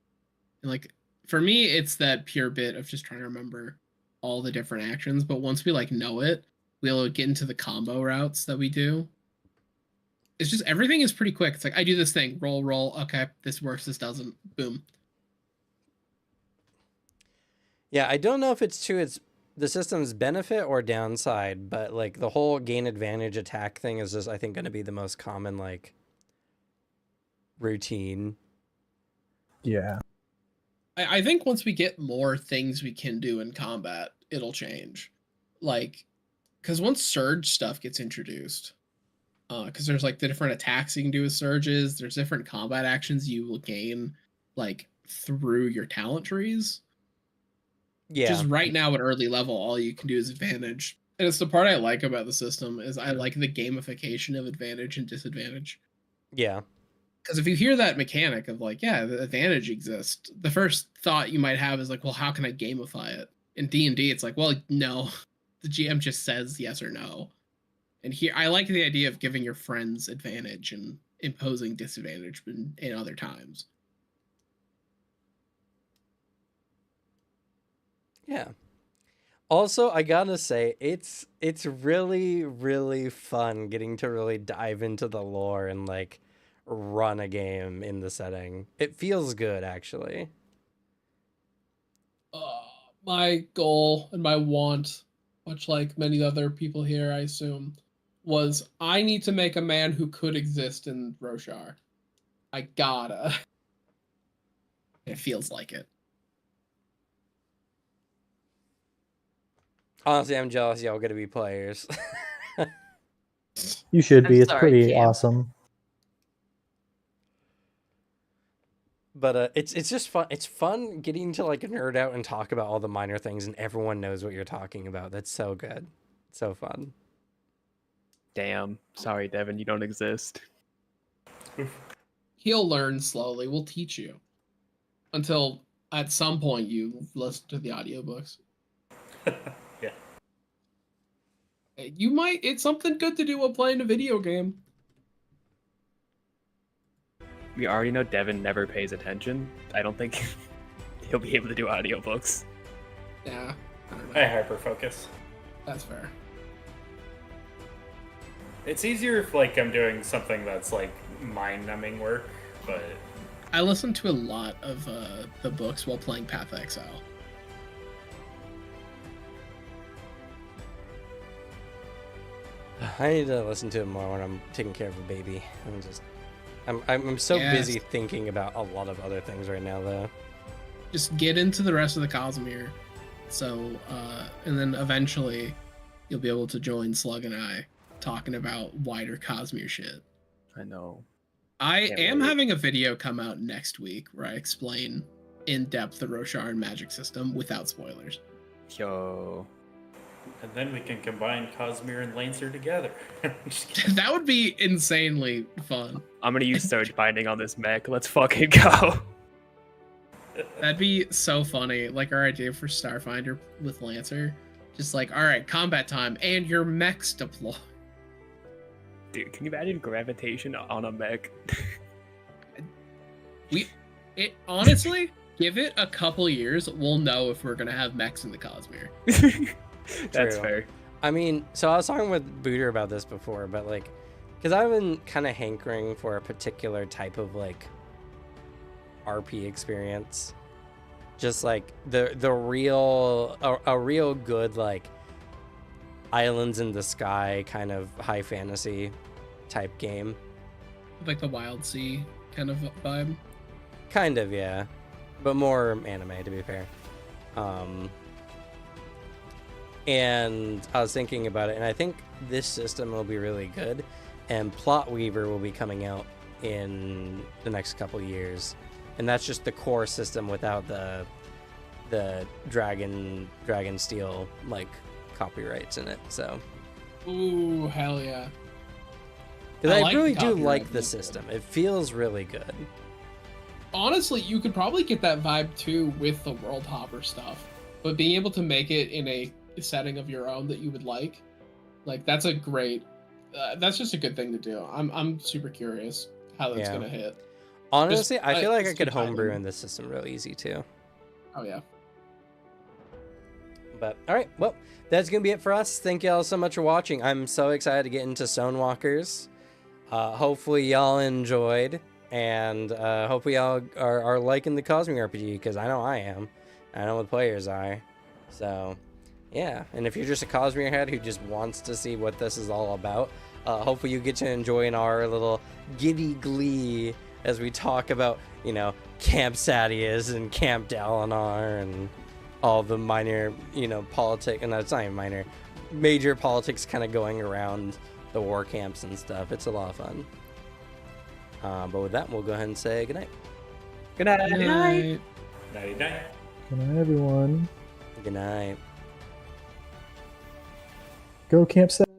and, like, for me, it's that pure bit of just trying to remember all the different actions, but once we, like, know it, we'll get into the combo routes that we do. It's just, everything is pretty quick. It's like, I do this thing, roll, okay, this works, this doesn't, boom. Yeah, I don't know if it's to the system's benefit or downside, but, like, the whole gain advantage attack thing is just, I think, going to be the most common, like, routine. Yeah. I think once we get more things we can do in combat, it'll change. Like, because once surge stuff gets introduced, because there's like the different attacks you can do with surges, there's different combat actions you will gain like through your talent trees. Yeah. Just right now at early level, all you can do is advantage. And it's the part I like about the system is I like the gamification of advantage and disadvantage. Yeah. Because if you hear that mechanic of like, yeah, the advantage exists, the first thought you might have is like, well, how can I gamify it? In D&D, it's like, well, no, the GM just says yes or no. And here, I like the idea of giving your friends advantage and imposing disadvantage in other times. Yeah. Also, I gotta say, it's really, really fun getting to really dive into the lore and like run a game in the setting. It feels good, actually. My goal and my want, much like many other people here, I assume, was I need to make a man who could exist in Roshar. I gotta. It feels like it. Honestly, I'm jealous y'all gonna be players. You should I'm be. It's sorry, pretty Cam. awesome. But it's just fun. It's fun getting to like nerd out and talk about all the minor things, and everyone knows what you're talking about. That's so good. So fun. Damn. Sorry, Devin, you don't exist. He'll learn slowly. We'll teach you. Until at some point you listen to the audiobooks. Yeah. You might, it's something good to do while playing a video game. We already know Devin never pays attention. I don't think he'll be able to do audiobooks. Yeah, I don't know. I hyper focus. That's fair. It's easier if like I'm doing something that's like mind-numbing work, but I listen to a lot of the books while playing Path of Exile. I need to listen to it more when I'm taking care of a baby. I'm so Yes. busy thinking about a lot of other things right now, though. Just get into the rest of the Cosmere. So, and then eventually you'll be able to join Slug and I talking about wider Cosmere shit. I know. I Can't am wait. having a video come out next week where I explain in depth the Rosharan magic system without spoilers. Yo. and then we can combine Cosmere and Lancer together. Just kidding. That would be insanely fun. I'm gonna use Surge Binding on this mech. Let's fucking go. That'd be so funny. Like our idea for Starfinder with Lancer. Just like, all right, combat time, and your mechs deploy. Dude, can you imagine gravitation on a mech? Honestly, give it a couple years, we'll know if we're gonna have mechs in the Cosmere. That's True. fair. I mean, so I was talking with Booter about this before, but like, because I've been kind of hankering for a particular type of like RP experience, just like the real a real good like islands in the sky kind of high fantasy type game. Like the Wild Sea kind of vibe. Kind of, yeah, but more anime to be fair. And I was thinking about it, and I think this system will be really good, and Plot Weaver will be coming out in the next couple years, and that's just the core system without the Dragon Steel like copyrights in it. So, Ooh, hell yeah. because I I like really the do copyright like the bit. system. It feels really good. Honestly, you could probably get that vibe too with the World Hopper stuff, but being able to make it in a setting of your own that you would like that's a great. That's just a good thing to do. I'm super curious how that's Yeah. gonna hit. Honestly, I feel like I just could keep diving. homebrew in this system real easy too. Oh yeah. But all right, well, that's gonna be it for us. Thank y'all so much for watching. I'm so excited to get into Stonewalkers. Hopefully y'all enjoyed, and hopefully y'all are liking the Cosmere RPG, because I know I am. I know the players are. So yeah, and if you're just a Cosmere head who just wants to see what this is all about, hopefully you get to enjoy in our little giddy glee as we talk about, Camp Sadius and Camp Dalinar and all the minor, politics, and it's not even minor, major politics kind of going around the war camps and stuff. It's a lot of fun. But with that, we'll go ahead and say goodnight. Good night. Good night. Night-night. Good night, everyone. Good night. Go Camp 7.